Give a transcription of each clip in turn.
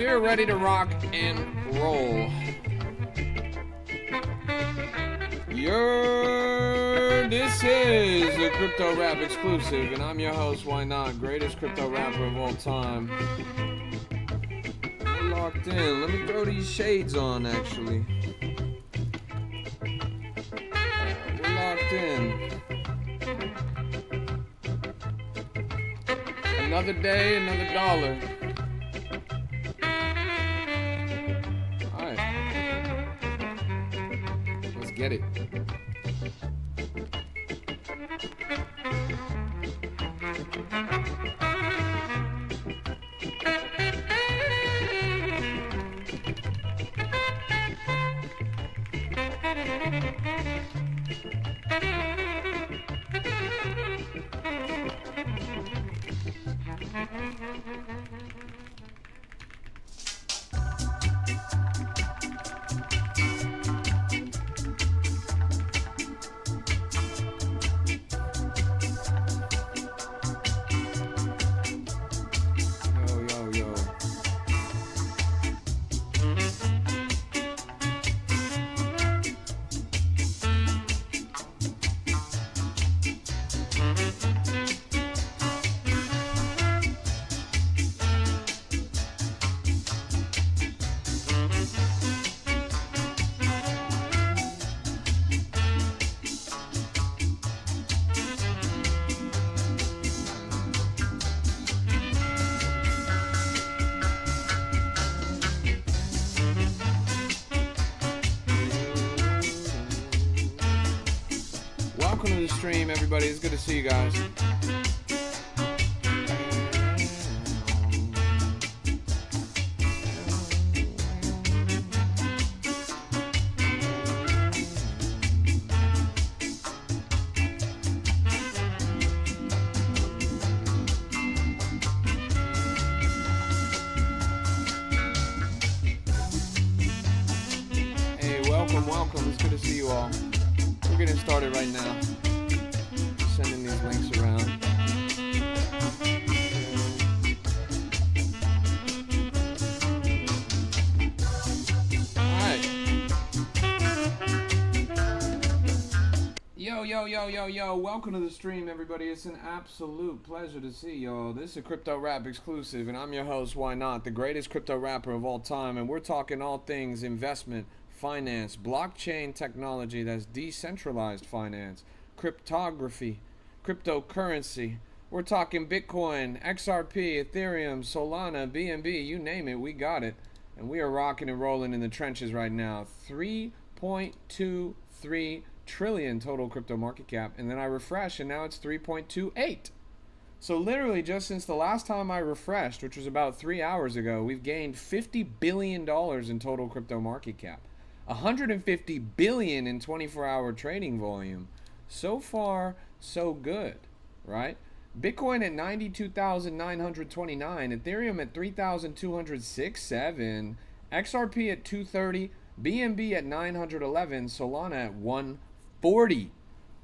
we're ready to rock and roll. This is a Crypto Rap exclusive, and I'm your host, YNOT, greatest crypto rapper of all time. We're locked in. Let me throw these shades on, actually. We're locked in. Another day, another dollar. Alright. Let's get it. Welcome to the stream, everybody. It's good to see you guys. Hey, welcome. It's good to see you all. We're getting started right now. Sending these links around. Alright. Yo. Welcome to the stream, everybody. It's an absolute pleasure to see y'all. This is a Crypto Rap exclusive, and I'm your host, YNOT, the greatest crypto rapper of all time. And we're talking all things investment, finance, blockchain technology, that's decentralized finance, cryptography, cryptocurrency. We're talking Bitcoin, XRP, Ethereum, Solana, BNB, you name it, we got it. And we are rocking and rolling in the trenches right now. 3.23 trillion total crypto market cap. And then I refresh and now it's 3.28. So literally just since the last time I refreshed, which was about 3 hours ago, we've gained $50 billion in total crypto market cap. 150 billion in 24-hour trading volume. So far, so good, right? Bitcoin at 92,929, Ethereum at 3,206.7, XRP at 230, BNB at 911, Solana at 140.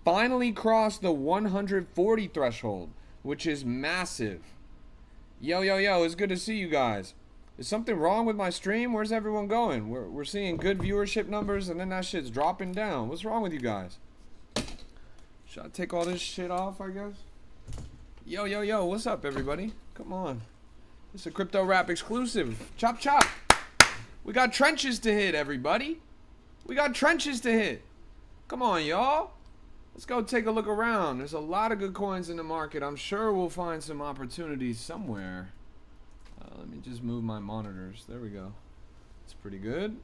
Finally crossed the 140 threshold, which is massive. Yo, it's good to see you guys. Is something wrong with my stream? Where's everyone going? We're seeing good viewership numbers and then that shit's dropping down. What's wrong with you guys? Should I take all this shit off, I guess? Yo, what's up, everybody? Come on. This is a Crypto Rap exclusive. Chop. We got trenches to hit, everybody. We got trenches to hit. Come on, y'all. Let's go take a look around. There's a lot of good coins in the market. I'm sure we'll find some opportunities somewhere. Let me just move my monitors. There we go. It's pretty good.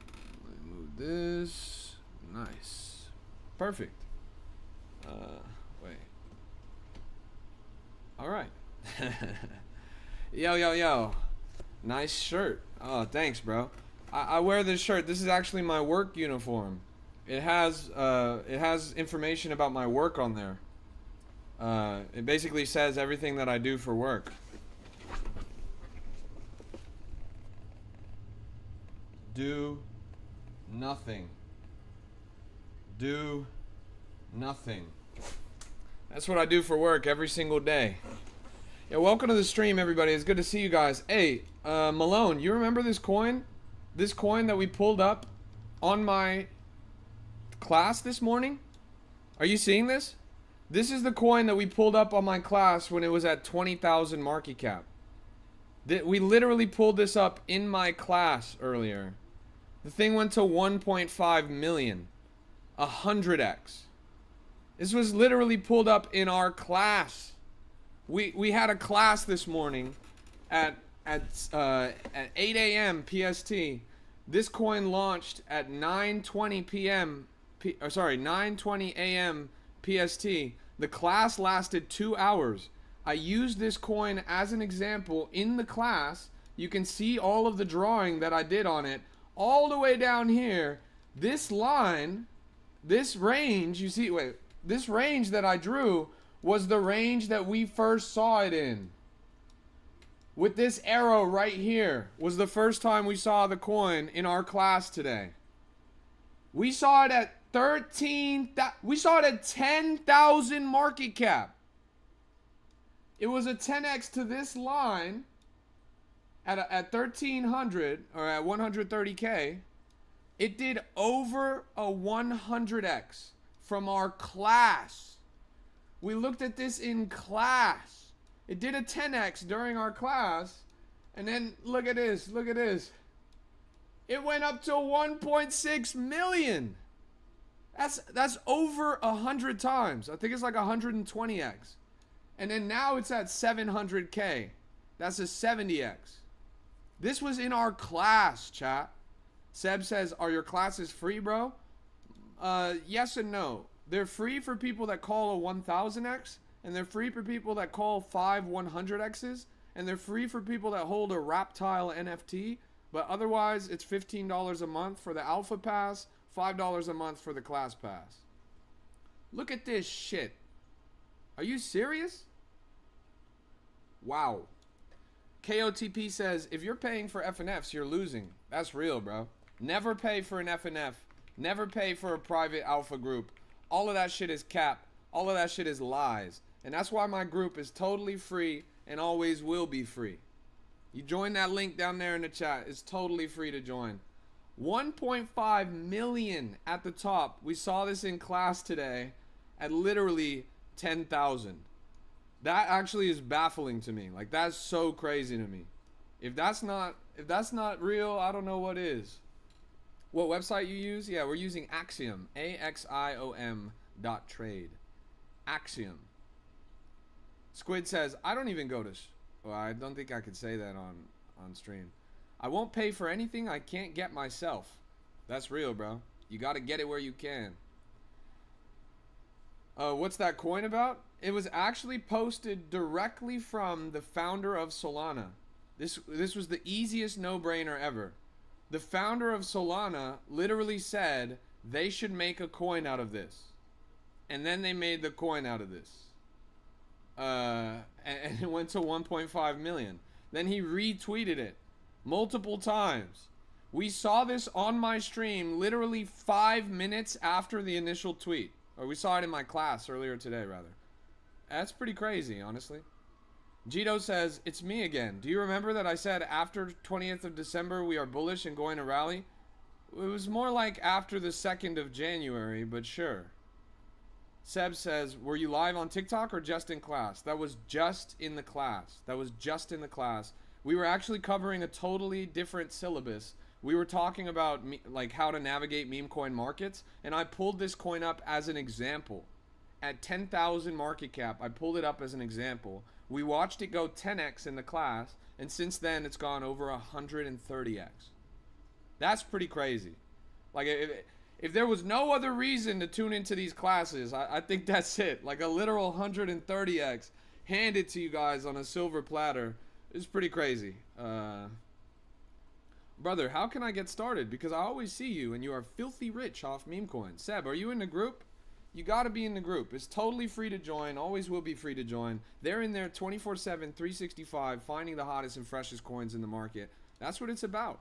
Let me move this. Nice. Perfect. Wait. All right. Yo. Nice shirt. Oh, thanks, bro. I wear this shirt. This is actually my work uniform. It has information about my work on there. It basically says everything that I do for work. Do nothing. Do nothing. That's what I do for work every single day. Yeah, welcome to the stream, everybody. It's good to see you guys. Hey, Malone, you remember this coin? This coin that we pulled up on my class this morning? Are you seeing this? This is the coin that we pulled up on my class when it was at 20,000 market cap. We literally pulled this up in my class earlier. The thing went to 1.5 million. 100x. This was literally pulled up in our class. We had a class this morning at 8 a.m. PST. This coin launched at 9:20 p.m. 9:20 a.m. PST. The class lasted 2 hours. I used this coin as an example in the class. You can see all of the drawing that I did on it all the way down here. This line, this range, you see, wait, this range that I drew was the range that we first saw it in. With this arrow right here was the first time we saw the coin in our class today. We saw it at 10,000 market cap. It was a 10x to this line at 1,300 or at 130K. It did over a 100x from our class. We looked at this in class. It did a 10x during our class. And then look at this. Look at this. It went up to 1.6 million. That's over 100 times. I think it's like 120x. And then now it's at 700K. That's a 70x. This was in our class, chat. Seb says, are your classes free, bro? Yes and no. They're free for people that call a 1000x, and they're free for people that call 5 100x's, and they're free for people that hold a Raptile NFT, but otherwise it's $15 a month for the Alpha Pass, $5 a month for the Class Pass. Look at this shit. Are you serious? Wow. KOTP says, if you're paying for FNFs, you're losing. That's real, bro. Never pay for an FNF. Never pay for a private alpha group. All of that shit is cap. All of that shit is lies. And that's why my group is totally free and always will be free. You join that link down there in the chat. It's totally free to join. 1.5 million at the top. We saw this in class today at literally 10,000. That actually is baffling to me. Like, that's so crazy to me. If that's not real, I don't know what is. What website you use? Yeah, we're using Axiom. AXIOM.trade. Axiom. Squid says, I don't even go to... Well, I don't think I could say that on stream. I won't pay for anything I can't get myself. That's real, bro. You got to get it where you can. What's that coin about? It was actually posted directly from the founder of Solana. This was the easiest no-brainer ever. The founder of Solana literally said they should make a coin out of this. And then they made the coin out of this. And it went to 1.5 million. Then he retweeted it multiple times. We saw this on my stream literally 5 minutes after the initial tweet. Or we saw it in my class earlier today, rather. That's pretty crazy, honestly. Jito says, it's me again. Do you remember that I said after 20th of December we are bullish and going to rally? It was more like after the 2nd of January, but sure. Seb says, were you live on TikTok or just in class? That was just in the class. That was just in the class. We were actually covering a totally different syllabus. We were talking about like how to navigate meme coin markets, and I pulled this coin up as an example. At 10,000 market cap, I pulled it up as an example. We watched it go 10x in the class, and since then it's gone over 130x. That's pretty crazy. Like, if there was no other reason to tune into these classes, I think that's it. Like a literal 130x handed to you guys on a silver platter is pretty crazy. Brother, how can I get started? Because I always see you and you are filthy rich off meme coins. Seb, are you in the group? You got to be in the group. It's totally free to join. Always will be free to join. They're in there 24/7, 365, finding the hottest and freshest coins in the market. That's what it's about.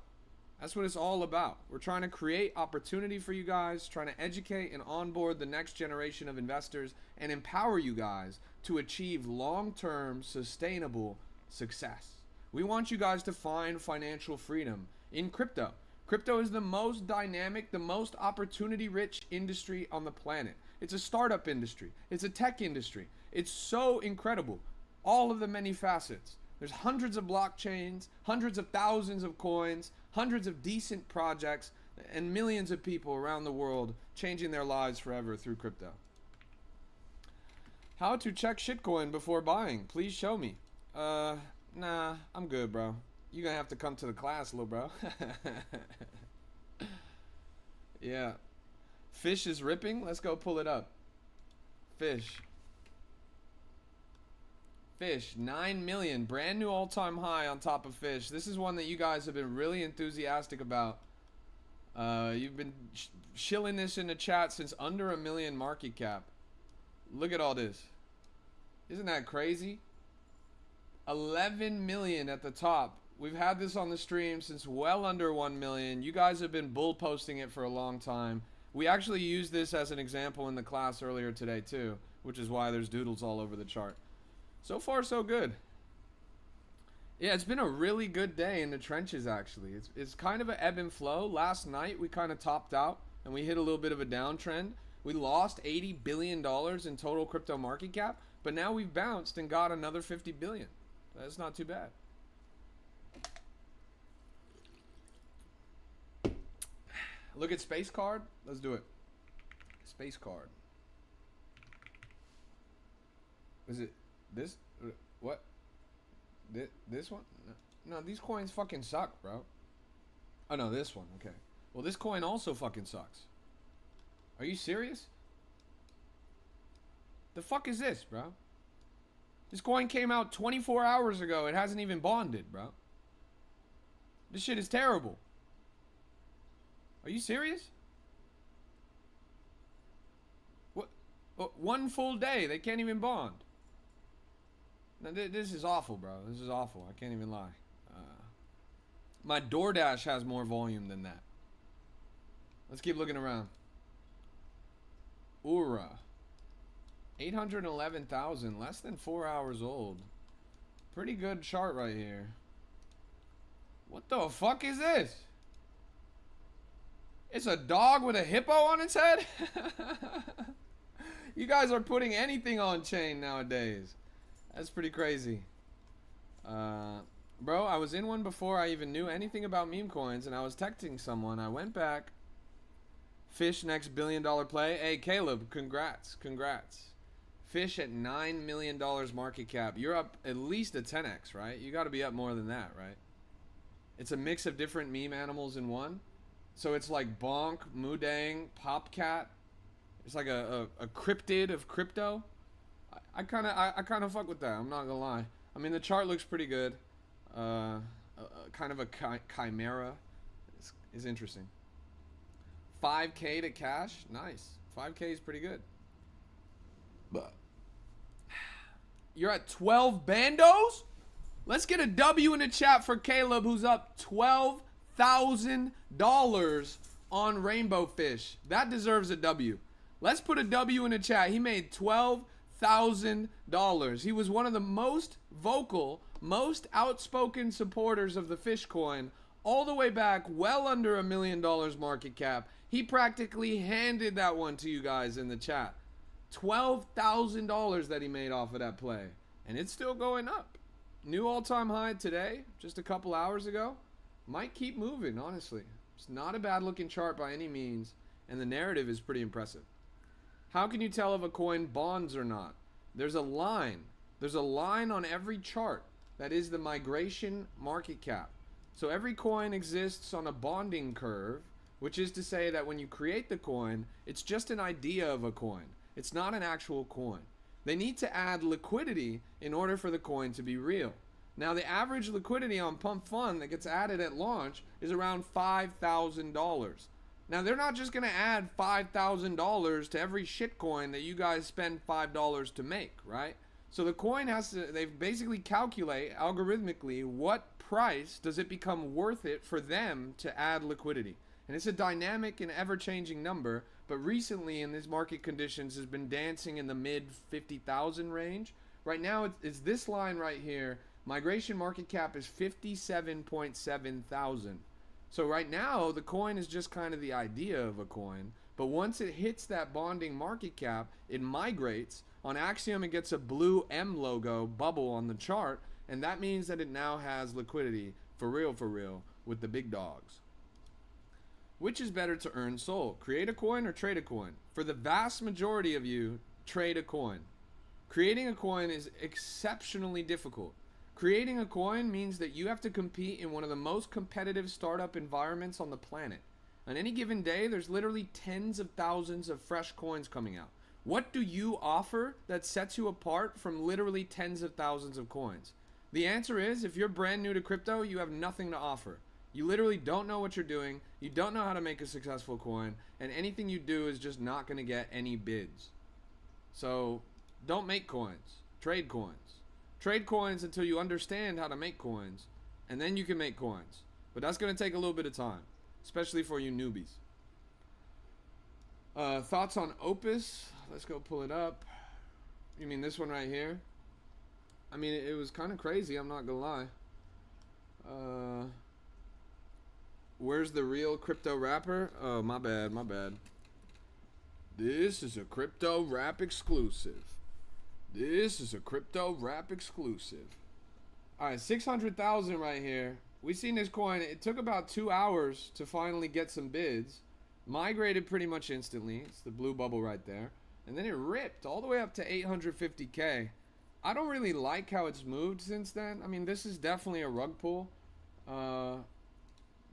That's what it's all about. We're trying to create opportunity for you guys, trying to educate and onboard the next generation of investors and empower you guys to achieve long-term sustainable success. We want you guys to find financial freedom in crypto. Crypto is the most dynamic, the most opportunity-rich industry on the planet. It's a startup industry. It's a tech industry. It's so incredible. All of the many facets. There's hundreds of blockchains, hundreds of thousands of coins, hundreds of decent projects, and millions of people around the world changing their lives forever through crypto. How to check shitcoin before buying? Please show me. Nah, I'm good, bro. You're gonna have to come to the class, little bro. Yeah. Fish is ripping. Let's go pull it up. Fish. Fish, 9 million, brand new all-time high on top of Fish. This is one that you guys have been really enthusiastic about. You've been shilling this in the chat since under 1 million market cap. Look at all this. Isn't that crazy? 11 million at the top. We've had this on the stream since well under 1 million. You guys have been bull posting it for a long time. We actually used this as an example in the class earlier today too, which is why there's doodles all over the chart. So far, so good. Yeah, it's been a really good day in the trenches, actually. It's kind of an ebb and flow. Last night, we kind of topped out, and we hit a little bit of a downtrend. We lost $80 billion in total crypto market cap, but now we've bounced and got another 50 billion. That's not too bad. Look at Space Card. Let's do it. Space Card. Is it this? What? This one? No, these coins fucking suck, bro. Oh no, this one. Okay. Well, this coin also fucking sucks. Are you serious? The fuck is this, bro? This coin came out 24 hours ago. It hasn't even bonded, bro. This shit is terrible. Are you serious? What? One full day, they can't even bond. No, this is awful, bro. This is awful. I can't even lie. My DoorDash has more volume than that. Let's keep looking around. Ura. 811,000. Less than 4 hours old. Pretty good chart right here. What the fuck is this? It's a dog with a hippo on its head? You guys are putting anything on chain nowadays. That's pretty crazy. Bro, I was in one before I even knew anything about meme coins, and I was texting someone. I went back. Fish next $1 billion play. Hey, Caleb, congrats. Congrats. Fish at $9 million market cap. You're up at least a 10x, right? You got to be up more than that, right? It's a mix of different meme animals in one. So it's like Bonk, Mudang, Popcat. It's like a cryptid of crypto. I kind of fuck with that. I'm not gonna lie. I mean, the chart looks pretty good. Kind of a chimera is interesting. 5K to cash, nice. 5K is pretty good. But you're at 12 bandos. Let's get a W in the chat for Caleb, who's up $12,000 on Rainbow Fish. That deserves a W. Let's put a W in the chat. He made $12,000. He was one of the most vocal, most outspoken supporters of the fish coin all the way back, well under $1 million market cap. He practically handed that one to you guys in the chat. $12,000 that he made off of that play. And it's still going up. New all-time high today, just a couple hours ago. Might keep moving, honestly. It's not a bad-looking chart by any means, and the narrative is pretty impressive. How can you tell if a coin bonds or not? There's a line. There's a line on every chart. That is the migration market cap. So every coin exists on a bonding curve, which is to say that when you create the coin, it's just an idea of a coin. It's not an actual coin. They need to add liquidity in order for the coin to be real. Now, the average liquidity on Pump Fund that gets added at launch is around $5,000. Now, they're not just going to add $5,000 to every shitcoin that you guys spend $5 to make, right? So the coin has to, they basically calculate algorithmically what price does it become worth it for them to add liquidity? And it's a dynamic and ever-changing number, but recently in these market conditions has been dancing in the mid 50,000 range. Right now it's this line right here. Migration market cap is 57.7 thousand. So right now the coin is just kind of the idea of a coin, but once it hits that bonding market cap, it migrates. On Axiom, it gets a blue M logo bubble on the chart, and that means that it now has liquidity for real, with the big dogs. Which is better to earn SOL? Create a coin or trade a coin? For the vast majority of you, trade a coin. Creating a coin is exceptionally difficult. Creating a coin means that you have to compete in one of the most competitive startup environments on the planet. On any given day, there's literally tens of thousands of fresh coins coming out. What do you offer that sets you apart from literally tens of thousands of coins? The answer is, if you're brand new to crypto, you have nothing to offer. You literally don't know what you're doing, you don't know how to make a successful coin, and anything you do is just not going to get any bids. So don't make coins, trade coins. Trade coins until you understand how to make coins, and then you can make coins. But that's going to take a little bit of time, especially for you newbies. Thoughts on Opus? Let's go pull it up. You mean this one right here? I mean, it was kind of crazy, I'm not going to lie. Where's the real crypto rapper? Oh, my bad. This is a crypto rap exclusive. Alright, 600,000 right here. We seen this coin. It took about 2 hours to finally get some bids. Migrated pretty much instantly. It's the blue bubble right there. And then it ripped all the way up to 850K. I don't really like how it's moved since then. I mean, this is definitely a rug pull.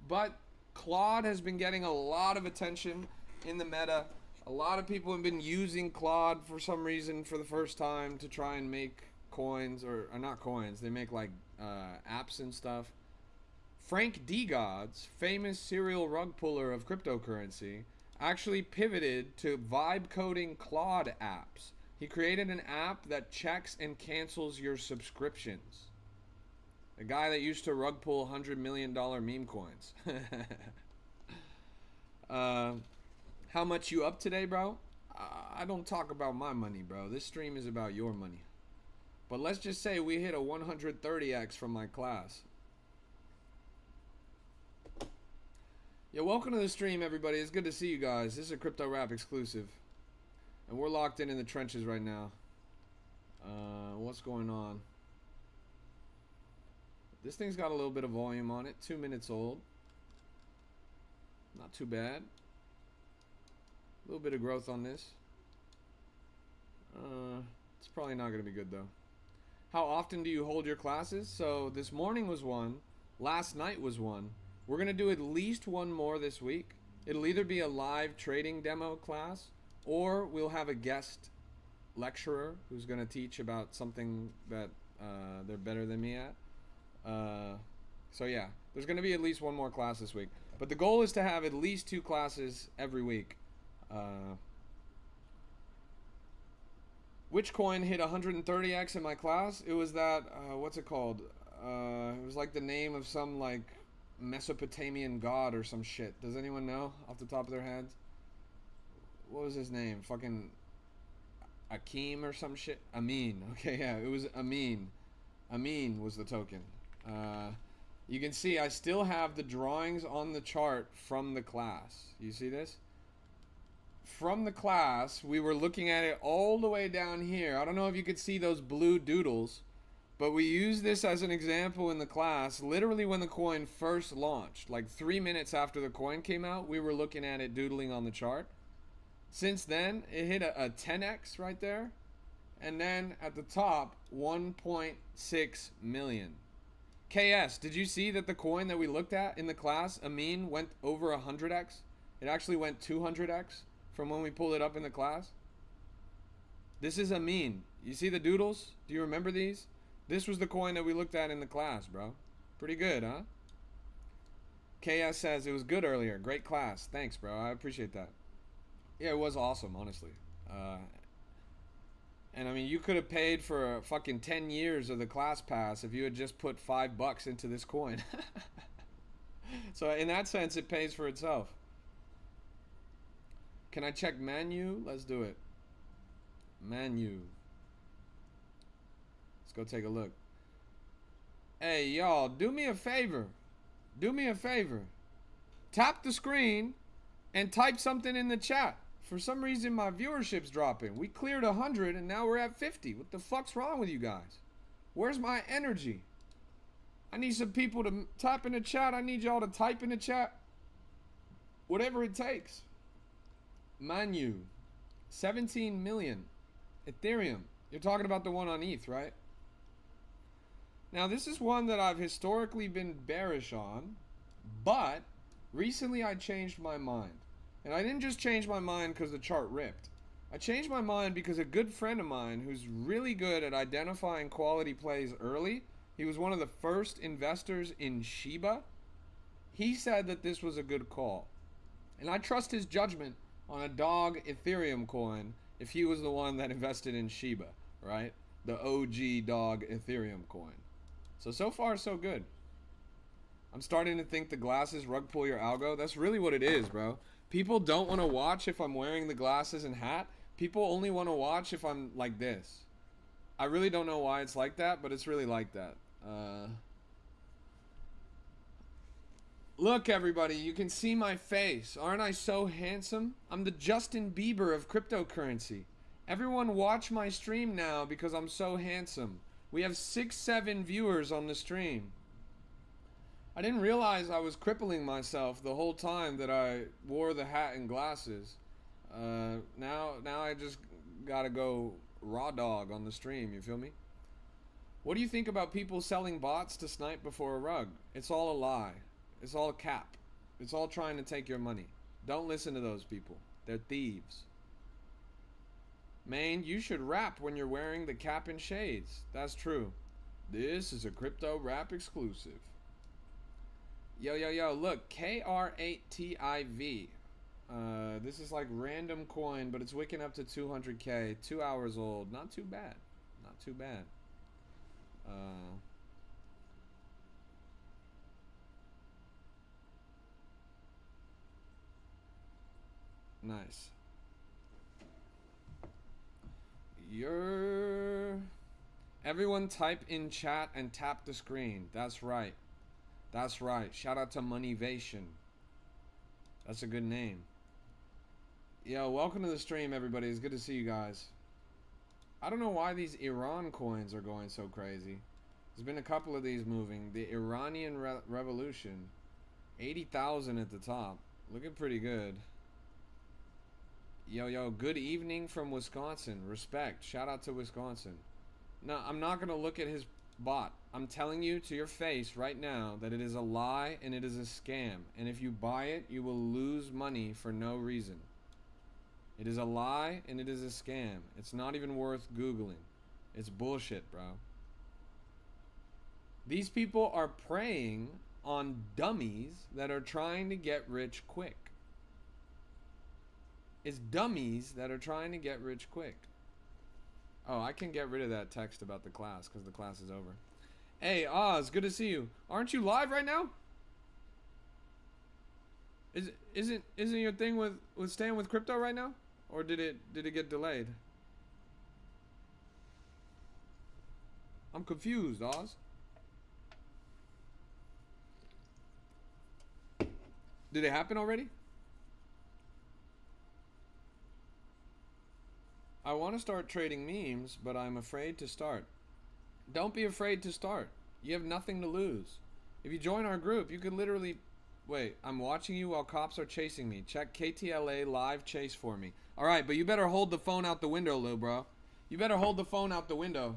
But Claude has been getting a lot of attention in the meta. A lot of people have been using Claude for some reason for the first time to try and make coins, or not coins, they make like apps and stuff. Frank DeGods, famous serial rug puller of cryptocurrency, actually pivoted to vibe coding Claude apps. He created an app that checks and cancels your subscriptions. A guy that used to rug pull $100 million meme coins. How much you up today, bro? I don't talk about my money, bro. This stream is about your money. But let's just say we hit a 130x from my class. Yeah, welcome to the stream, everybody. It's good to see you guys. This is a Crypto Rap exclusive. And we're locked in the trenches right now. What's going on? This thing's got a little bit of volume on it. 2 minutes old. Not too bad. A little bit of growth on this. It's probably not going to be good, though. How often do you hold your classes? So this morning was one. Last night was one. We're going to do at least one more this week. It'll either be a live trading demo class, or we'll have a guest lecturer who's going to teach about something that they're better than me at. So yeah, there's going to be at least one more class this week. But the goal is to have at least 2 classes every week. Which coin hit 130x in my class? It was that, what's it called? It was like the name of some like Mesopotamian god or some shit. Does anyone know off the top of their heads? What was his name? Fucking Akim or some shit? Amin. Okay, yeah, it was Amin. Amin was the token. You can see I still have the drawings on the chart from the class. You see this? From the class, we were looking at it all the way down here. I don't know if you could see those blue doodles, but we used this as an example in the class. Literally when the coin first launched, like 3 minutes after the coin came out, we were looking at it doodling on the chart. Since then, it hit a 10x right there. And then at the top, 1.6 million. KS, did you see that the coin that we looked at in the class, Amin, went over 100x? It actually went 200x from when we pulled it up in the class. This is Amin. You see the doodles? Do you remember these? This was the coin that we looked at in the class, bro. Pretty good, huh? KS says it was good earlier. Great class. Thanks, bro. I appreciate that. Yeah, it was awesome, honestly. And I mean, you could have paid for fucking 10 years of the class pass if you had just put $5 into this coin. So in that sense, it pays for itself. Can I check menu? Let's do it. Menu. Let's go take a look. Hey, y'all, do me a favor. Do me a favor. Tap the screen and type something in the chat. For some reason, my viewership's dropping. We cleared 100 and now we're at 50. What the fuck's wrong with you guys? Where's my energy? I need some people to type in the chat. I need y'all to type in the chat. Whatever it takes. Manu. 17 million. Ethereum. You're talking about the one on ETH, right? Now, this is one that I've historically been bearish on, but recently I changed my mind. And I didn't just change my mind because the chart ripped. I changed my mind because a good friend of mine who's really good at identifying quality plays early, he was one of the first investors in Shiba, he said that this was a good call. And I trust his judgment on a dog Ethereum coin if he was the one that invested in Shiba, right? The OG dog Ethereum coin. So far, so good. I'm starting to think the glasses rug pull your algo. That's really what it is, bro. People don't want to watch if I'm wearing the glasses and hat. People only want to watch if I'm like this. I really don't know why it's like that, but it's really like that. Look, everybody, you can see my face. Aren't I so handsome? I'm the Justin Bieber of cryptocurrency. Everyone watch my stream now because I'm so handsome. We have 6-7 viewers on the stream. I didn't realize I was crippling myself the whole time that I wore the hat and glasses. Now I just gotta go raw dog on the stream, you feel me? What do you think about people selling bots to snipe before a rug? It's all a lie. It's all a cap. It's all trying to take your money. Don't listen to those people. They're thieves. Maine, you should rap when you're wearing the cap and shades. That's true. This is a crypto rap exclusive. Yo, look, KR8TIV. This is like random coin, but it's wicking up to 200K. 2 hours old. Not too bad. Not too bad. Nice. Everyone type in chat and tap the screen. That's right. That's right. Shout out to Moneyvation. That's a good name. Yo, welcome to the stream, everybody. It's good to see you guys. I don't know why these Iran coins are going so crazy. There's been a couple of these moving. The Iranian Revolution. 80,000 at the top. Looking pretty good. Yo, good evening from Wisconsin. Respect. Shout out to Wisconsin. No, I'm not going to look at his bot. I'm telling you to your face right now that it is a lie and it is a scam. And if you buy it, you will lose money for no reason. It is a lie and it is a scam. It's not even worth Googling. It's bullshit, bro. These people are preying on dummies that are trying to get rich quick. It's dummies that are trying to get rich quick. Oh, I can get rid of that text about the class because the class is over. Hey, Oz, good to see you. Aren't you live right now? Isn't your thing with staying with crypto right now? Or did it get delayed? I'm confused, Oz. Did it happen already? I want to start trading memes, but I'm afraid to start. Don't be afraid to start. You have nothing to lose. If you join our group, you could literally... Wait, I'm watching you while cops are chasing me. Check KTLA live chase for me. Alright, but you better hold the phone out the window, Lil bro. You better hold the phone out the window.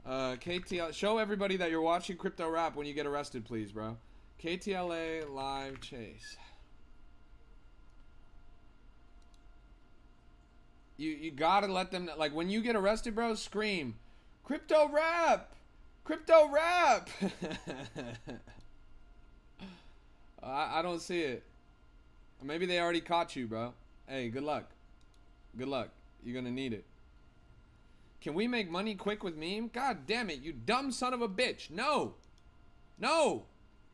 KTLA... Show everybody that you're watching Crypto Rap when you get arrested, please, bro. KTLA live chase. You gotta let them... Like, when you get arrested, bro, scream. Crypto Rap! Crypto Rap! I don't see it. Maybe they already caught you, bro. Hey, good luck. Good luck. You're gonna need it. Can we make money quick with meme? God damn it, you dumb son of a bitch. No. No.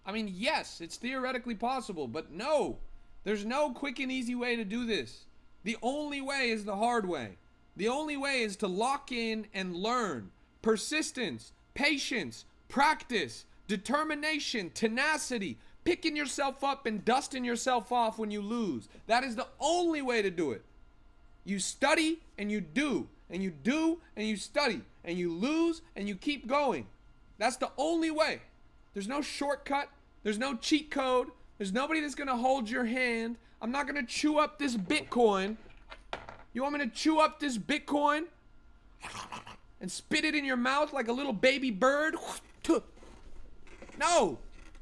I mean, yes, it's theoretically possible, but no. There's no quick and easy way to do this. The only way is the hard way. The only way is to lock in and learn. Persistence, patience, practice, determination, tenacity, picking yourself up and dusting yourself off when you lose. That is the only way to do it. You study and you do, and you do and you study, and you lose and you keep going. That's the only way. There's no shortcut. There's no cheat code. There's nobody that's going to hold your hand. I'm not going to chew up this Bitcoin. You want me to chew up this Bitcoin and spit it in your mouth like a little baby bird? No,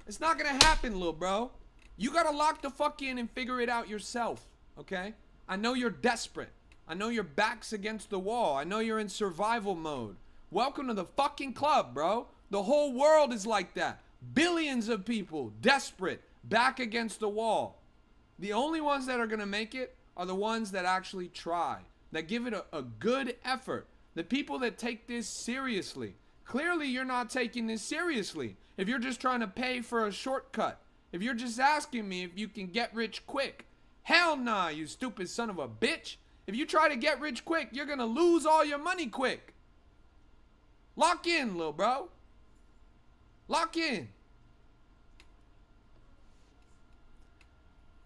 it's not going to happen, little bro. You got to lock the fuck in and figure it out yourself, okay? I know you're desperate. I know your back's against the wall. I know you're in survival mode. Welcome to the fucking club, bro. The whole world is like that. Billions of people, desperate, back against the wall. The only ones that are going to make it are the ones that actually try, that give it a good effort. The people that take this seriously. Clearly, you're not taking this seriously. If you're just trying to pay for a shortcut. If you're just asking me if you can get rich quick. Hell nah, you stupid son of a bitch. If you try to get rich quick, you're going to lose all your money quick. Lock in, little bro. Lock in.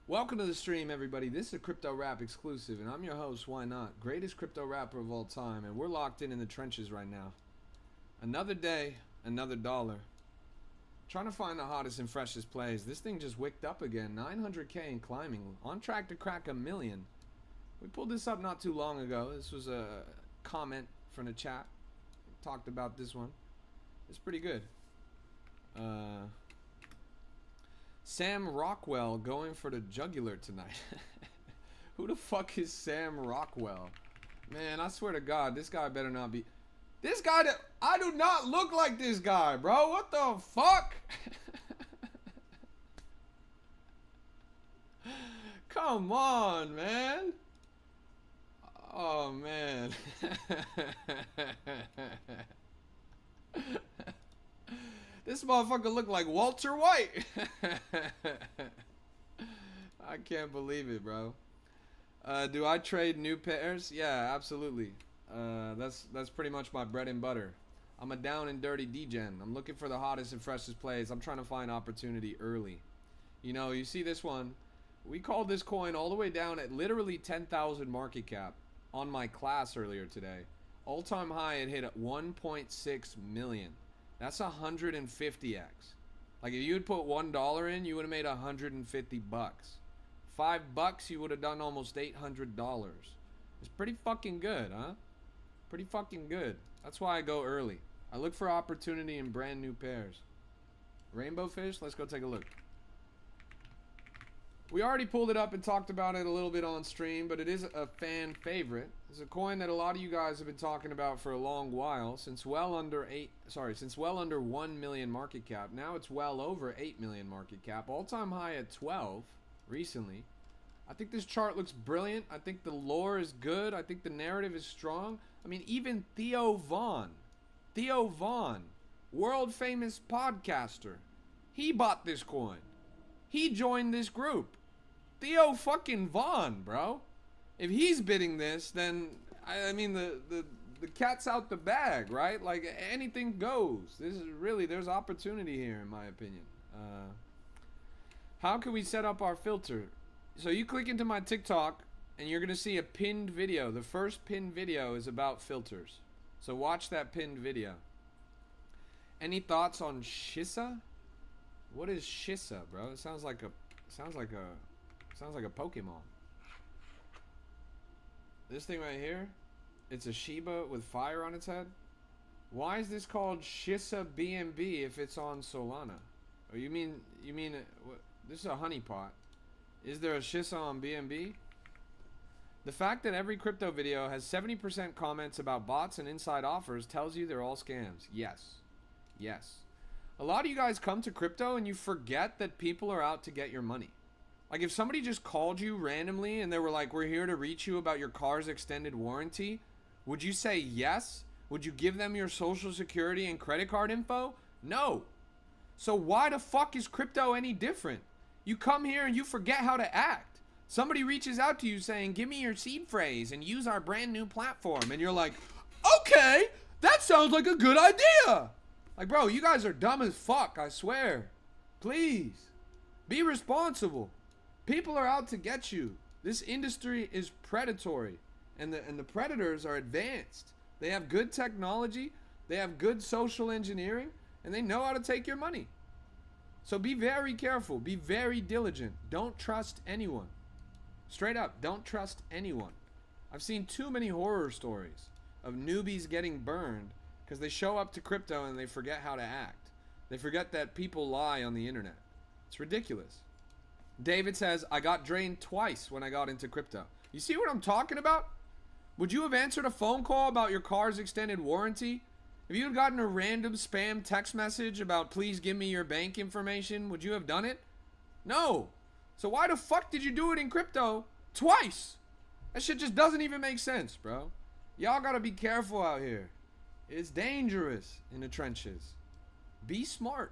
Welcome to the stream, everybody. This is a Crypto Rap exclusive, and I'm your host, Why Not? Greatest crypto rapper of all time, and we're locked in the trenches right now. Another day, another dollar. Trying to find the hottest and freshest plays. This thing just wicked up again. 900K and climbing. On track to crack 1 million. We pulled this up not too long ago. This was a comment from the chat. We talked about this one. It's pretty good. Sam Rockwell going for the jugular tonight. Who the fuck is Sam Rockwell? Man, I swear to God, this guy better not be... This guy, I do not look like this guy, bro. What the fuck? Come on, man. Oh, man. This motherfucker look like Walter White. I can't believe it, bro. Do I trade new pairs? Yeah, absolutely. That's pretty much my bread and butter. I'm a down and dirty degen. I'm looking for the hottest and freshest plays. I'm trying to find opportunity early. You know, you see this one. We called this coin all the way down at literally 10,000 market cap on my class earlier today. All-time high, it hit at 1.6 million. That's 150x. Like if you had put $1 in, you would have made 150 bucks. $5, you would have done almost $800. It's pretty fucking good, huh? Pretty fucking good. That's why I go early. I look for opportunity in brand new pairs. Rainbow fish, let's go take a look. We already pulled it up and talked about it a little bit on stream, but it is a fan favorite. It's a coin that a lot of you guys have been talking about for a long while, since well under 1 million market cap. Now it's well over 8 million market cap. All-time high at 12 recently. I think this chart looks brilliant. I think the lore is good. I think the narrative is strong. I mean, even Theo Vaughn, world famous podcaster, he bought this coin. He joined this group. Theo fucking Vaughn, bro. If he's bidding this, then I mean the cat's out the bag, right? Like anything goes. This is really, there's opportunity here in my opinion. How can we set up our filter? So you click into my TikTok and you're gonna see a pinned video. The first pinned video is about filters. So watch that pinned video. Any thoughts on Shissa? What is Shissa, bro? It sounds like a Pokemon. This thing right here, it's a Shiba with fire on its head. Why is this called Shissa BNB if it's on Solana? Or you mean what, this is a honeypot. Is there a Shissa on BNB? The fact that every crypto video has 70% comments about bots and inside offers tells you they're all scams. Yes. Yes. A lot of you guys come to crypto and you forget that people are out to get your money. Like if somebody just called you randomly and they were like, we're here to reach you about your car's extended warranty, would you say yes? Would you give them your social security and credit card info? No. So why the fuck is crypto any different? You come here and you forget how to act. Somebody reaches out to you saying, give me your seed phrase and use our brand new platform. And you're like, okay, that sounds like a good idea. Like, bro, you guys are dumb as fuck, I swear. Please, be responsible. People are out to get you. This industry is predatory. And the predators are advanced. They have good technology. They have good social engineering. And they know how to take your money. So be very careful. Be very diligent. Don't trust anyone. Straight up, don't trust anyone. I've seen too many horror stories of newbies getting burned because they show up to crypto and they forget how to act. They forget that people lie on the internet. It's ridiculous. David says, I got drained twice when I got into crypto. You see what I'm talking about? Would you have answered a phone call about your car's extended warranty? If you had gotten a random spam text message about please give me your bank information, would you have done it? No. So why the fuck did you do it in crypto twice? That shit just doesn't even make sense, bro. Y'all gotta be careful out here. It's dangerous in the trenches. Be smart.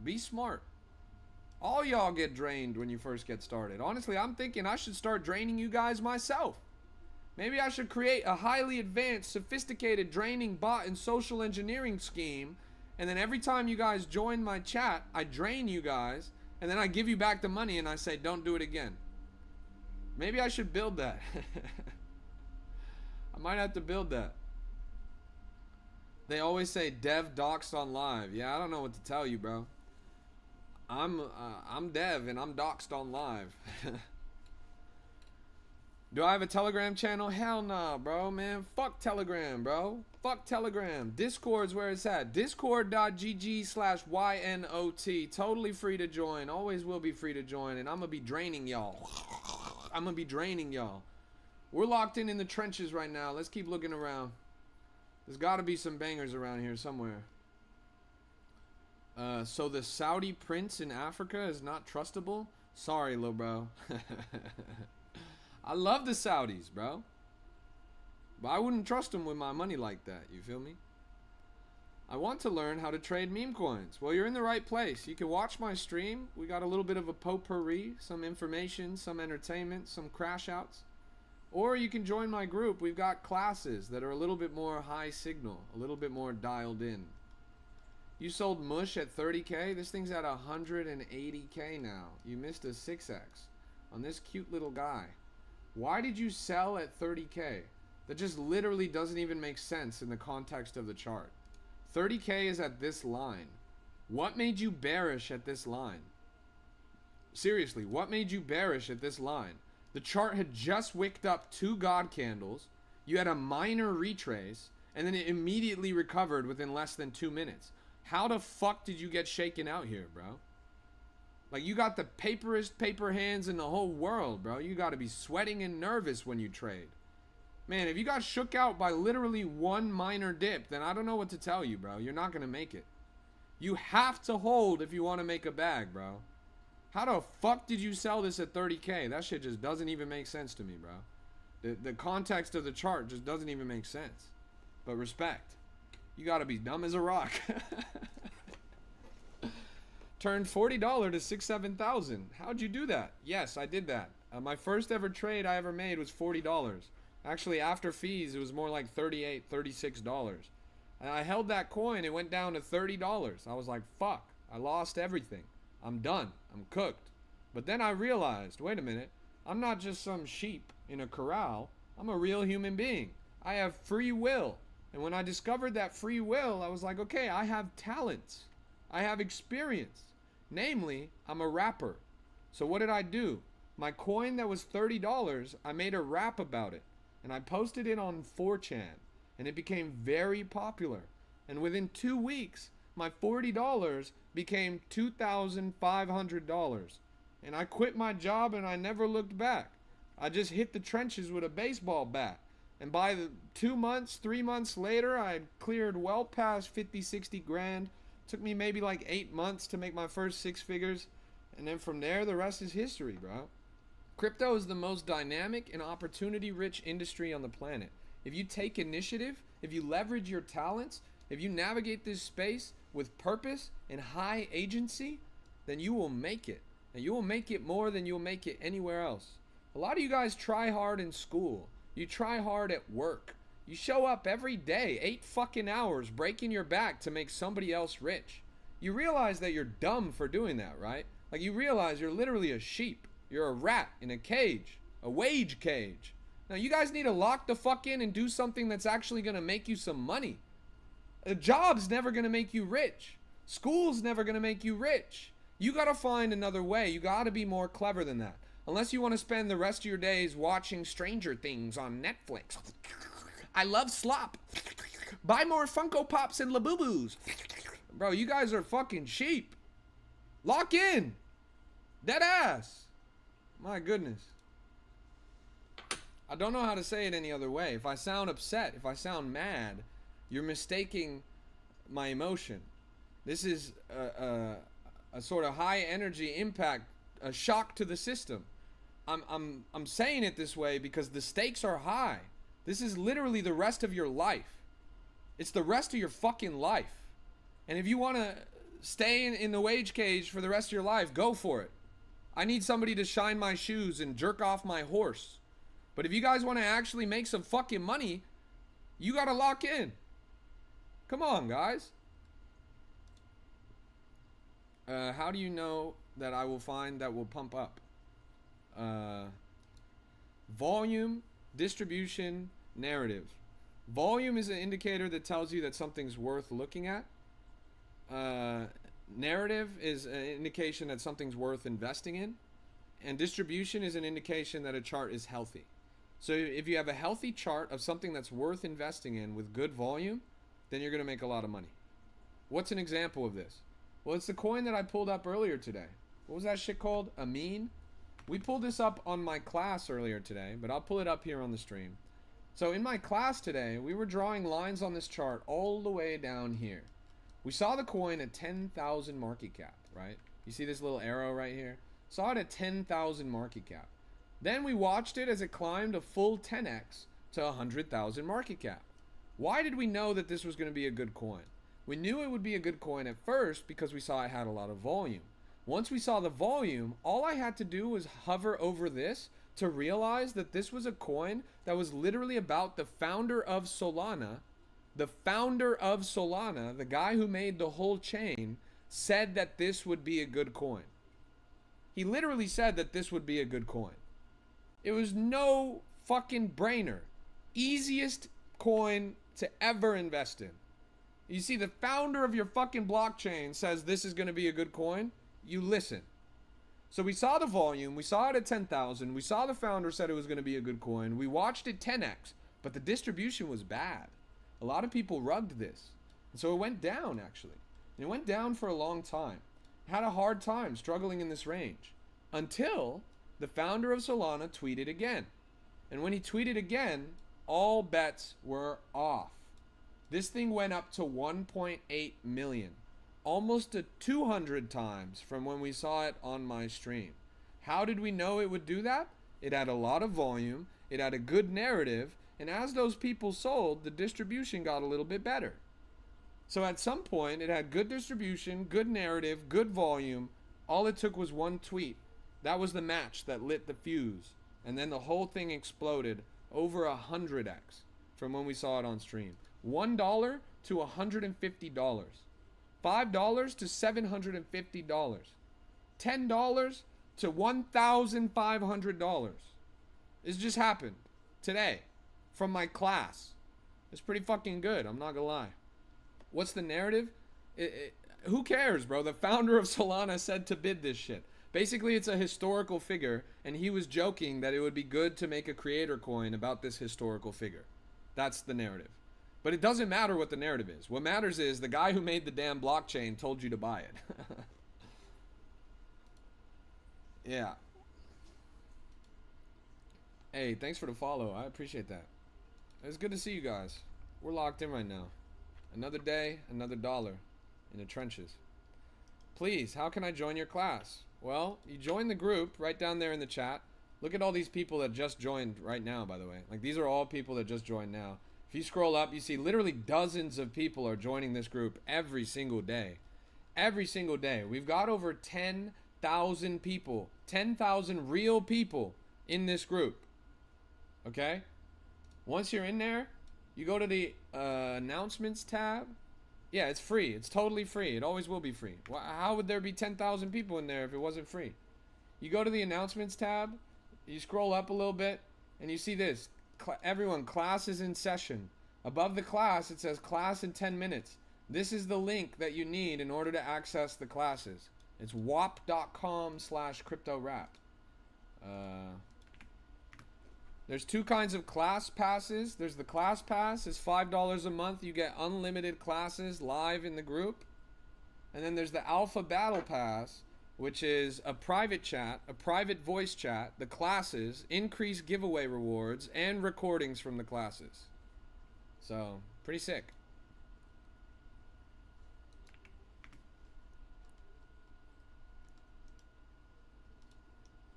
Be smart. All y'all get drained when you first get started. Honestly, I'm thinking I should start draining you guys myself. Maybe I should create a highly advanced, sophisticated draining bot and social engineering scheme, and then every time you guys join my chat, I drain you guys, and then I give you back the money and I say, don't do it again. Maybe I should build that. I might have to build that. They always say dev doxed on live. Yeah, I don't know what to tell you, bro. I'm dev and I'm doxed on live. Do I have a Telegram channel? Hell nah, bro, man. Fuck Telegram, bro. Fuck Telegram. Discord's where it's at. Discord.gg/YNOT. Totally free to join. Always will be free to join. And I'm gonna be draining y'all. I'm gonna be draining y'all. We're locked in the trenches right now. Let's keep looking around. There's gotta be some bangers around here somewhere. So the Saudi prince in Africa is not trustable? Sorry, lil bro. I love the Saudis, bro. But I wouldn't trust them with my money like that, you feel me? I want to learn how to trade meme coins. Well, you're in the right place. You can watch my stream. We got a little bit of a potpourri, some information, some entertainment, some crash outs. Or you can join my group. We've got classes that are a little bit more high signal, a little bit more dialed in. You sold mush at 30K? This thing's at 180K now. You missed a 6X on this cute little guy. Why did you sell at 30K? That just literally doesn't even make sense in the context of the chart. 30K is at this line. What made you bearish at this line? Seriously, what made you bearish at this line? The chart had just wicked up 2 God candles. You had a minor retrace, and then it immediately recovered within less than 2 minutes. How the fuck did you get shaken out here, bro? Like, you got the paperest paper hands in the whole world, bro. You got to be sweating and nervous when you trade. Man, if you got shook out by literally one minor dip, then I don't know what to tell you, bro. You're not going to make it. You have to hold if you want to make a bag, bro. How the fuck did you sell this at 30K? That shit just doesn't even make sense to me, bro. The context of the chart just doesn't even make sense. But respect. You got to be dumb as a rock. Turned $40 to 6,000-7,000. How'd you do that? Yes, I did that. My first ever trade I ever made was $40. Actually, after fees, it was more like $38, $36. And I held that coin. It went down to $30. I was like, fuck. I lost everything. I'm done. I'm cooked. But then I realized, wait a minute. I'm not just some sheep in a corral. I'm a real human being. I have free will. And when I discovered that free will, I was like, okay, I have talents. I have experience. Namely, I'm a rapper. So what did I do? My coin that was $30, I made a rap about it. And I posted it on 4chan. And it became very popular. And within 2 weeks, my $40 became $2,500. And I quit my job and I never looked back. I just hit the trenches with a baseball bat. And by the 2 months, 3 months later, I had cleared well past 50, 60 grand. Took me maybe like 8 months to make my first 6 figures. And then from there, the rest is history, bro. Crypto is the most dynamic and opportunity-rich industry on the planet. if you take initiative, if you leverage your talents, if you navigate this space with purpose and high agency, then you will make it. And you will make it more than you'll make it anywhere else. A lot of you guys try hard in school. You try hard at work. You show up every day, 8 fucking hours, breaking your back to make somebody else rich. You realize that you're dumb for doing that, right? Like, you realize you're literally a sheep. You're a rat in a cage, a wage cage. Now, you guys need to lock the fuck in and do something that's actually going to make you some money. A job's never going to make you rich. School's never going to make you rich. You got to find another way. You got to be more clever than that. Unless you want to spend the rest of your days watching Stranger Things on Netflix. I love slop. Buy more Funko Pops and Labubus. Bro, you guys are fucking sheep. Lock in. Dead ass. My goodness. I don't know how to say it any other way. If I sound upset, if I sound mad, you're mistaking my emotion. This is a sort of high energy impact, a shock to the system. I'm saying it this way because the stakes are high. This is literally the rest of your life. It's the rest of your fucking life. And if you want to stay in the wage cage for the rest of your life, go for it. I need somebody to shine my shoes and jerk off my horse. But if you guys want to actually make some fucking money, you got to lock in. Come on, guys. How do you know that I will find that will pump up? Volume, distribution, narrative. Volume is an indicator that tells you that something's worth looking at. Narrative is an indication that something's worth investing in. And distribution is an indication that a chart is healthy. So if you have a healthy chart of something that's worth investing in with good volume, then you're going to make a lot of money. What's an example of this? Well, it's the coin that I pulled up earlier today. What was that shit called? Amin? We pulled this up on my class earlier today, but I'll pull it up here on the stream. So in my class today, we were drawing lines on this chart all the way down here. We saw the coin at 10,000 market cap, right? You see this little arrow right here? Saw it at 10,000 market cap. Then we watched it as it climbed a full 10x to 100,000 market cap. Why did we know that this was going to be a good coin? We knew it would be a good coin at first because we saw it had a lot of volume. Once we saw the volume, all I had to do was hover over this to realize that this was a coin that was literally about the founder of Solana. The founder of Solana, the guy who made the whole chain, said that this would be a good coin. He literally said that this would be a good coin. It was no fucking brainer. Easiest coin to ever invest in. You see, the founder of your fucking blockchain says this is going to be a good coin. You listen. So we saw the volume. We saw it at 10,000. We saw the founder said it was going to be a good coin. We watched it 10x, but the distribution was bad. A lot of people rugged this. And so it went down, actually. And it went down for a long time. Had a hard time struggling in this range. Until the founder of Solana tweeted again. And when he tweeted again, all bets were off. This thing went up to 1.8 million. Almost to 200 times from when we saw it on my stream. How did we know it would do that? It had a lot of volume. It had a good narrative. And as those people sold, the distribution got a little bit better. So at some point, it had good distribution, good narrative, good volume. All it took was one tweet. That was the match that lit the fuse. And then the whole thing exploded over 100x from when we saw it on stream. $1 to $150. $5 to $750. $10 to $1,500. This just happened today from my class. It's pretty fucking good, I'm not gonna lie. What's the narrative? Who cares, bro? The founder of Solana said to bid this shit. Basically, it's a historical figure, and he was joking that it would be good to make a creator coin about this historical figure. That's the narrative. But it doesn't matter what the narrative is. What matters is the guy who made the damn blockchain told you to buy it. Yeah. Hey, thanks for the follow. I appreciate that. It's good to see you guys. We're locked in right now. Another day, another dollar in the trenches. Please, how can I join your class? Well, you join the group right down there in the chat. Look at all these people that just joined right now, by the way. Like, these are all people that just joined now. If you scroll up, you see literally dozens of people are joining this group every single day. Every single day. We've got over 10,000 people, 10,000 real people in this group. Okay? Once you're in there, you go to the announcements tab. Yeah, it's free. It's totally free. It always will be free. How would there be 10,000 people in there if it wasn't free? You go to the announcements tab, you scroll up a little bit, and you see this. Everyone, class is in session. Above the class, it says class in 10 minutes. This is the link that you need in order to access the classes. It's wap.com/cryptorap. There's two kinds of class passes. There's the class pass. It's $5 a month. You get unlimited classes live in the group. And then there's the Alpha Battle Pass, which is a private chat, a private voice chat, the classes, increased giveaway rewards, and recordings from the classes. So, pretty sick.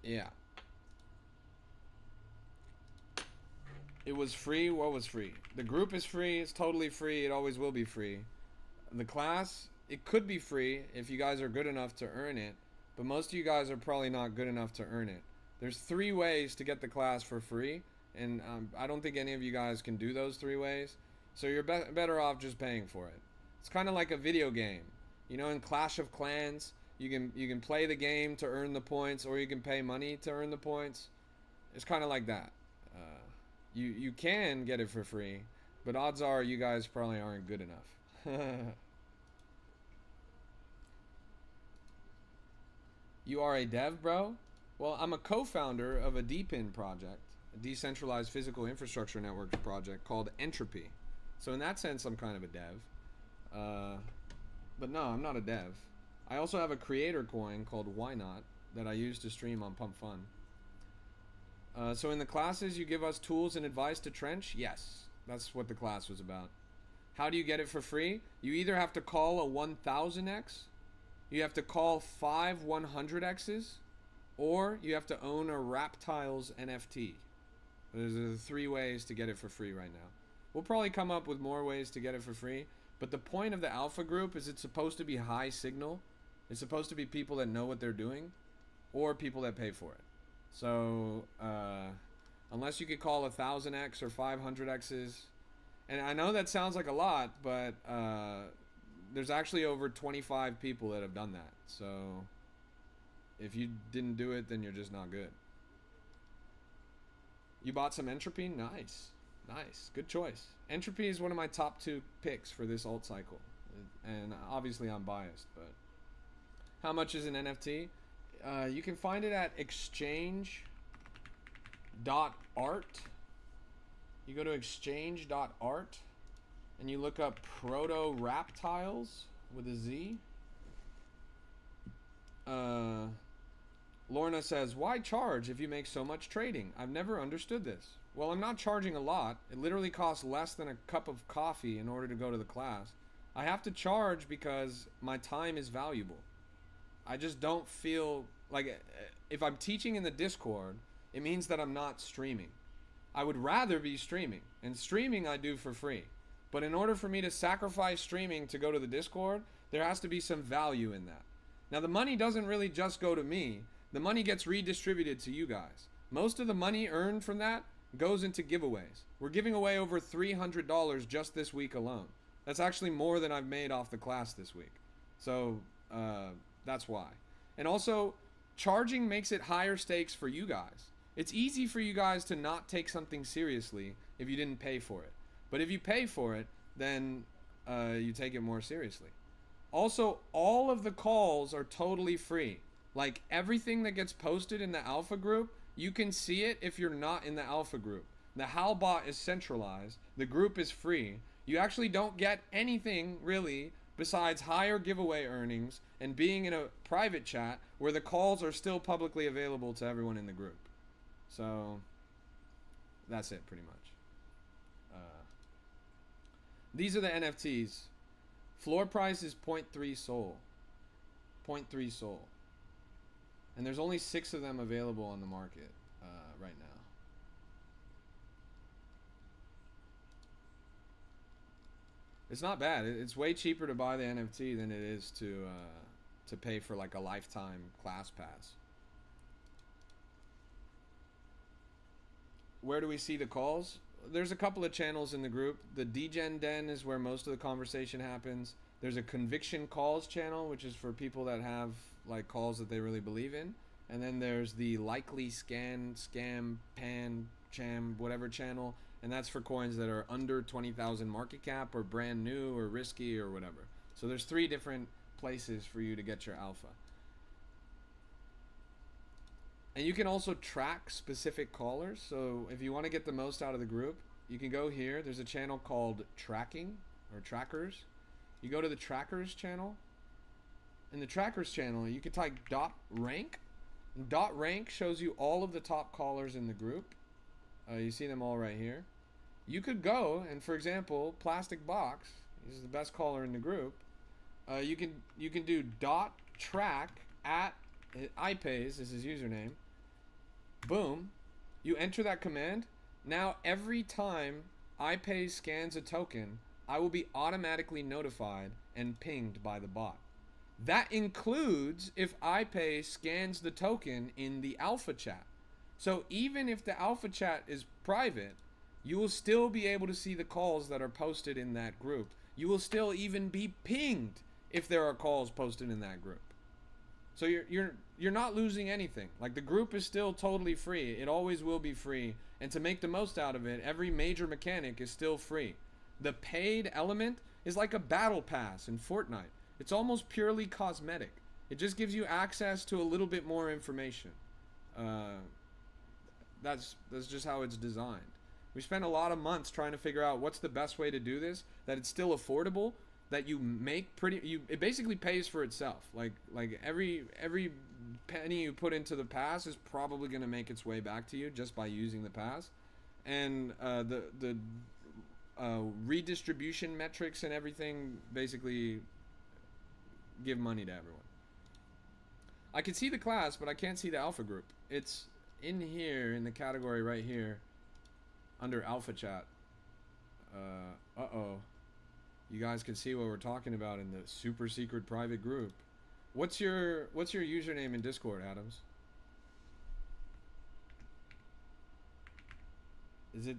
Yeah. It was free. What was free? The group is free. It's totally free. It always will be free. The class, it could be free if you guys are good enough to earn it. But most of you guys are probably not good enough to earn it. There's 3 ways to get the class for free. And I don't think any of you guys can do those 3 ways. So you're better off just paying for it. It's kind of like a video game. You know, in Clash of Clans, you can play the game to earn the points, or you can pay money to earn the points. It's kind of like that. You can get it for free, but odds are you guys probably aren't good enough. You are a dev, bro? Well, I'm a co-founder of a DPIN project, a decentralized physical infrastructure network project called Entropy. So in that sense, I'm kind of a dev. But no, I'm not a dev. I also have a creator coin called YNOT that I use to stream on Pump Fun. So in the classes, you give us tools and advice to trench? Yes, that's what the class was about. How do you get it for free? You either have to call a 1000x, you have to call 5 100x's, or you have to own a Raptiles NFT. Those are the 3 ways to get it for free right now. We'll probably come up with more ways to get it for free, but the point of the alpha group is it's supposed to be high signal. It's supposed to be people that know what they're doing, or people that pay for it. So, unless you could call 1000x or 500x's, and I know that sounds like a lot, but there's actually over 25 people that have done that. So, if you didn't do it, then you're just not good. You bought some Entropy? Nice. Nice. Good choice. Entropy is one of my top 2 picks for this alt cycle. And obviously I'm biased, but how much is an NFT? You can find it at exchange.art. You go to exchange.art and you look up Proto Raptiles with a Z. Lorna says, why charge if you make so much trading? I've never understood this. Well, I'm not charging a lot. It literally costs less than a cup of coffee in order to go to the class. I have to charge because my time is valuable. I just don't feel like if I'm teaching in the Discord, it means that I'm not streaming. I would rather be streaming, and streaming I do for free. But in order for me to sacrifice streaming to go to the Discord, there has to be some value in that. Now, the money doesn't really just go to me. The money gets redistributed to you guys. Most of the money earned from that goes into giveaways. We're giving away over $300 just this week alone. That's actually more than I've made off the class this week. So that's why. And also, charging makes it higher stakes for you guys. It's easy for you guys to not take something seriously if you didn't pay for it. But if you pay for it, then you take it more seriously. Also, all of the calls are totally free. Like, everything that gets posted in the alpha group, you can see it if you're not in the alpha group. The Halbot is centralized. The group is free. You actually don't get anything, really, besides higher giveaway earnings and being in a private chat where the calls are still publicly available to everyone in the group. So, that's it, pretty much. These are the NFTs. Floor price is 0.3 Sol. 0.3 Sol. And there's only 6 of them available on the market. right now. It's not bad. It's way cheaper to buy the NFT than it is to pay for like a lifetime class pass. Where do we see the calls? There's a couple of channels in the group. The Degen Den is where most of the conversation happens. There's a conviction calls channel, which is for people that have like calls that they really believe in. And then there's the likely scan, scam, pan, cham, whatever channel. And that's for coins that are under 20,000 market cap or brand new or risky or whatever. So there's 3 different places for you to get your alpha. And you can also track specific callers. So if you want to get the most out of the group, you can go here. There's a channel called Tracking or Trackers. You go to the Trackers channel. In the Trackers channel, you can type .rank. And .rank shows you all of the top callers in the group. You see them all right here. You could go and, for example, Plastic Box, he's the best caller in the group. You can do .track at iPays is his username. Boom. You enter that command. Now every time iPay scans a token, I will be automatically notified and pinged by the bot. That includes if iPay scans the token in the alpha chat. So even if the alpha chat is private, you will still be able to see the calls that are posted in that group. You will still even be pinged if there are calls posted in that group. So you're not losing anything. Like, the group is still totally free. It always will be free. And to make the most out of it, every major mechanic is still free. The paid element is like a battle pass in Fortnite. It's almost purely cosmetic. It just gives you access to a little bit more information. That's just how it's designed. We spent a lot of months trying to figure out what's the best way to do this, that it's still affordable, that you make it basically pays for itself. Like every penny you put into the pass is probably going to make its way back to you just by using the pass. And the redistribution metrics and everything basically give money to everyone. I can see the class, but I can't see the alpha group. It's in here in the category right here under alpha chat. Uh-oh. You guys can see what we're talking about in the super secret private group. What's your username in Discord, Adams? Is it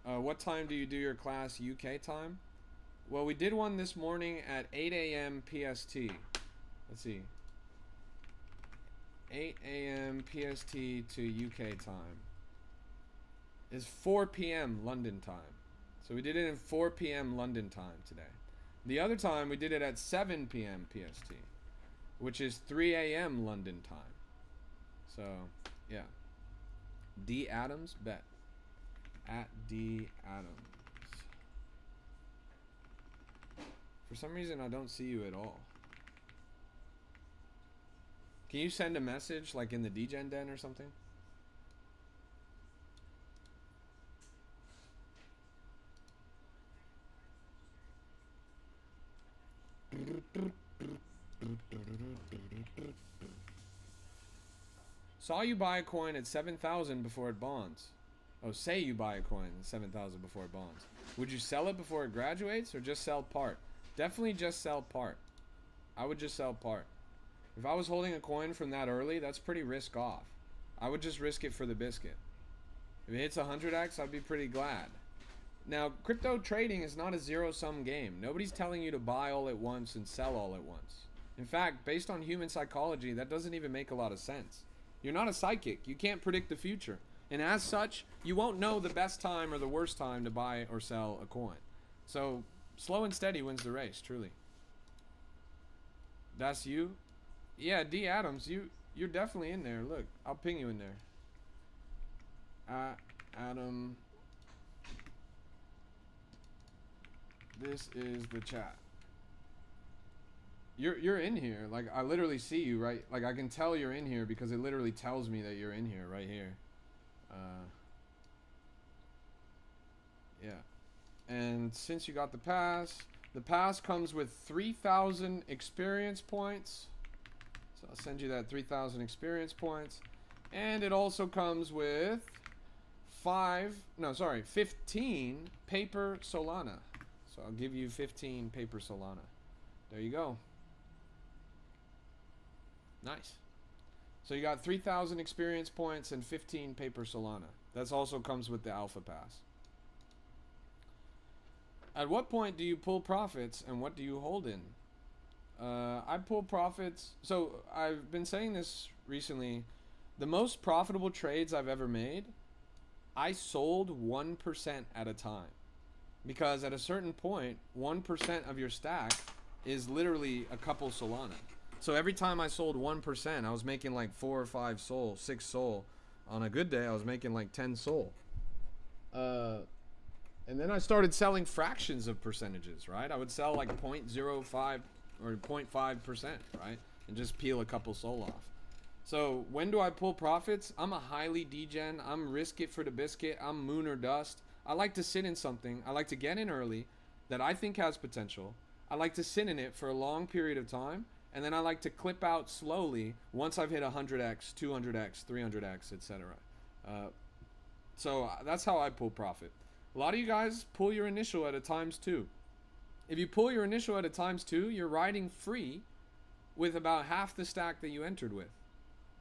what time do you do your class UK time? Well, we did one this morning at 8 a.m. PST. Let's see. 8 a.m. PST to UK time is 4 p.m. London time. So we did it in 4 p.m. London time today. The other time we did it at 7 p.m. PST, which is 3 a.m. London time. So, yeah. D Adams, bet. At D Adams. For some reason, I don't see you at all. Can you send a message like in the Degen Den or something? Saw you buy a coin at 7,000 before it bonds. Oh, say you buy a coin at 7,000 before it bonds. Would you sell it before it graduates or just sell part? Definitely just sell part. I would just sell part. If I was holding a coin from that early, that's pretty risk off. I would just risk it for the biscuit. If it hits 100x, I'd be pretty glad. Now, crypto trading is not a zero-sum game. Nobody's telling you to buy all at once and sell all at once. In fact, based on human psychology, that doesn't even make a lot of sense. You're not a psychic. You can't predict the future. And as such, you won't know the best time or the worst time to buy or sell a coin. So, slow and steady wins the race, truly. That's you? Yeah, D Adams, you're definitely in there. Look, I'll ping you in there. Adam. This is the chat. You're in here. Like, I literally see you, right? Like, I can tell you're in here because it literally tells me that you're in here right here. Yeah. And since you got the pass comes with 3,000 experience points. So I'll send you that 3,000 experience points. And it also comes with 15 paper Solana. So I'll give you 15 paper Solana. There you go. Nice. So you got 3,000 experience points and 15 paper Solana. That also comes with the Alpha Pass. At what point do you pull profits and what do you hold in? I pull profits. So I've been saying this recently. The most profitable trades I've ever made, I sold 1% at a time. Because at a certain point, 1% of your stack is literally a couple Solana. So every time I sold 1%, I was making like 4 or 5 Sol, 6 Sol. On a good day, I was making like 10 Sol. And then I started selling fractions of percentages, right? I would sell like 0.05 or 0.5%, right? And just peel a couple Sol off. So when do I pull profits? I'm a highly degen. I'm risk it for the biscuit. I'm moon or dust. I like to sit in something. I like to get in early that I think has potential. I like to sit in it for a long period of time. And then I like to clip out slowly once I've hit 100x, 200x, 300x, etc. So that's how I pull profit. A lot of you guys pull your initial at a ×2. If you pull your initial at a ×2, you're riding free with about half the stack that you entered with.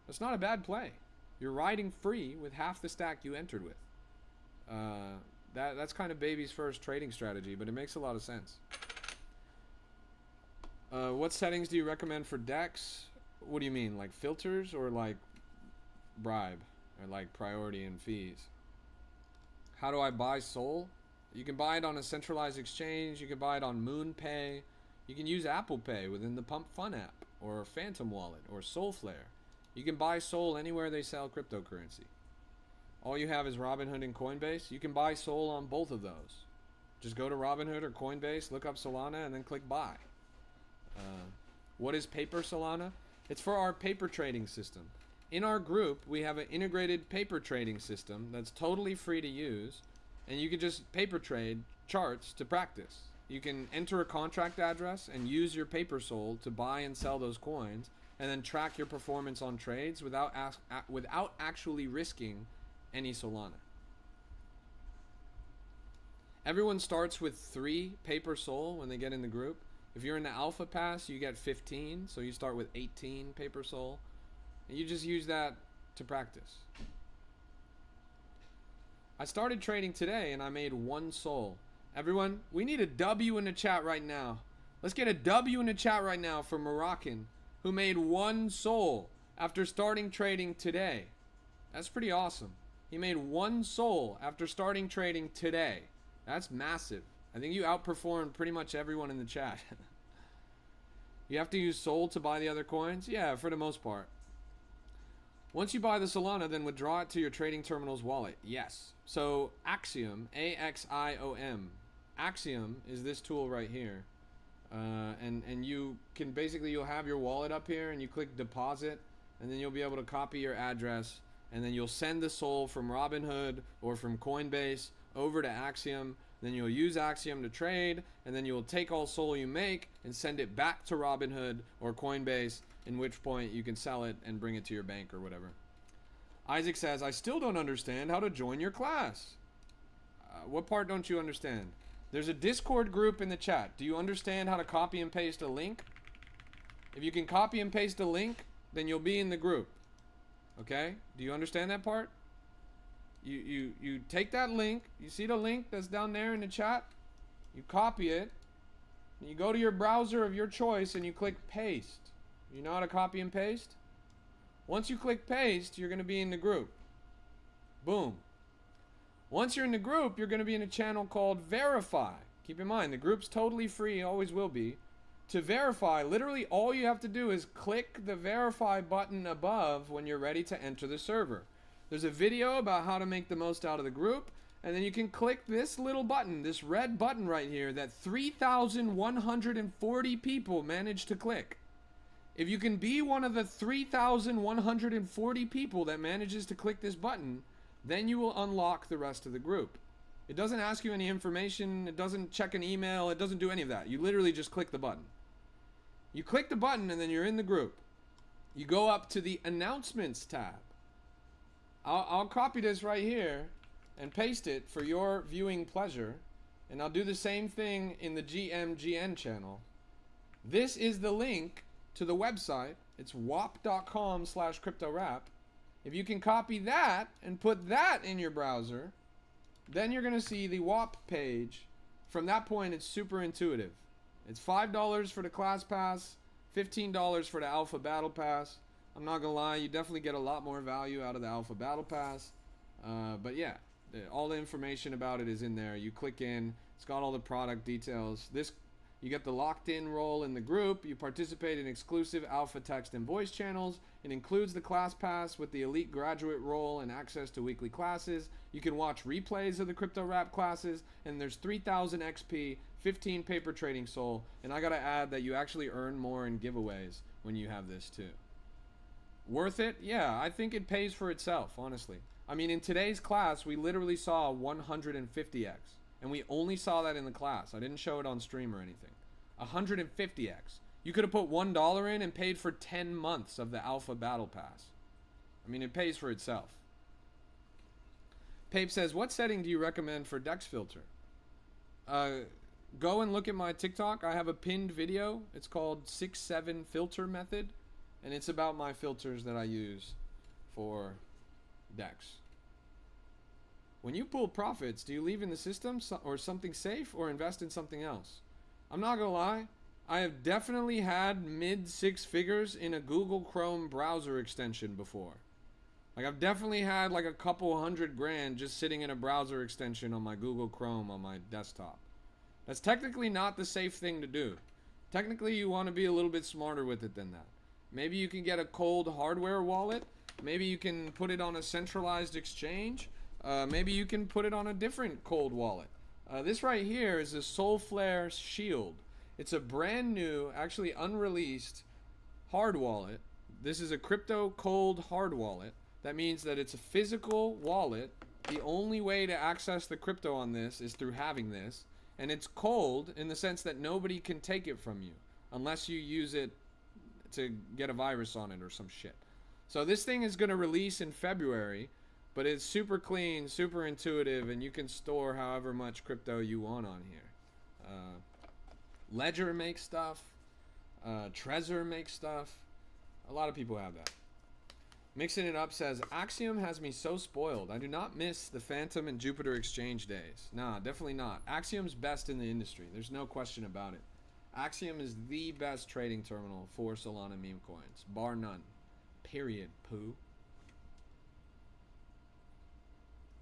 That's not a bad play. You're riding free with half the stack you entered with. That's kind of baby's first trading strategy, but it makes a lot of sense. What settings do you recommend for decks? What do you mean, like filters or like bribe or like priority and fees? How do I buy Sol? You can buy it on a centralized exchange. You can buy it on MoonPay. You can use Apple Pay within the Pump Fun app or Phantom Wallet or Solflare. You can buy Sol anywhere they sell cryptocurrency. All you have is Robinhood and Coinbase. You can buy Sol on both of those. Just go to Robinhood or Coinbase, look up Solana, and then click buy. What is paper Solana? It's for our paper trading system. In our group, we have an integrated paper trading system that's totally free to use, and you can just paper trade charts to practice. You can enter a contract address and use your paper Sol to buy and sell those coins, and then track your performance on trades without actually risking any Solana. Everyone starts with 3 paper Sol when they get in the group. If you're in the Alpha Pass, you get 15, so you start with 18 paper Sol. And you just use that to practice. I started trading today and I made 1 Sol. Everyone, we need a W in the chat right now. Let's get a W in the chat right now for Moroccan, who made 1 Sol after starting trading today. That's pretty awesome. He made 1 Sol after starting trading today. That's massive. I think you outperformed pretty much everyone in the chat. You have to use Sol to buy the other coins? Yeah, for the most part. Once you buy the Solana, then withdraw it to your trading terminal's wallet. Yes. So Axiom, A-X-I-O-M. Axiom is this tool right here. And you can basically, you'll have your wallet up here and you click deposit, and then you'll be able to copy your address, and then you'll send the Sol from Robinhood or from Coinbase over to Axiom. Then you'll use Axiom to trade, and then you'll take all Sol you make and send it back to Robinhood or Coinbase, in which point you can sell it and bring it to your bank or whatever. Isaac says, I still don't understand how to join your class. What part don't you understand? There's a Discord group in the chat. Do you understand how to copy and paste a link? If you can copy and paste a link, then you'll be in the group. Okay? Do you understand that part? You take that link. You see the link that's down there in the chat? You copy it. And you go to your browser of your choice and you click paste. You know how to copy and paste? Once you click paste, you're going to be in the group. Boom. Once you're in the group, you're going to be in a channel called Verify. Keep in mind, the group's totally free, always will be. To verify, literally all you have to do is click the Verify button above when you're ready to enter the server. There's a video about how to make the most out of the group, and then you can click this little button, this red button right here that 3,140 people managed to click. If you can be one of the 3,140 people that manages to click this button, then you will unlock the rest of the group. It doesn't ask you any information, it doesn't check an email, it doesn't do any of that. You literally just click the button. You click the button and then you're in the group. You go up to the Announcements tab. I'll copy this right here and paste it for your viewing pleasure. And I'll do the same thing in the GMGN channel. This is the link to the website. It's wop.com/cryptorap. If you can copy that and put that in your browser, then you're going to see the WAP page. From that point, it's super intuitive. It's $5 for the class pass, $15 for the alpha battle pass. I'm not going to lie, you definitely get a lot more value out of the alpha battle pass. But yeah, all the information about it is in there. You click in, it's got all the product details. You get the locked in role in the group. You participate in exclusive alpha text and voice channels. It includes the class pass with the elite graduate role and access to weekly classes. You can watch replays of the crypto rap classes, and there's 3,000 XP, 15 paper trading soul, and I gotta add that you actually earn more in giveaways when you have this too. Worth it? Yeah, I think it pays for itself, honestly. I mean, in today's class, we literally saw 150x. And we only saw that in the class. I didn't show it on stream or anything. 150x. You could have put $1 in and paid for 10 months of the Alpha Battle Pass. I mean, it pays for itself. Pape says, what setting do you recommend for Dex filter? Go and look at my TikTok. I have a pinned video. It's called 6-7 filter method. And it's about my filters that I use for Dex. When you pull profits, do you leave in the system or something safe or invest in something else? I'm not gonna lie, I have definitely had mid 6 figures in a Google Chrome browser extension before. Like, I've definitely had like a couple $100,000 just sitting in a browser extension on my Google Chrome on my desktop. That's technically not the safe thing to do. Technically, you want to be a little bit smarter with it than that. Maybe you can get a cold hardware wallet. Maybe you can put it on a centralized exchange. Maybe you can put it on a different cold wallet. This right here is a Soulflare Shield. It's a brand new, actually unreleased hard wallet. This is a crypto cold hard wallet. That means that it's a physical wallet. The only way to access the crypto on this is through having this. And it's cold in the sense that nobody can take it from you unless you use it to get a virus on it or some shit. So this thing is going to release in February. But it's super clean, super intuitive, and you can store however much crypto you want on here. Ledger makes stuff. Trezor makes stuff. A lot of people have that. Mixing It Up says, Axiom has me so spoiled. I do not miss the Phantom and Jupiter exchange days. Nah, definitely not. Axiom's best in the industry. There's no question about it. Axiom is the best trading terminal for Solana meme coins. Bar none. Period, poo.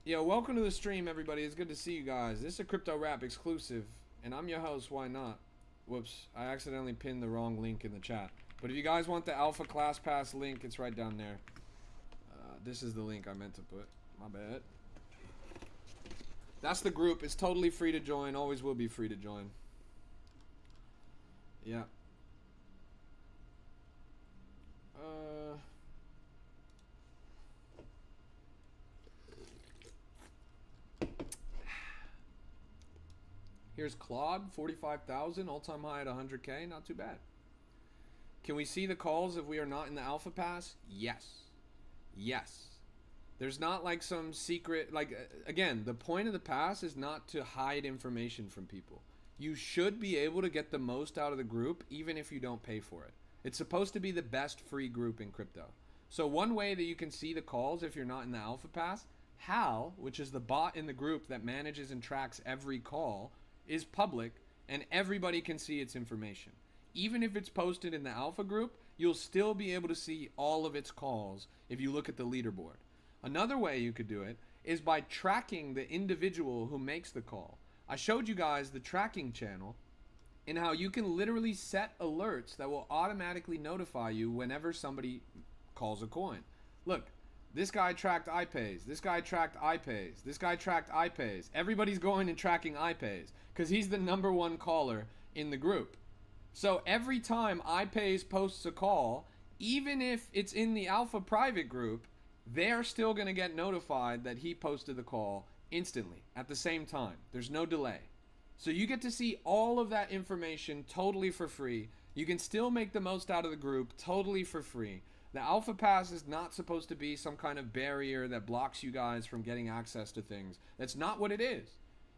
Yo, welcome to the stream, everybody. It's good to see you guys. This is a Crypto Rap exclusive, and I'm your host, Why Not? Whoops, I accidentally pinned the wrong link in the chat. But if you guys want the Alpha Class Pass link, it's right down there. This is the link I meant to put. My bad. That's the group. It's totally free to join. Always will be free to join. Yeah. Here's Claude, 45,000, all-time high at 100K. Not too bad. Can we see the calls if we are not in the Alpha Pass? Yes. Yes. There's not like some secret, like, again, the point of the pass is not to hide information from people. You should be able to get the most out of the group even if you don't pay for it. It's supposed to be the best free group in crypto. So one way that you can see the calls if you're not in the Alpha Pass, Hal, which is the bot in the group that manages and tracks every call, is public and everybody can see its information. Even if it's posted in the Alpha group, you'll still be able to see all of its calls if you look at the leaderboard. Another way you could do it is by tracking the individual who makes the call. I showed you guys the tracking channel and how you can literally set alerts that will automatically notify you whenever somebody calls a coin. Look, this guy tracked iPays. This guy tracked iPays. This guy tracked iPays. Everybody's going and tracking iPays because he's the #1 caller in the group. So every time iPays posts a call, even if it's in the Alpha private group, they're still going to get notified that he posted the call instantly at the same time. There's no delay. So you get to see all of that information totally for free. You can still make the most out of the group totally for free. The Alpha Pass is not supposed to be some kind of barrier that blocks you guys from getting access to things. That's not what it is.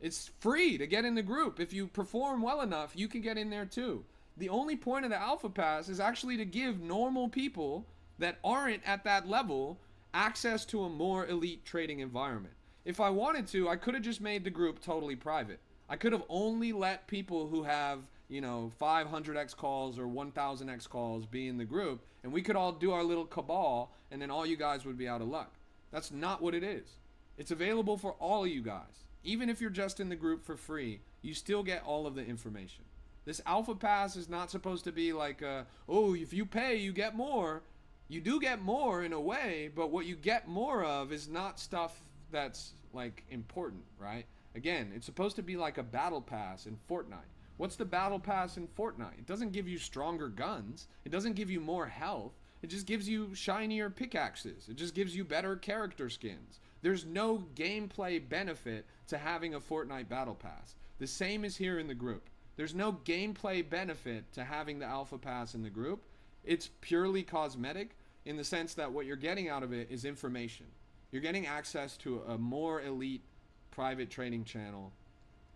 It's free to get in the group. If you perform well enough, you can get in there too. The only point of the Alpha Pass is actually to give normal people that aren't at that level access to a more elite trading environment. If I wanted to, I could have just made the group totally private. I could have only let people who have, 500x calls or 1000x calls be in the group, and we could all do our little cabal, and then all you guys would be out of luck. That's not what it is. It's available for all of you guys. Even if you're just in the group for free, you still get all of the information. This Alpha Pass is not supposed to be like, if you pay, you get more. You do get more in a way, but what you get more of is not stuff that's like important, right? Again, it's supposed to be like a battle pass in Fortnite. What's the battle pass in Fortnite? It doesn't give you stronger guns. It doesn't give you more health. It just gives you shinier pickaxes. It just gives you better character skins. There's no gameplay benefit to having a Fortnite battle pass. The same is here in the group. There's no gameplay benefit to having the Alpha Pass in the group. It's purely cosmetic in the sense that what you're getting out of it is information. You're getting access to a more elite private trading channel.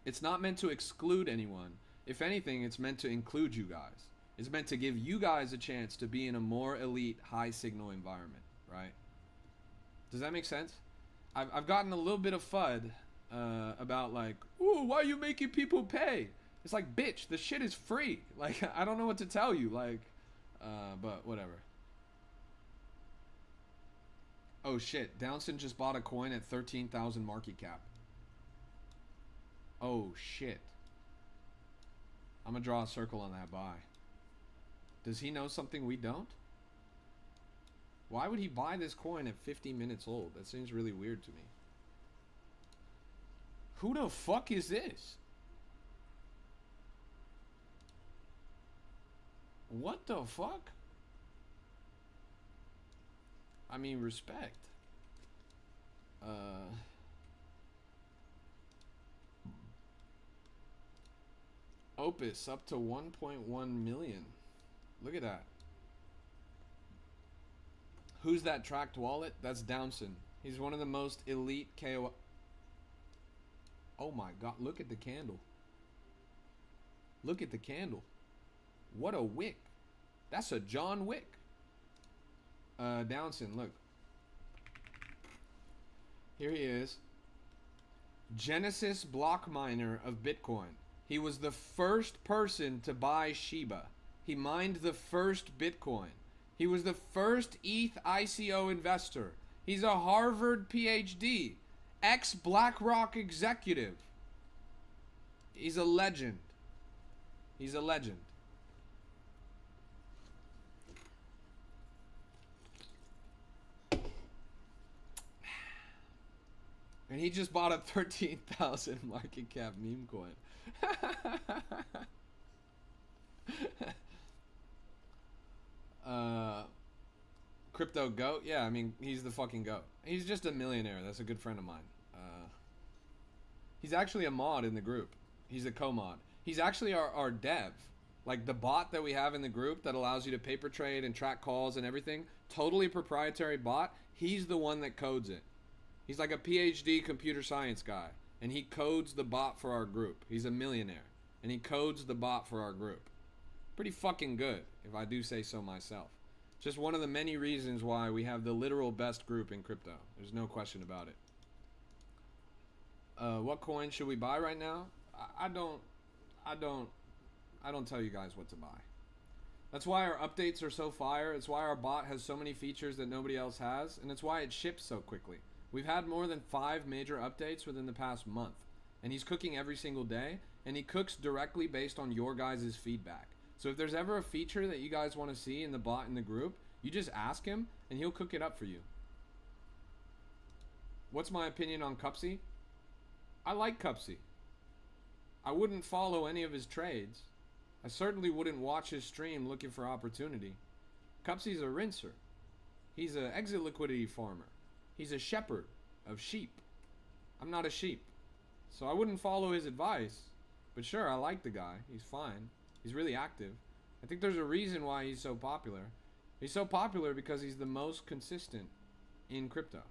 It's not meant to exclude anyone. If anything, it's meant to include you guys. It's meant to give you guys a chance to be in a more elite, high signal environment, right? Does that make sense? I've gotten a little bit of FUD about like, ooh, why are you making people pay? It's like, bitch, the shit is free. Like, I don't know what to tell you. Like, but whatever. Oh shit, Downson just bought a coin at 13,000 market cap. Oh shit. I'm gonna draw a circle on that buy. Does he know something we don't? Why would he buy this coin at 50 minutes old? That seems really weird to me. Who the fuck is this? What the fuck? I mean, respect. Opus up to 1.1 million. Look at that. Who's that tracked wallet? That's Downson. He's one of the most elite KO. Oh my god, look at the candle. Look at the candle. What a wick. That's a John Wick. Downson, look. Here he is. Genesis block miner of Bitcoin. He was the first person to buy Shiba. He mined the first Bitcoin. He was the first ETH ICO investor. He's a Harvard PhD. Ex-BlackRock executive. He's a legend. He's a legend. And he just bought a 13,000 market cap meme coin. Crypto goat? Yeah, I mean, he's the fucking goat. He's just a millionaire. That's a good friend of mine. He's actually a mod in the group. He's a co-mod. He's actually our dev. Like the bot that we have in the group that allows you to paper trade and track calls and everything. Totally proprietary bot. He's the one that codes it. He's like a PhD computer science guy. And he codes the bot for our group. He's a millionaire. And he codes the bot for our group. Pretty fucking good, if I do say so myself. Just one of the many reasons why we have the literal best group in crypto. There's no question about it. What coin should we buy right now? I don't tell you guys what to buy. That's why our updates are so fire. It's why our bot has so many features that nobody else has. And it's why it ships so quickly. We've had more than 5 major updates within the past month. And he's cooking every single day. And he cooks directly based on your guys' feedback. So if there's ever a feature that you guys want to see in the bot in the group, you just ask him and he'll cook it up for you. What's my opinion on Cupsy? I like Cupsy. I wouldn't follow any of his trades. I certainly wouldn't watch his stream looking for opportunity. Cupsy's a rinser. He's an exit liquidity farmer. He's a shepherd of sheep. I'm not a sheep. So I wouldn't follow his advice. But sure, I like the guy. He's fine. He's really active. I think there's a reason why he's so popular. He's so popular because he's the most consistent in crypto.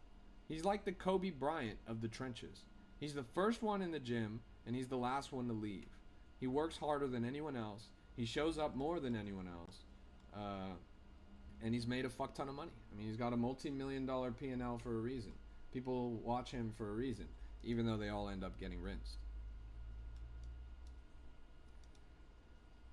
He's like the Kobe Bryant of the trenches. He's the first one in the gym, and he's the last one to leave. He works harder than anyone else. He shows up more than anyone else. And he's made a fuck ton of money. I mean, he's got a multi-million-dollar P&L for a reason. People watch him for a reason, even though they all end up getting rinsed.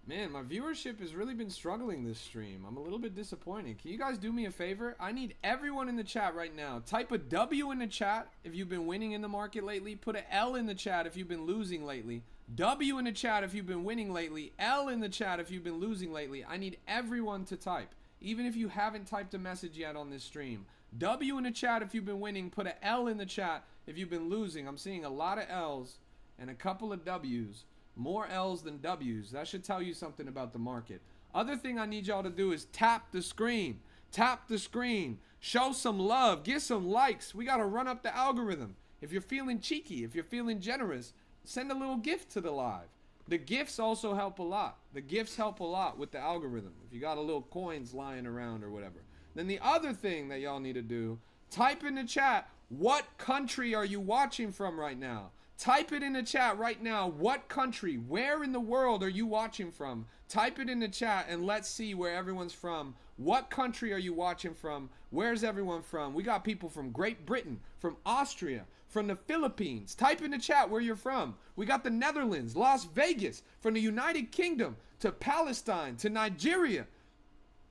Man, my viewership has really been struggling this stream. I'm a little bit disappointed. Can you guys do me a favor? I need everyone in the chat right now. Type a W in the chat if you've been winning in the market lately. Put an L in the chat if you've been losing lately. W in the chat if you've been winning lately. L in the chat if you've been losing lately. I need everyone to type, even if you haven't typed a message yet on this stream. W in the chat if you've been winning. Put an L in the chat if you've been losing. I'm seeing a lot of L's and a couple of W's. More L's than W's. That should tell you something about the market. Other thing I need y'all to do is tap the screen. Tap the screen. Show some love. Get some likes. We got to run up the algorithm. If you're feeling cheeky, if you're feeling generous, send a little gift to the live. The gifts also help a lot. The gifts help a lot with the algorithm. If you got a little coins lying around or whatever. Then the other thing that y'all need to do, type in the chat, what country are you watching from right now? Type it in the chat right now. What country? Where in the world are you watching from? Type it in the chat and let's see where everyone's from. What country are you watching from? Where's everyone from? We got people from Great Britain, from Austria, from the Philippines. Type in the chat where you're from. We got the Netherlands, Las Vegas, from the United Kingdom to Palestine to Nigeria,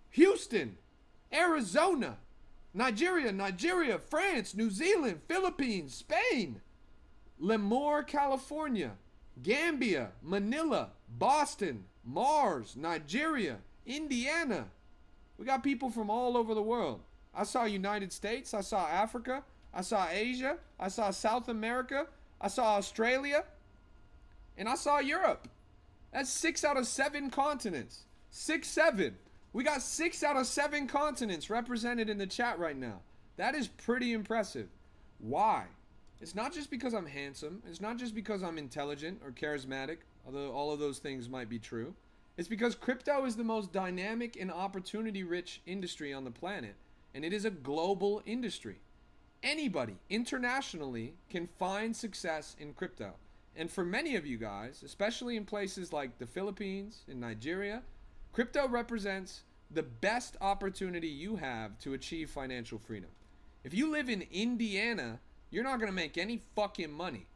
Houston, Arizona, Nigeria, France, New Zealand, Philippines, Spain, Lemoore, California, Gambia, Manila, Boston, Mars, Nigeria, Indiana. We got people from all over the world. I saw United States, I saw Africa, I saw Asia, I saw South America, I saw Australia, and I saw Europe. That's 6 out of 7 continents. 6, 7. We got 6 out of 7 continents represented in the chat right now. That is pretty impressive. Why? It's not just because I'm handsome. It's not just because I'm intelligent or charismatic, although all of those things might be true. It's because crypto is the most dynamic and opportunity-rich industry on the planet, and it is a global industry. Anybody internationally can find success in crypto. And for many of you guys, especially in places like the Philippines and Nigeria, crypto represents the best opportunity you have to achieve financial freedom. If you live in Indiana, you're not going to make any fucking money.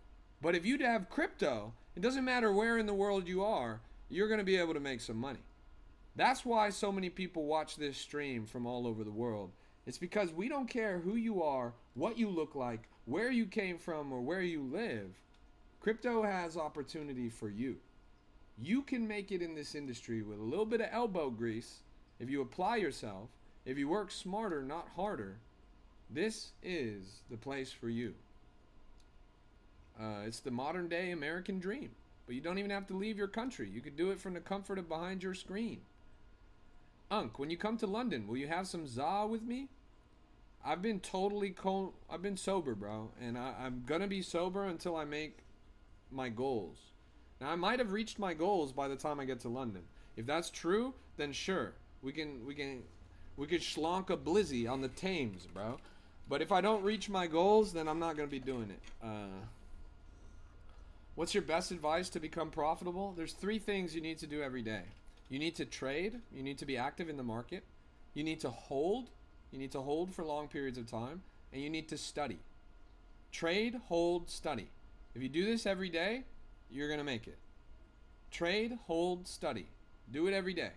But if you have crypto, it doesn't matter where in the world you are, you're going to be able to make some money. That's why so many people watch this stream from all over the world. It's because we don't care who you are, what you look like, where you came from, or where you live. Crypto has opportunity for you. You can make it in this industry with a little bit of elbow grease if you apply yourself, if you work smarter, not harder. This is the place for you. It's the modern day American dream. But you don't even have to leave your country. You could do it from the comfort of behind your screen. Unc, when you come to London, will you have some za with me? I've been sober, bro. And I'm going to be sober until I make my goals. Now, I might have reached my goals by the time I get to London. If that's true, then sure. We could schlonk a blizzy on the Thames, bro. But if I don't reach my goals, then I'm not going to be doing it. What's your best advice to become profitable? There's 3 things you need to do every day. You need to trade. You need to be active in the market. You need to hold. You need to hold for long periods of time. And you need to study. Trade, hold, study. If you do this every day, you're going to make it. Trade, hold, study. Do it every day.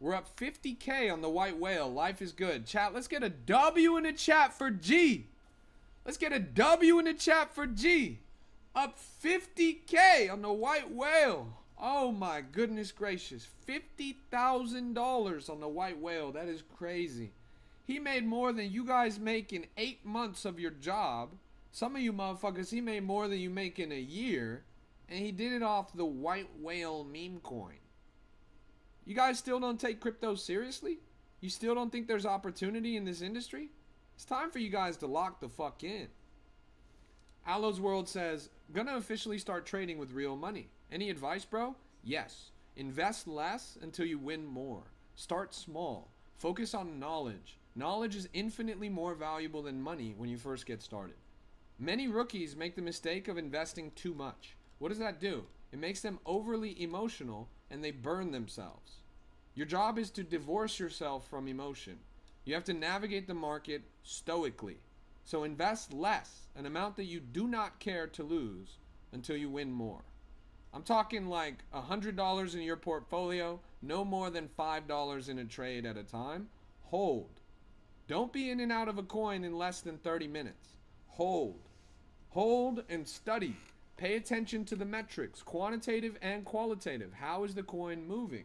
We're up 50K on the white whale. Life is good. Chat, let's get a W in the chat for G. Let's get a W in the chat for G. Up 50K on the white whale. Oh my goodness gracious. $50,000 on the white whale. That is crazy. He made more than you guys make in 8 months of your job. Some of you motherfuckers, he made more than you make in a year. And he did it off the white whale meme coin. You guys still don't take crypto seriously? You still don't think there's opportunity in this industry? It's time for you guys to lock the fuck in. Aloes World says, gonna officially start trading with real money. Any advice, bro? Yes. Invest less until you win more. Start small. Focus on knowledge. Knowledge is infinitely more valuable than money when you first get started. Many rookies make the mistake of investing too much. What does that do? It makes them overly emotional and they burn themselves. Your job is to divorce yourself from emotion. You have to navigate the market stoically. So invest less, an amount that you do not care to lose, until you win more. I'm talking like $100 in your portfolio, no more than $5 in a trade at a time. Hold. Don't be in and out of a coin in less than 30 minutes. Hold. Hold and study. Pay attention to the metrics, quantitative and qualitative. How is the coin moving?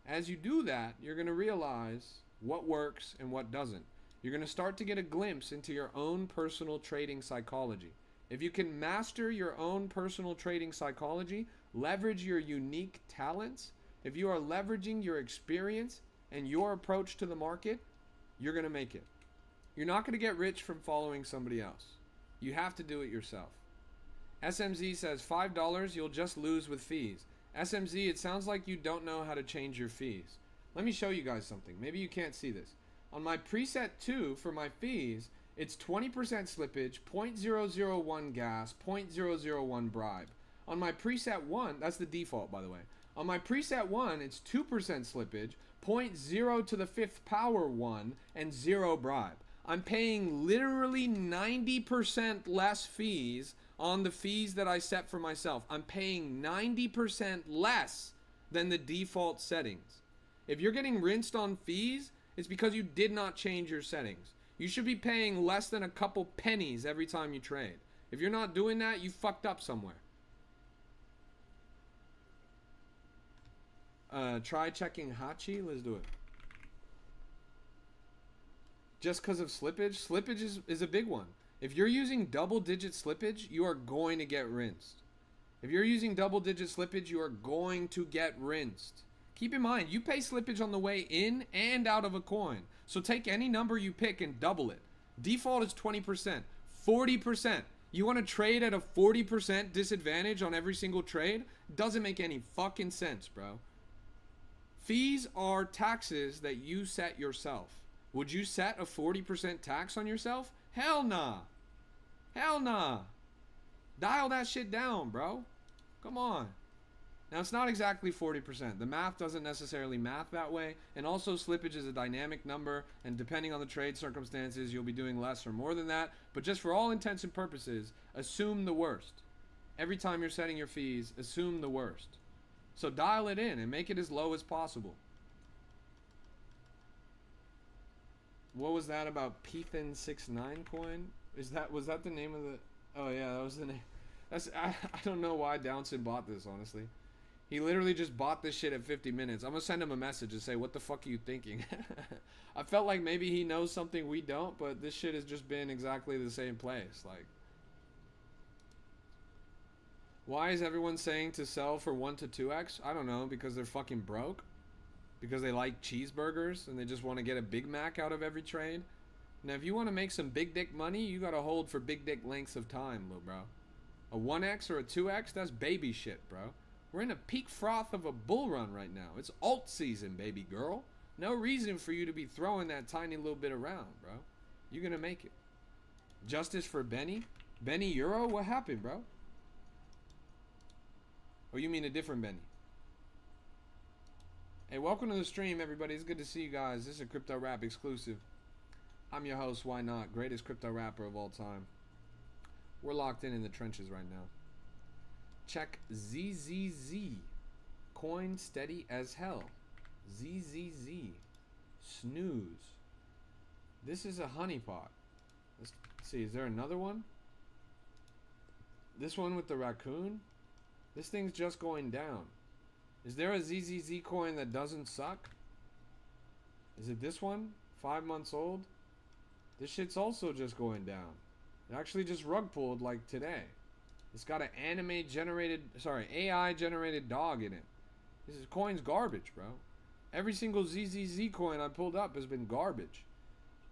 As you do that, you're going to realize what works and what doesn't. You're going to start to get a glimpse into your own personal trading psychology. If you can master your own personal trading psychology, leverage your unique talents, if you are leveraging your experience and your approach to the market, you're going to make it. You're not going to get rich from following somebody else. You have to do it yourself. SMZ says $5, you'll just lose with fees. SMZ, it sounds like you don't know how to change your fees. Let me show you guys something. Maybe you can't see this. On my preset 2 for my fees, it's 20% slippage, 0.001 gas, 0.001 bribe. On my preset 1, that's the default by the way. On my preset 1, it's 2% slippage, 0.0 to the 5th power 1, and 0 bribe. I'm paying literally 90% less fees on the fees that I set for myself. I'm paying 90% less than the default settings. If you're getting rinsed on fees, it's because you did not change your settings. You should be paying less than a couple pennies every time you trade. If you're not doing that, you fucked up somewhere. Try checking Hachi. Let's do it. Just because of slippage? Slippage is a big one. If you're using double-digit slippage, you are going to get rinsed. If you're using double-digit slippage, you are going to get rinsed. Keep in mind, you pay slippage on the way in and out of a coin. So take any number you pick and double it. Default is 20%, 40%. You want to trade at a 40% disadvantage on every single trade? Doesn't make any fucking sense, bro. Fees are taxes that you set yourself. Would you set a 40% tax on yourself? Hell nah. Hell nah. Dial that shit down, bro. Come on. Now, it's not exactly 40%. The math doesn't necessarily math that way. And also, slippage is a dynamic number. And depending on the trade circumstances, you'll be doing less or more than that. But just for all intents and purposes, assume the worst. Every time you're setting your fees, assume the worst. So dial it in and make it as low as possible. What was that about Pethan69 coin? Was that the name of the... Oh yeah, that was the name. I don't know why Downson bought this, honestly. He literally just bought this shit at 50 minutes. I'm gonna send him a message and say, what the fuck are you thinking? I felt like maybe he knows something we don't, but this shit has just been exactly the same place. Like, why is everyone saying to sell for 1 to 2x? I don't know, because they're fucking broke? Because they like cheeseburgers and they just want to get a Big Mac out of every trade? Now, if you want to make some big dick money, you gotta hold for big dick lengths of time, little bro. A 1x or a 2x, that's baby shit, bro. We're in a peak froth of a bull run right now. It's alt season, baby girl. No reason for you to be throwing that tiny little bit around, bro. You're gonna make it. Justice for Benny? Benny Euro? What happened, bro? Or you mean a different Benny? Hey, welcome to the stream, everybody. It's good to see you guys. This is a Crypto Rap exclusive. I'm your host, YNOT, greatest crypto rapper of all time. We're locked in the trenches right now. Check ZZZ. Coin steady as hell. ZZZ. Snooze. This is a honeypot. Let's see, is there another one? This one with the raccoon? This thing's just going down. Is there a ZZZ coin that doesn't suck? Is it this one? 5 months old? This shit's also just going down. It actually just rug pulled like today. It's got an AI generated dog in it. This coin's garbage, bro. Every single ZZZ coin I pulled up has been garbage.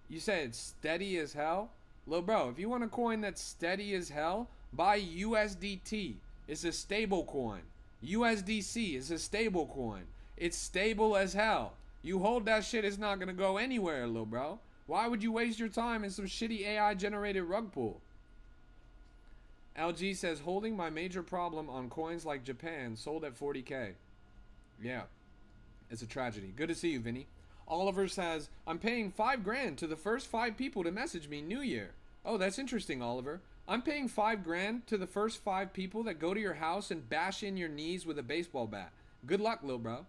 You say it's steady as hell? Lil bro, if you want a coin that's steady as hell, buy USDT. It's a stable coin. USDC is a stable coin. It's stable as hell. You hold that shit, it's not gonna go anywhere, little bro. Why would you waste your time in some shitty AI generated rug pull? LG says, holding my major problem on coins like Japan, sold at 40K. Yeah, it's a tragedy. Good to see you, Vinny. Oliver says, I'm paying $5,000 to the first 5 people to message me New Year. Oh, that's interesting, Oliver. I'm paying $5,000 to the first 5 people that go to your house and bash in your knees with a baseball bat. Good luck, lil bro.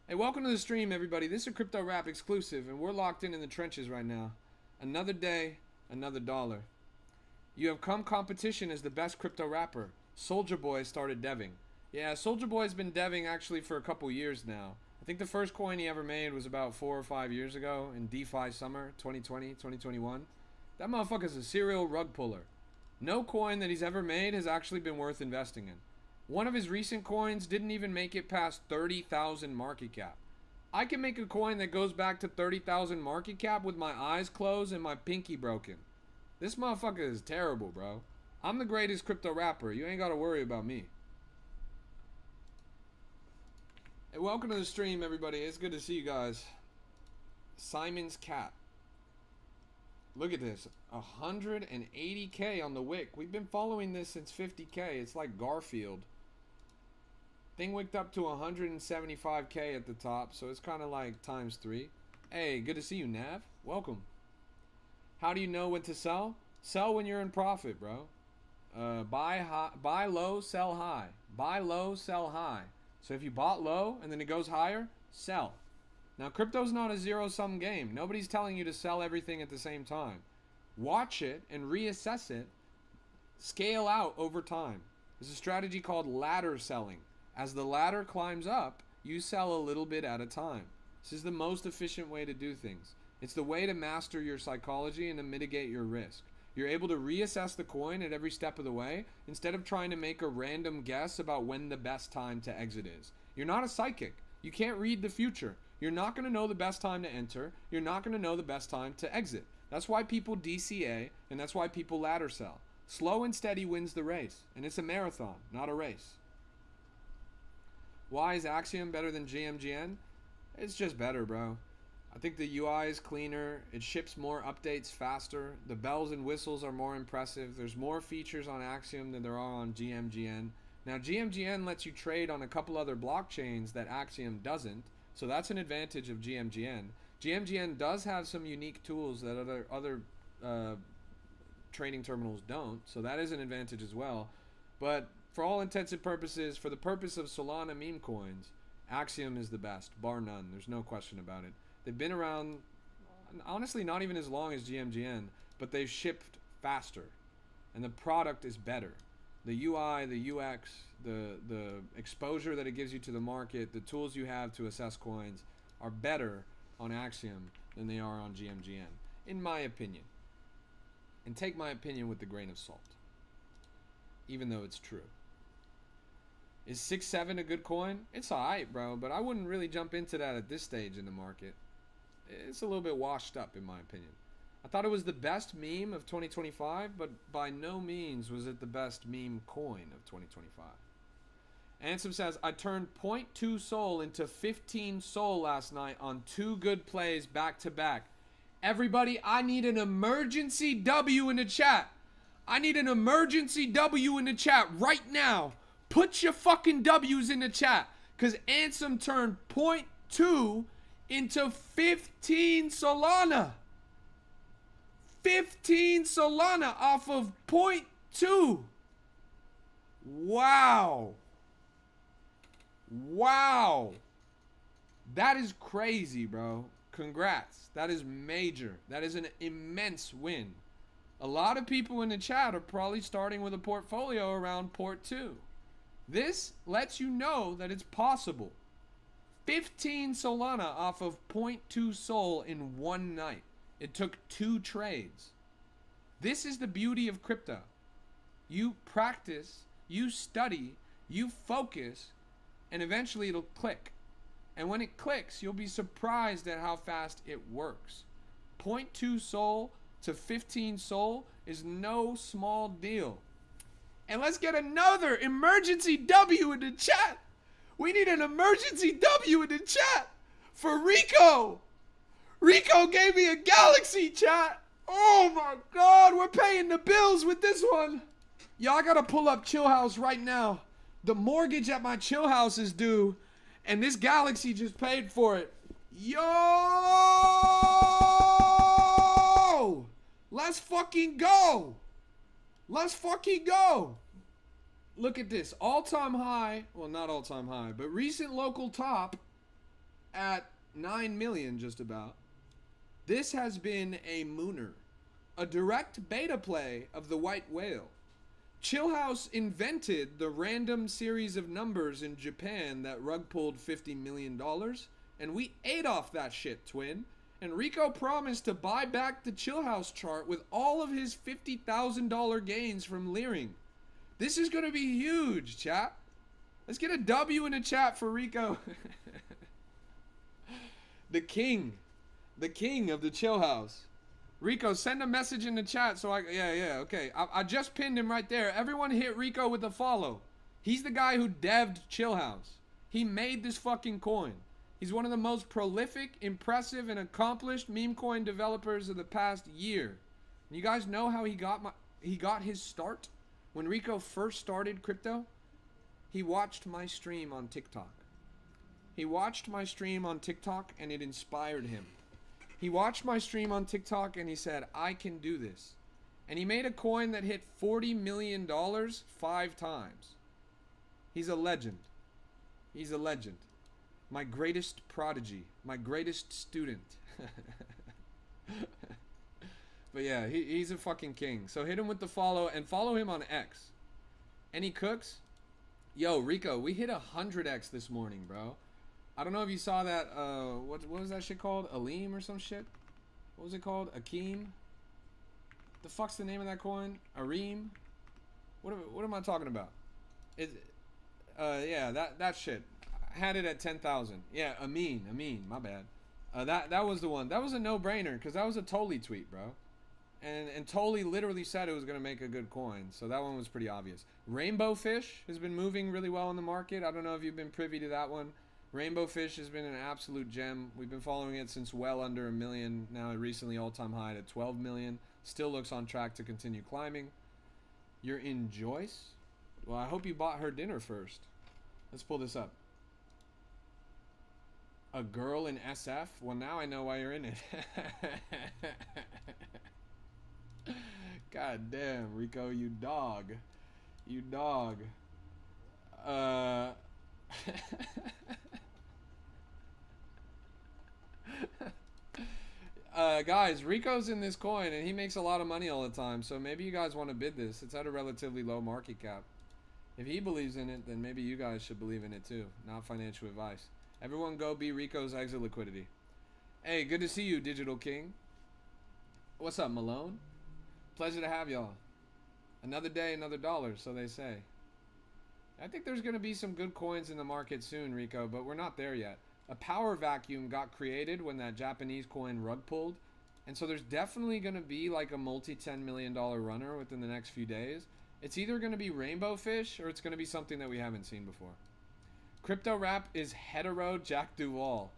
Hey, welcome to the stream, everybody. This is a Crypto Rap exclusive, and we're locked in the trenches right now. Another day, another dollar. You have come competition as the best crypto rapper. Soulja Boy started deving. Yeah, Soulja Boy's been deving actually for a couple years now. I think the first coin he ever made was about 4 or 5 years ago in DeFi summer 2020, 2021. That motherfucker's a serial rug puller. No coin that he's ever made has actually been worth investing in. One of his recent coins didn't even make it past 30,000 market cap. I can make a coin that goes back to 30,000 market cap with my eyes closed and my pinky broken. This motherfucker is terrible, bro. I'm the greatest crypto rapper. You ain't gotta worry about me. Hey, welcome to the stream, everybody. It's good to see you guys. Simon's Cat. Look at this. 180K on the wick. We've been following this since 50K. It's like Garfield. Thing wicked up to 175K at the top, so it's kind of like times 3. Hey, good to see you, Nav. Welcome. How do you know when to sell? Sell when you're in profit, bro. Buy low, sell high. Buy low, sell high. So if you bought low and then it goes higher, sell. Now, crypto's not a zero-sum game. Nobody's telling you to sell everything at the same time. Watch it and reassess it. Scale out over time. There's a strategy called ladder selling. As the ladder climbs up, you sell a little bit at a time. This is the most efficient way to do things. It's the way to master your psychology and to mitigate your risk. You're able to reassess the coin at every step of the way instead of trying to make a random guess about when the best time to exit is. You're not a psychic. You can't read the future. You're not going to know the best time to enter. You're not going to know the best time to exit. That's why people DCA, and that's why people ladder sell. Slow and steady wins the race, and it's a marathon, not a race. Why is Axiom better than GMGN? It's just better, bro. I think the UI is cleaner. It ships more updates faster. The bells and whistles are more impressive. There's more features on Axiom than there are on GMGN. Now, GMGN lets you trade on a couple other blockchains that Axiom doesn't, so that's an advantage of GMGN. GMGN does have some unique tools that other trading terminals don't, so that is an advantage as well. But for all intents and purposes, for the purpose of Solana meme coins, Axiom is the best, bar none. There's no question about it. They've been around, honestly, not even as long as GMGN, but they've shipped faster, and the product is better. The UI, the UX, the exposure that it gives you to the market, the tools you have to assess coins are better on Axiom than they are on GMGN, in my opinion. And take my opinion with a grain of salt, even though it's true. Is 6.7 a good coin? It's alright, bro, but I wouldn't really jump into that at this stage in the market. It's a little bit washed up, in my opinion. I thought it was the best meme of 2025, but by no means was it the best meme coin of 2025. Ansem says, I turned 0.2 Sol into 15 Sol last night on 2 good plays back to back. Everybody, I need an emergency W in the chat. I need an emergency W in the chat right now. Put your fucking W's in the chat. Because Ansem turned 0.2 into 15 Solana. 15 Solana off of 0.2. Wow. Wow. That is crazy, bro. Congrats. That is major. That is an immense win. A lot of people in the chat are probably starting with a portfolio around port 2. This lets you know that it's possible. 15 Solana off of 0.2 Sol in one night. It took 2 trades. This is the beauty of crypto. You practice, you study, you focus, and eventually it'll click. And when it clicks, you'll be surprised at how fast it works. 0.2 Sol to 15 Sol is no small deal. And let's get another emergency W in the chat. We need an emergency W in the chat for Rico. Rico gave me a galaxy, chat. Oh my god, we're paying the bills with this one. Y'all gotta pull up Chill House right now. The mortgage at my Chill House is due, and this galaxy just paid for it. Yo! Let's fucking go. Let's fucking go. Look at this. All-time high. Well, not all-time high, but recent local top at 9 million just about. This has been a mooner. A direct beta play of the white whale. Chill House invented the random series of numbers in Japan that rug pulled $50 million, and we ate off that shit, twin. And Rico promised to buy back the Chill House chart with all of his $50,000 gains from leering. This is going to be huge, chat. Let's get a W in the chat for Rico. The king of the Chill House. Rico, send a message in the chat so okay. I just pinned him right there. Everyone hit Rico with a follow. He's the guy who devved Chill House. He made this fucking coin. He's one of the most prolific, impressive, and accomplished meme coin developers of the past year. And you guys know how he got his start? When Rico first started crypto, he watched my stream on TikTok. He watched my stream on TikTok and it inspired him. He watched my stream on TikTok and he said, I can do this. And he made a coin that hit $40 million 5 times. He's a legend. He's a legend. My greatest prodigy. My greatest student. But yeah, he's a fucking king. So hit him with the follow and follow him on X. Any cooks? Yo, Rico, we hit 100X this morning, bro. I don't know if you saw that, what was that shit called? Aleem or some shit? What was it called? Akeem? The fuck's the name of that coin? Areem? What am I talking about? Yeah, that shit. I had it at 10,000. Yeah, Amin, my bad. That was the one. That was a no-brainer, because that was a Tolly tweet, bro. And Tolly literally said it was going to make a good coin, so that one was pretty obvious. Rainbow Fish has been moving really well in the market. I don't know if you've been privy to that one. Rainbow Fish has been an absolute gem. We've been following it since well under 1 million. Now recently all-time high at 12 million. Still looks on track to continue climbing. You're in Joyce? Well, I hope you bought her dinner first. Let's pull this up. A girl in SF? Well, now I know why you're in it. God damn, Rico, you dog. You dog. Guys, Rico's in this coin and he makes a lot of money all the time, so maybe you guys want to bid this. It's at a relatively low market cap. If he believes in it, then maybe you guys should believe in it too. Not financial advice. Everyone go be Rico's exit liquidity. Hey, good to see you, Digital King. What's up, Malone? Pleasure to have y'all. Another day, another dollar, so they say. I think there's going to be some good coins in the market soon, Rico, but we're not there yet. A power vacuum got created when that Japanese coin rug pulled, and so there's definitely going to be like a multi-$10 million runner within the next few days. It's either going to be Rainbow Fish or it's going to be something that we haven't seen before. Crypto rap is hetero Jack Duvall.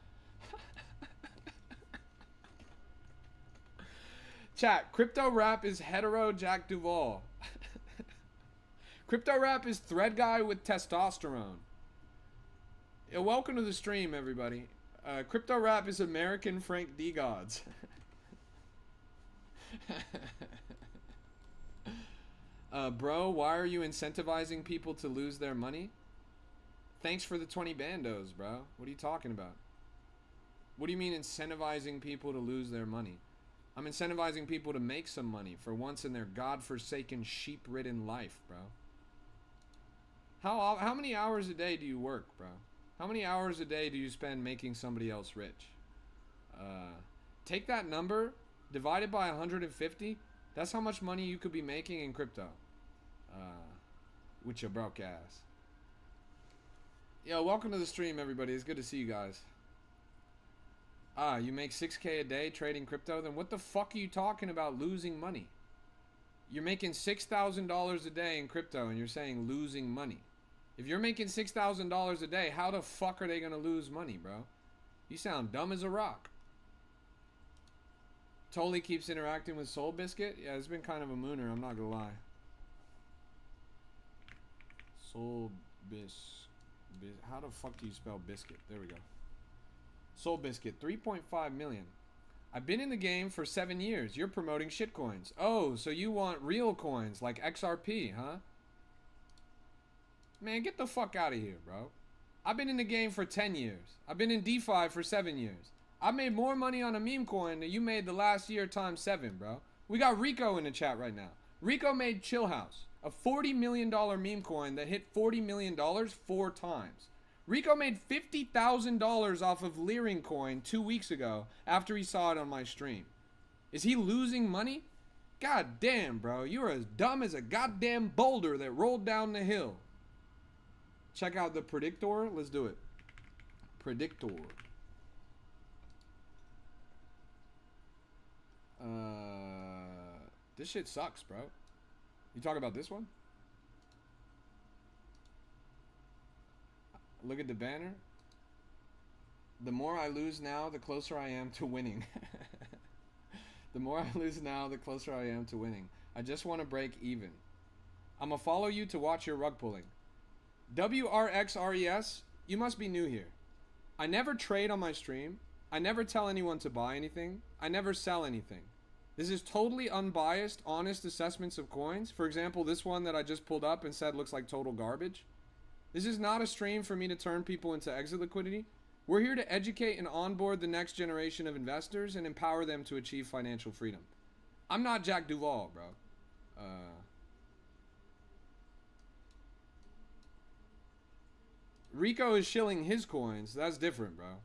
Chat, crypto rap is hetero Jack Duvall. Crypto rap is thread guy with testosterone. Yeah, welcome to the stream, everybody. Crypto rap is American Frank D. Gods. Bro, why are you incentivizing people to lose their money? Thanks for the 20 bandos, bro. What are you talking about? What do you mean incentivizing people to lose their money? I'm incentivizing people to make some money for once in their godforsaken sheep-ridden life, bro. How many hours a day do you work, bro? How many hours a day do you spend making somebody else rich? Take that number, divide it by 150. That's how much money you could be making in crypto. With your broke ass. Yo, welcome to the stream, everybody. It's good to see you guys. You make 6K a day trading crypto? Then what the fuck are you talking about losing money? You're making $6,000 a day in crypto and you're saying losing money. If you're making $6,000 a day, how the fuck are they gonna lose money, bro? You sound dumb as a rock. Totally keeps interacting with Soul Biscuit. Yeah, it's been kind of a mooner, I'm not gonna lie. Soul how the fuck do you spell biscuit? There we go. Soul Biscuit, 3.5 million. I've been in the game for 7 years. You're promoting shitcoins. Oh, so you want real coins like XRP, huh? Man, get the fuck out of here, bro. I've been in the game for 10 years. I've been in DeFi for 7 years. I made more money on a meme coin than you made the last year times 7, bro. We got Rico in the chat right now. Rico made Chill House, a $40 million meme coin that hit $40 million 4 times. Rico made $50,000 off of Leering coin 2 weeks ago after he saw it on my stream. Is he losing money? God damn, bro. You're as dumb as a goddamn boulder that rolled down the hill. Check out the predictor. Let's do it. Predictor. This shit sucks, bro. You talk about this one? Look at the banner. The more I lose now, the closer I am to winning. The more I lose now, the closer I am to winning. I just want to break even. I'm gonna follow you to watch your rug pulling. WRXRES, you must be new here. I never trade on my stream. I never tell anyone to buy anything. I never sell anything. This is totally unbiased, honest assessments of coins. For example, this one that I just pulled up and said looks like total garbage. This is not a stream for me to turn people into exit liquidity. We're here to educate and onboard the next generation of investors and empower them to achieve financial freedom. I'm not Jack Duvall, bro. Rico is shilling his coins. That's different, bro.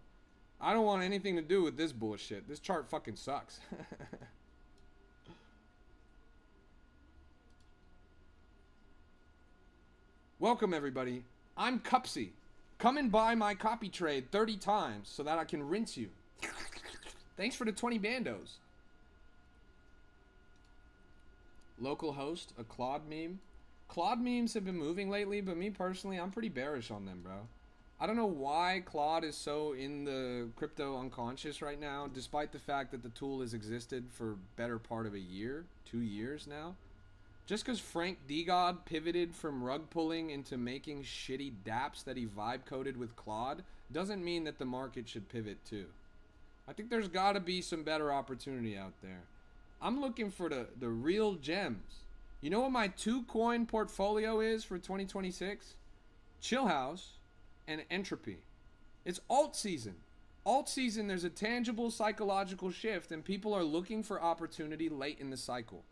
I don't want anything to do with this bullshit. This chart fucking sucks. Welcome, everybody. I'm Cupsy. Come and buy my copy trade 30 times so that I can rinse you. Thanks for the 20 bandos. Local host, a Claude meme. Claude memes have been moving lately, but me personally, I'm pretty bearish on them, bro. I don't know why Claude is so in the crypto unconscious right now, despite the fact that the tool has existed for better part of a year, 2 years now. Just because Frank DeGod pivoted from rug pulling into making shitty dApps that he vibe coded with Claude doesn't mean that the market should pivot too. I think there's got to be some better opportunity out there. I'm looking for the real gems. You know what my 2-coin portfolio is for 2026? Chill House and Entropy. It's alt season. Alt season, there's a tangible psychological shift and people are looking for opportunity late in the cycle.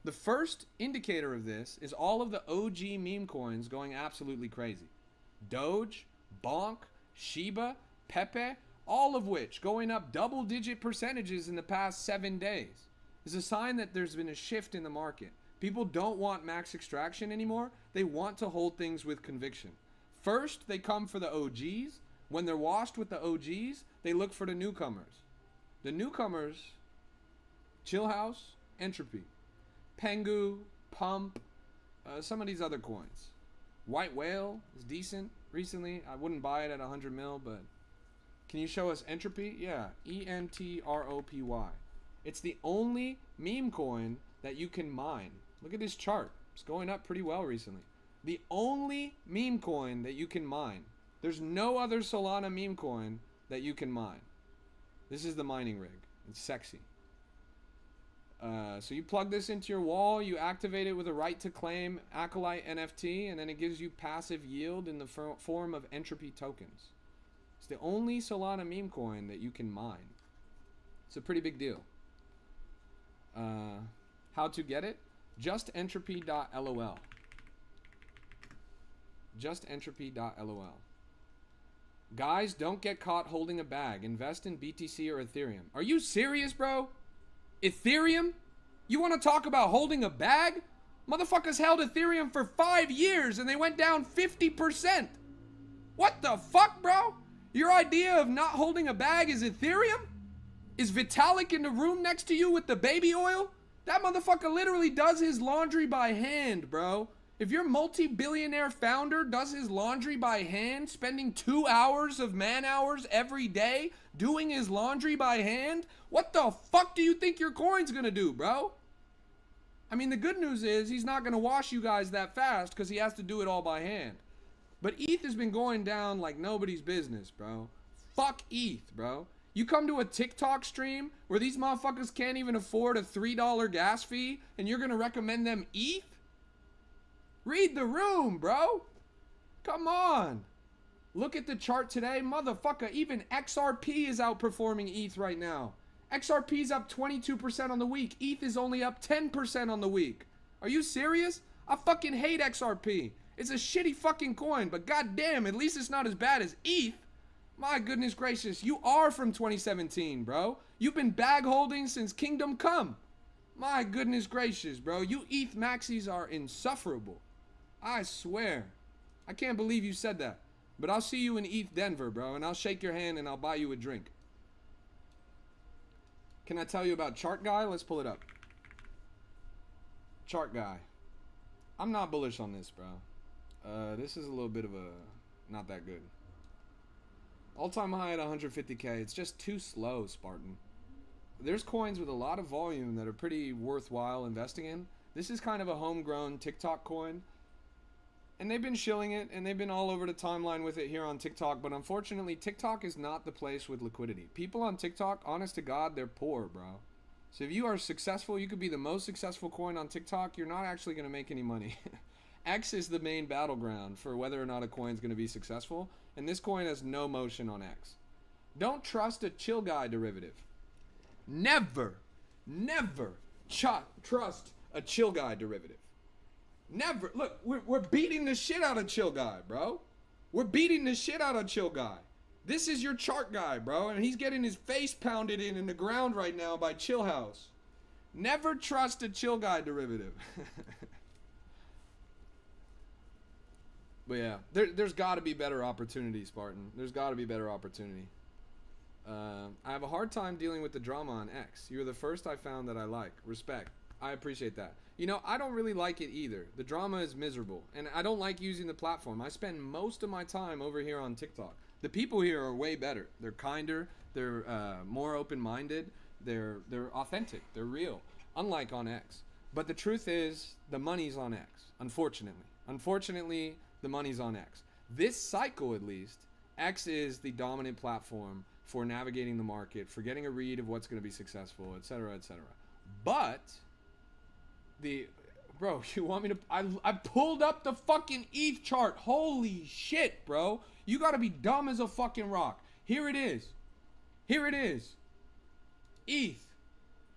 The first indicator of this is all of the OG meme coins going absolutely crazy. Doge, Bonk, Shiba, Pepe, all of which going up double-digit percentages in the past 7 days. It's a sign that there's been a shift in the market. People don't want max extraction anymore. They want to hold things with conviction. First, they come for the OGs. When they're washed with the OGs, they look for the newcomers. The newcomers, Chill House, Entropy. Pengu, Pump, some of these other coins. White Whale is decent recently. I wouldn't buy it at 100 mil, but can you show us Entropy? Yeah, ENTROPY. It's the only meme coin that you can mine. Look at this chart. It's going up pretty well recently. The only meme coin that you can mine. There's no other Solana meme coin that you can mine. This is the mining rig. It's sexy. So you plug this into your wall, you activate it with a right to claim Acolyte NFT, and then it gives you passive yield in the form of Entropy tokens. It's the only Solana meme coin that you can mine. It's a pretty big deal. How to get it? JustEntropy.lol. JustEntropy.lol. Guys, don't get caught holding a bag. Invest in BTC or Ethereum. Are you serious, bro? Ethereum? You want to talk about holding a bag? Motherfuckers held Ethereum for 5 years and they went down 50%. What the fuck, bro? Your idea of not holding a bag is Ethereum? Is Vitalik in the room next to you with the baby oil? That motherfucker literally does his laundry by hand, bro. If your multi-billionaire founder does his laundry by hand, spending 2 hours of man hours every day doing his laundry by hand, what the fuck do you think your coin's gonna do, bro? I mean, the good news is he's not gonna wash you guys that fast because he has to do it all by hand. But ETH has been going down like nobody's business, bro. Fuck ETH, bro. You come to a TikTok stream where these motherfuckers can't even afford a $3 gas fee and you're gonna recommend them ETH? Read the room, bro. Come on. Look at the chart today. Motherfucker, even XRP is outperforming ETH right now. XRP is up 22% on the week. ETH is only up 10% on the week. Are you serious? I fucking hate XRP. It's a shitty fucking coin, but goddamn, at least it's not as bad as ETH. My goodness gracious, you are from 2017, bro. You've been bag holding since Kingdom Come. My goodness gracious, bro. You ETH maxis are insufferable. I swear. I can't believe you said that. But I'll see you in ETH Denver, bro, and I'll shake your hand and I'll buy you a drink. Can I tell you about Chart Guy? Let's pull it up. Chart Guy. I'm not bullish on this, bro. This is a little bit of a... not that good. All-time high at 150K. It's just too slow, Spartan. There's coins with a lot of volume that are pretty worthwhile investing in. This is kind of a homegrown TikTok coin. And they've been shilling it, and they've been all over the timeline with it here on TikTok. But unfortunately, TikTok is not the place with liquidity. People on TikTok, honest to God, they're poor, bro. So if you are successful, you could be the most successful coin on TikTok. You're not actually going to make any money. X is the main battleground for whether or not a coin is going to be successful. And this coin has no motion on X. Don't trust a chill guy derivative. Never trust a chill guy derivative. Never. Look, we're beating the shit out of chill guy, bro. We're beating the shit out of chill guy. This is your chart guy, bro, and he's getting his face pounded in the ground right now by Chill House. Never trust a chill guy derivative. But yeah, there's got to be better opportunity, Spartan. There's got to be better opportunity. I have a hard time dealing with the drama on X. You're the first I found that I like. Respect. I appreciate that. You know, I don't really like it either. The drama is miserable, and I don't like using the platform. I spend most of my time over here on TikTok. The people here are way better. They're kinder. They're more open-minded. They're authentic. They're real, unlike on X. But the truth is, the money's on X, unfortunately. Unfortunately, the money's on X. This cycle, at least, X is the dominant platform for navigating the market, for getting a read of what's going to be successful, etc., etc. But bro, you want me to... I pulled up the fucking ETH chart. Holy shit, bro. You gotta be dumb as a fucking rock. Here it is. Here it is. ETH.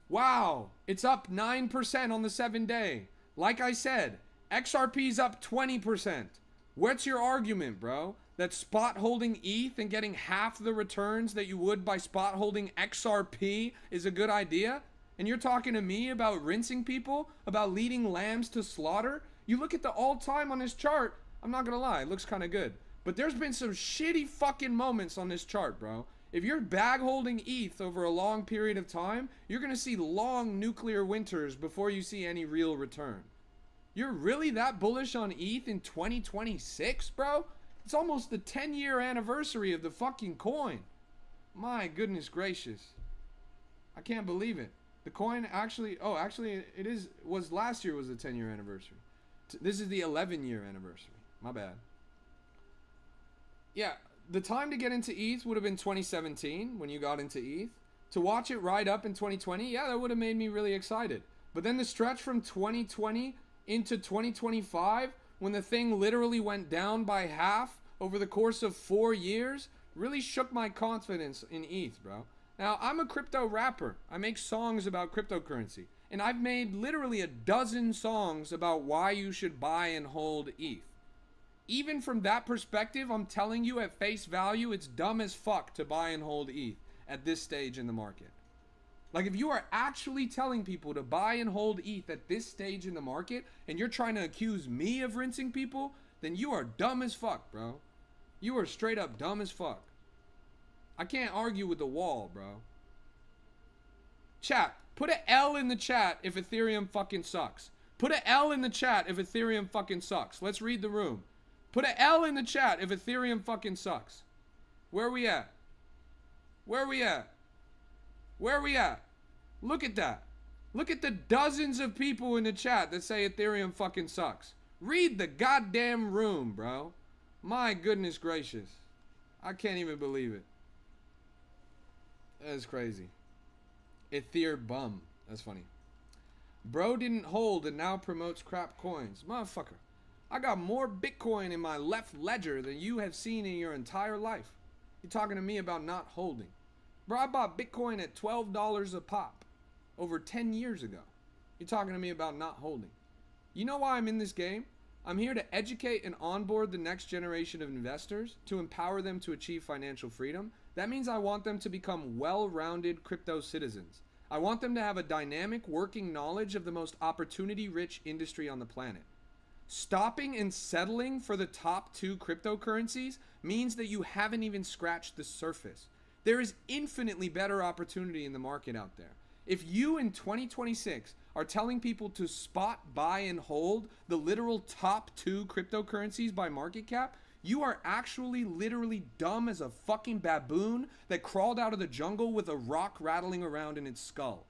Wow. It's up 9% on the 7-day. Like I said, XRP's up 20%. What's your argument, bro? That spot holding ETH and getting half the returns that you would by spot holding XRP is a good idea? And you're talking to me about rinsing people? About leading lambs to slaughter? You look at the all-time on this chart, I'm not gonna lie, it looks kind of good. But there's been some shitty fucking moments on this chart, bro. If you're bag holding ETH over a long period of time, you're gonna see long nuclear winters before you see any real return. You're really that bullish on ETH in 2026, bro? It's almost the 10-year anniversary of the fucking coin. My goodness gracious. I can't believe it. The coin actually, was last year was the 10-year anniversary. This is the 11-year anniversary. My bad. Yeah, the time to get into ETH would have been 2017 when you got into ETH. To watch it ride up in 2020, yeah, that would have made me really excited. But then the stretch from 2020 into 2025, when the thing literally went down by half over the course of 4 years, really shook my confidence in ETH, bro. Now, I'm a crypto rapper. I make songs about cryptocurrency. And I've made literally a dozen songs about why you should buy and hold ETH. Even from that perspective, I'm telling you at face value, it's dumb as fuck to buy and hold ETH at this stage in the market. Like, if you are actually telling people to buy and hold ETH at this stage in the market, and you're trying to accuse me of rinsing people, then you are dumb as fuck, bro. You are straight up dumb as fuck. I can't argue with the wall, bro. Chat, put an L in the chat if Ethereum fucking sucks. Put an L in the chat if Ethereum fucking sucks. Let's read the room. Put an L in the chat if Ethereum fucking sucks. Where are we at? Where are we at? Where are we at? Look at that. Look at the dozens of people in the chat that say Ethereum fucking sucks. Read the goddamn room, bro. My goodness gracious. I can't even believe it. That's crazy. Ether bum. That's funny. Bro didn't hold and now promotes crap coins. Motherfucker. I got more Bitcoin in my left ledger than you have seen in your entire life. You're talking to me about not holding. Bro, I bought Bitcoin at $12 a pop over 10 years ago. You're talking to me about not holding. You know why I'm in this game? I'm here to educate and onboard the next generation of investors to empower them to achieve financial freedom. That means I want them to become well-rounded crypto citizens. I want them to have a dynamic working knowledge of the most opportunity-rich industry on the planet. Stopping and settling for the top 2 cryptocurrencies means that you haven't even scratched the surface. There is infinitely better opportunity in the market out there. If you in 2026 are telling people to spot, buy, and hold the literal top 2 cryptocurrencies by market cap, you are actually literally dumb as a fucking baboon that crawled out of the jungle with a rock rattling around in its skull.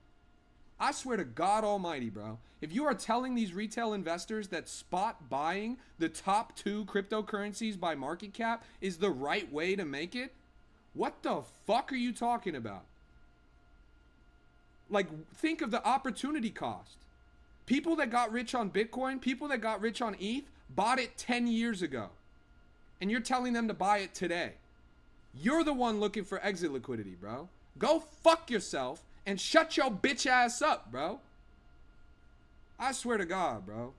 I swear to God Almighty, bro, if you are telling these retail investors that spot buying the top 2 cryptocurrencies by market cap is the right way to make it, what the fuck are you talking about? Like, think of the opportunity cost. People that got rich on Bitcoin, people that got rich on ETH, bought it 10 years ago. And you're telling them to buy it today. You're the one looking for exit liquidity, bro. Go fuck yourself and shut your bitch ass up, bro. I swear to God, bro.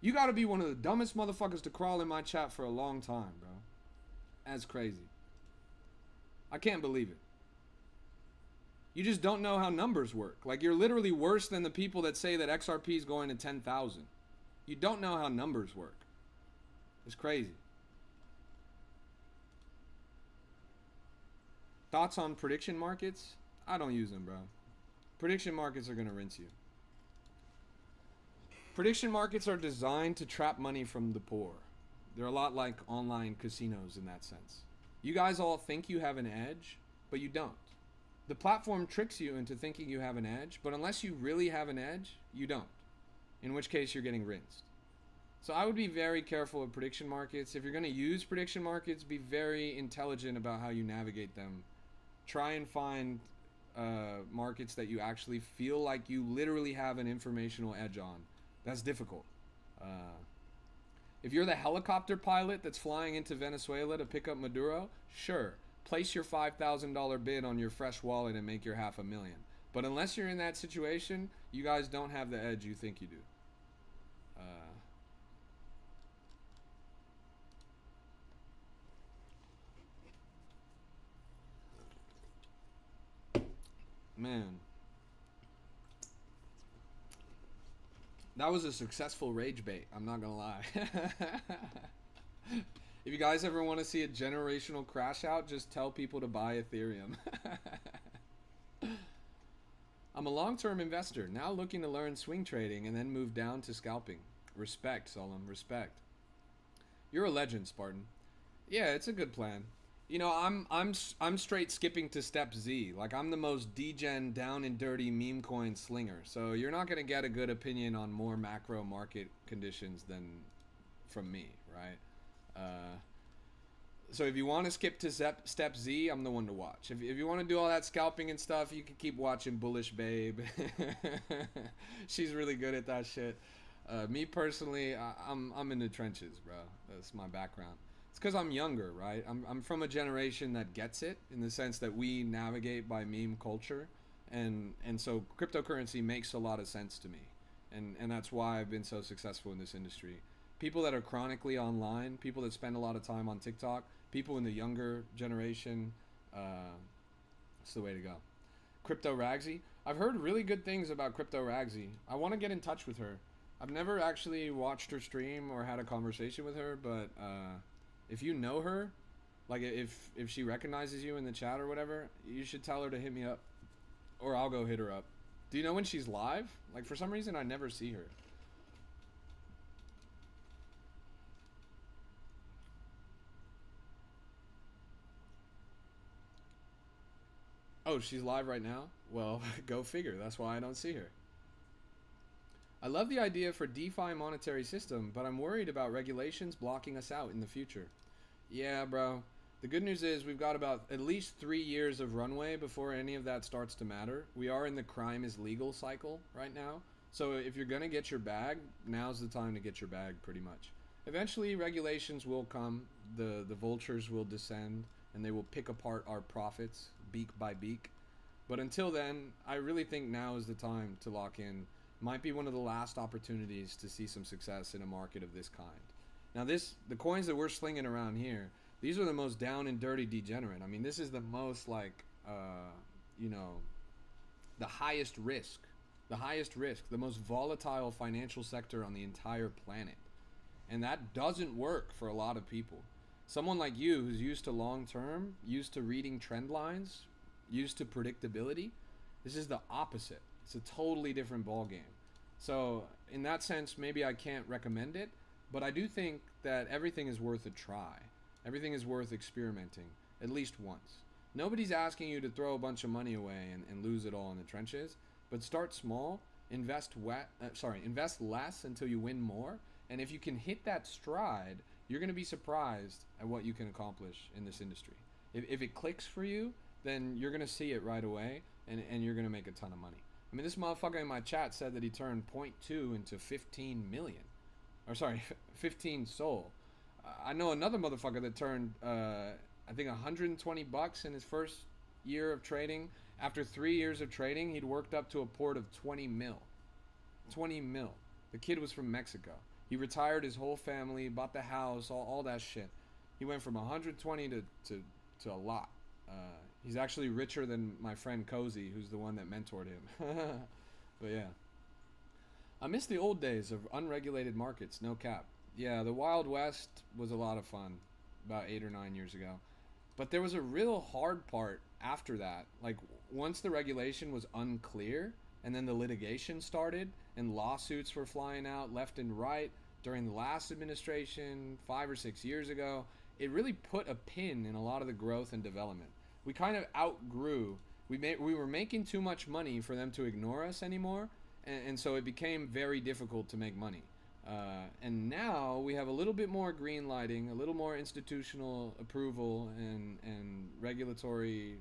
You gotta be one of the dumbest motherfuckers to crawl in my chat for a long time, bro. That's crazy. I can't believe it. You just don't know how numbers work. Like, you're literally worse than the people that say that XRP is going to 10,000. You don't know how numbers work. It's crazy. Thoughts on prediction markets? I don't use them, bro. Prediction markets are going to rinse you. Prediction markets are designed to trap money from the poor. They're a lot like online casinos in that sense. You guys all think you have an edge, but you don't. The platform tricks you into thinking you have an edge, but unless you really have an edge, you don't. In which case, you're getting rinsed. So I would be very careful of prediction markets. If you're going to use prediction markets, be very intelligent about how you navigate them. Try and find markets that you actually feel like you literally have an informational edge on. That's difficult. If you're the helicopter pilot that's flying into Venezuela to pick up Maduro, sure. Place your $5,000 bid on your fresh wallet and make your $500,000. But unless you're in that situation, you guys don't have the edge you think you do. Man. That was a successful rage bait, I'm not gonna lie. If you guys ever want to see a generational crash out, just tell people to buy Ethereum. I'm a long-term investor, now looking to learn swing trading and then move down to scalping. Respect, Solemn, respect. You're a legend, Spartan. Yeah, it's a good plan. You know, I'm straight skipping to step Z. Like, I'm the most degen, down and dirty meme coin slinger. So you're not going to get a good opinion on more macro market conditions than from me, right? So if you want to skip to step Z, I'm the one to watch. If you want to do all that scalping and stuff, you can keep watching Bullish Babe. She's really good at that shit. Me personally, I'm in the trenches, bro. That's my background. It's because I'm younger, right? I'm from a generation that gets it in the sense that we navigate by meme culture, and so cryptocurrency makes a lot of sense to me, and that's why I've been so successful in this industry. People that are chronically online, people that spend a lot of time on TikTok, people in the younger generation, it's the way to go. Crypto Ragsy. I've heard really good things about Crypto Ragsy. I want to get in touch with her. I've never actually watched her stream or had a conversation with her, but if you know her, like if she recognizes you in the chat or whatever, you should tell her to hit me up, or I'll go hit her up. Do you know when she's live? Like, for some reason I never see her. Oh, she's live right now? Well, go figure. That's why I don't see her. I love the idea for DeFi monetary system, but I'm worried about regulations blocking us out in the future. Yeah, bro. The good news is we've got about at least 3 years of runway before any of that starts to matter. We are in the crime is legal cycle right now. So if you're going to get your bag, now's the time to get your bag pretty much. Eventually regulations will come, the vultures will descend, and they will pick apart our profits beak by beak. But until then, I really think now is the time to lock in. Might be one of the last opportunities to see some success in a market of this kind. Now the coins that we're slinging around here, these are the most down and dirty degenerate. I mean, this is the most like, you know, the highest risk, the most volatile financial sector on the entire planet. And that doesn't work for a lot of people. Someone like you who's used to long term, used to reading trend lines, used to predictability, this is the opposite. It's a totally different ball game. So in that sense, maybe I can't recommend it, but I do think that everything is worth a try. Everything is worth experimenting, at least once. Nobody's asking you to throw a bunch of money away and lose it all in the trenches, but start small, invest less until you win more, and if you can hit that stride, you're going to be surprised at what you can accomplish in this industry. If it clicks for you, then you're going to see it right away, and you're going to make a ton of money. I mean, this motherfucker in my chat said that he turned 0.2 into 15 million. Or sorry, 15 SOL. I know another motherfucker that turned, I think, $120 in his first year of trading. After 3 years of trading, he'd worked up to a port of 20 mil. 20 mil. The kid was from Mexico. He retired his whole family, bought the house, all that shit. He went from 120 to a lot. He's actually richer than my friend Cozy, who's the one that mentored him. But yeah. I miss the old days of unregulated markets, no cap. Yeah, the Wild West was a lot of fun about 8 or 9 years ago. But there was a real hard part after that. Like, once the regulation was unclear, and then the litigation started, and lawsuits were flying out left and right during the last administration 5 or 6 years ago, it really put a pin in a lot of the growth and development. We kind of outgrew. We were making too much money for them to ignore us anymore, and so it became very difficult to make money. And now we have a little bit more green lighting, a little more institutional approval and regulatory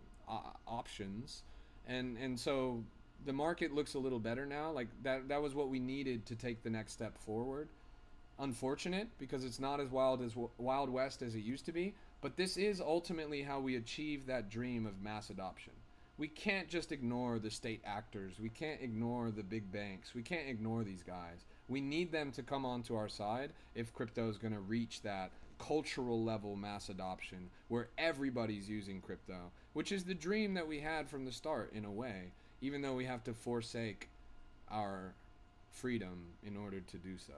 options, and so the market looks a little better now. Like that was what we needed to take the next step forward. Unfortunate because it's not as Wild West as it used to be, but this is ultimately how we achieve that dream of mass adoption. We can't just ignore the state actors. We can't ignore the big banks. We can't ignore these guys. We need them to come onto our side if crypto is going to reach that cultural level mass adoption where everybody's using crypto, which is the dream that we had from the start in a way, even though we have to forsake our freedom in order to do so.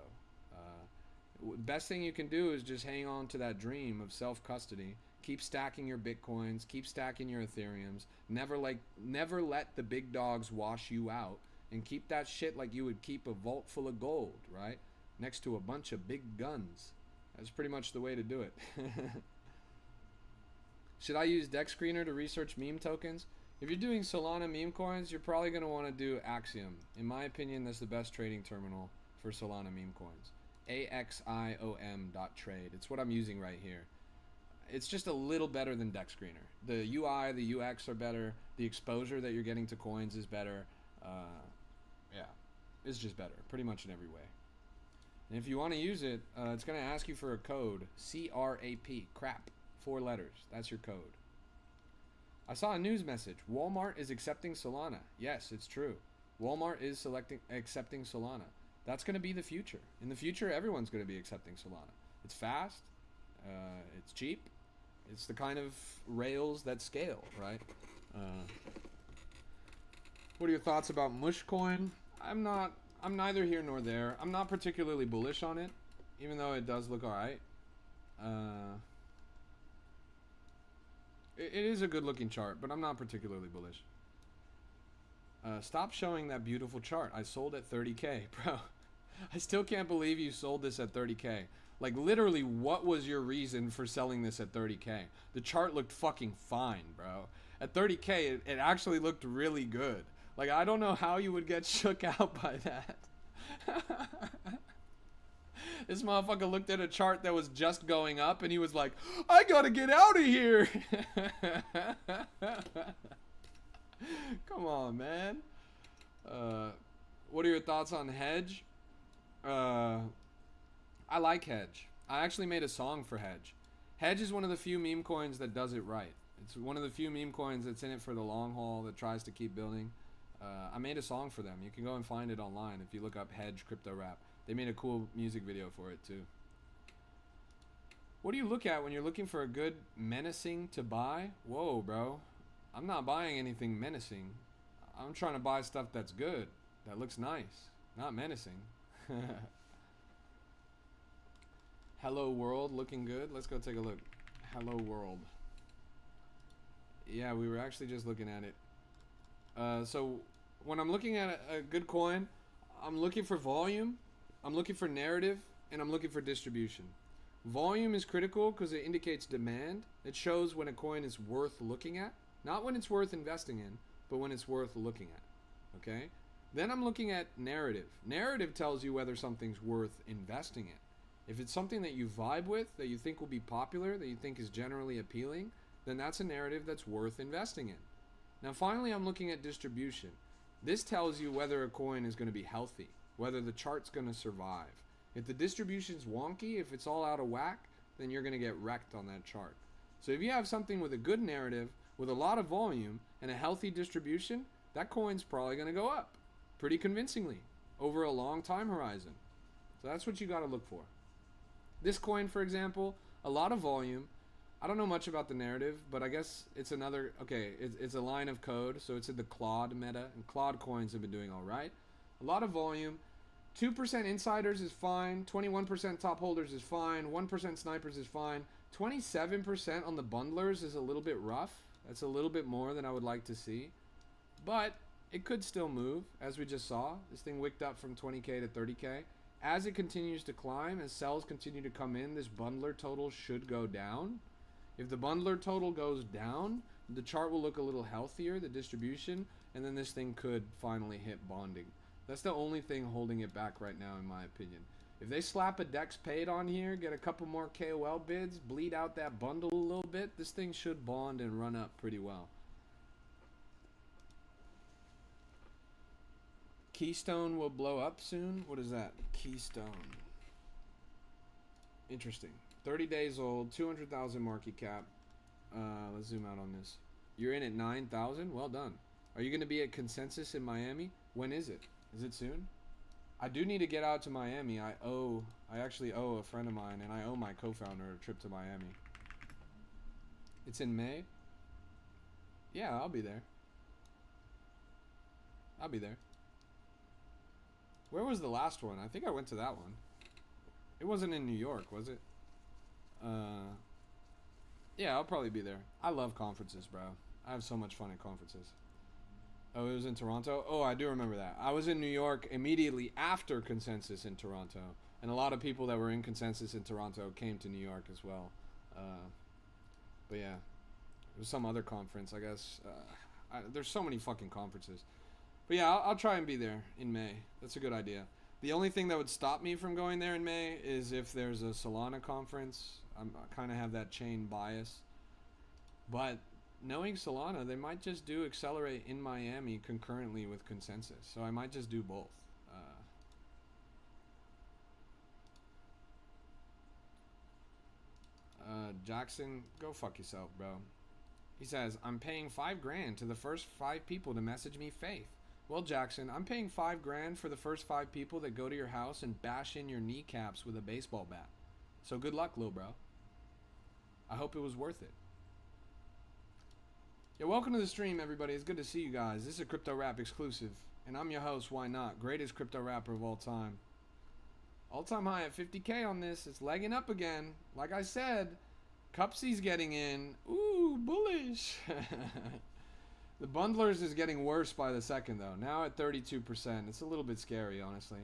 Best thing you can do is just hang on to that dream of self-custody. Keep stacking your Bitcoins, keep stacking your Ethereums. Never let the big dogs wash you out, and keep that shit like you would keep a vault full of gold, right? Next to a bunch of big guns. That's pretty much the way to do it. Should I use Dex Screener to research meme tokens? If you're doing Solana meme coins, you're probably going to want to do Axiom. In my opinion, that's the best trading terminal for Solana meme coins. AXIOM.trade. It's what I'm using right here. It's just a little better than Dex Screener. The UI, the UX are better. The exposure that you're getting to coins is better. Yeah, it's just better, pretty much in every way. And if you want to use it, it's going to ask you for a code. CRAP. Crap. 4 letters. That's your code. I saw a news message. Walmart is accepting Solana. Yes, it's true. Walmart is accepting Solana. That's going to be the future. In the future, everyone's going to be accepting Solana. It's fast. It's cheap. It's the kind of rails that scale, right? What are your thoughts about Mushcoin? I'm neither here nor there. I'm not particularly bullish on it, even though it does look alright. It is a good looking chart, but I'm not particularly bullish. Stop showing that beautiful chart. I sold at 30K, bro. I still can't believe you sold this at 30K. Like, literally, what was your reason for selling this at 30K? The chart looked fucking fine, bro. At 30K, it actually looked really good. Like, I don't know how you would get shook out by that. This motherfucker looked at a chart that was just going up and he was like, I gotta get out of here. Come on, man. What are your thoughts on Hedge? I like Hedge. I actually made a song for Hedge. Hedge is one of the few meme coins that does it right. It's one of the few meme coins that's in it for the long haul, that tries to keep building. I made a song for them. You can go and find it online if you look up Hedge Crypto Rap. They made a cool music video for it too. What do you look at when you're looking for a good menacing to buy? Whoa, bro. I'm not buying anything menacing. I'm trying to buy stuff that's good, that looks nice, not menacing. Hello World, looking good. Let's go take a look. Hello World. Yeah, we were actually just looking at it. So when I'm looking at a good coin, I'm looking for volume, I'm looking for narrative, and I'm looking for distribution. Volume is critical because it indicates demand. It shows when a coin is worth looking at. Not when it's worth investing in, but when it's worth looking at. Okay? Then I'm looking at narrative. Narrative tells you whether something's worth investing in. If it's something that you vibe with, that you think will be popular, that you think is generally appealing, then that's a narrative that's worth investing in. Now finally, I'm looking at distribution. This tells you whether a coin is going to be healthy, whether the chart's going to survive. If the distribution's wonky, if it's all out of whack, then you're going to get wrecked on that chart. So if you have something with a good narrative, with a lot of volume, and a healthy distribution, that coin's probably going to go up pretty convincingly over a long time horizon. So that's what you got to look for. This coin, for example, a lot of volume. I don't know much about the narrative, but I guess it's another, okay, it's a line of code, so it's in the Claude meta, and Claude coins have been doing all right. A lot of volume. 2% insiders is fine, 21% top holders is fine, 1% snipers is fine, 27% on the bundlers is a little bit rough. That's a little bit more than I would like to see, but it could still move, as we just saw. This thing wicked up from 20K to 30K. As it continues to climb, as sells continue to come in, this bundler total should go down. If the bundler total goes down, the chart will look a little healthier, the distribution, and then this thing could finally hit bonding. That's the only thing holding it back right now, in my opinion. If they slap a Dex paid on here, get a couple more KOL bids, bleed out that bundle a little bit, this thing should bond and run up pretty well. Keystone will blow up soon? What is that? Keystone. Interesting. 30 days old, 200,000 market cap. Let's zoom out on this. You're in at 9,000? Well done. Are you going to be at Consensus in Miami? When is it? Is it soon? I do need to get out to Miami. I actually owe a friend of mine, and I owe my co-founder a trip to Miami. It's in May? Yeah, I'll be there. I'll be there. Where was the last one? I think I went to that one. It wasn't in New York, was it? Yeah, I'll probably be there. I love conferences, bro. I have so much fun at conferences. Oh, it was in Toronto? Oh, I do remember that. I was in New York immediately after Consensus in Toronto. And a lot of people that were in Consensus in Toronto came to New York as well. But yeah, it was some other conference, I guess. There's so many fucking conferences. But yeah, I'll try and be there in May. That's a good idea. The only thing that would stop me from going there in May is if there's a Solana conference. I kind of have that chain bias. But knowing Solana, they might just do Accelerate in Miami concurrently with Consensus. So I might just do both. Jackson, go fuck yourself, bro. He says, I'm paying $5,000 to the first 5 people to message me faith. Well, Jackson, I'm paying $5,000 for the first 5 people that go to your house and bash in your kneecaps with a baseball bat. So good luck, lil bro. I hope it was worth it. Yeah, welcome to the stream, everybody. It's good to see you guys. This is a Crypto Rap exclusive, and I'm your host, YNOT, greatest crypto rapper of all time. All-time high at 50K on this. It's legging up again. Like I said, Cupsy's getting in. Ooh, bullish. The bundlers is getting worse by the second, though. Now at 32%. It's a little bit scary, honestly.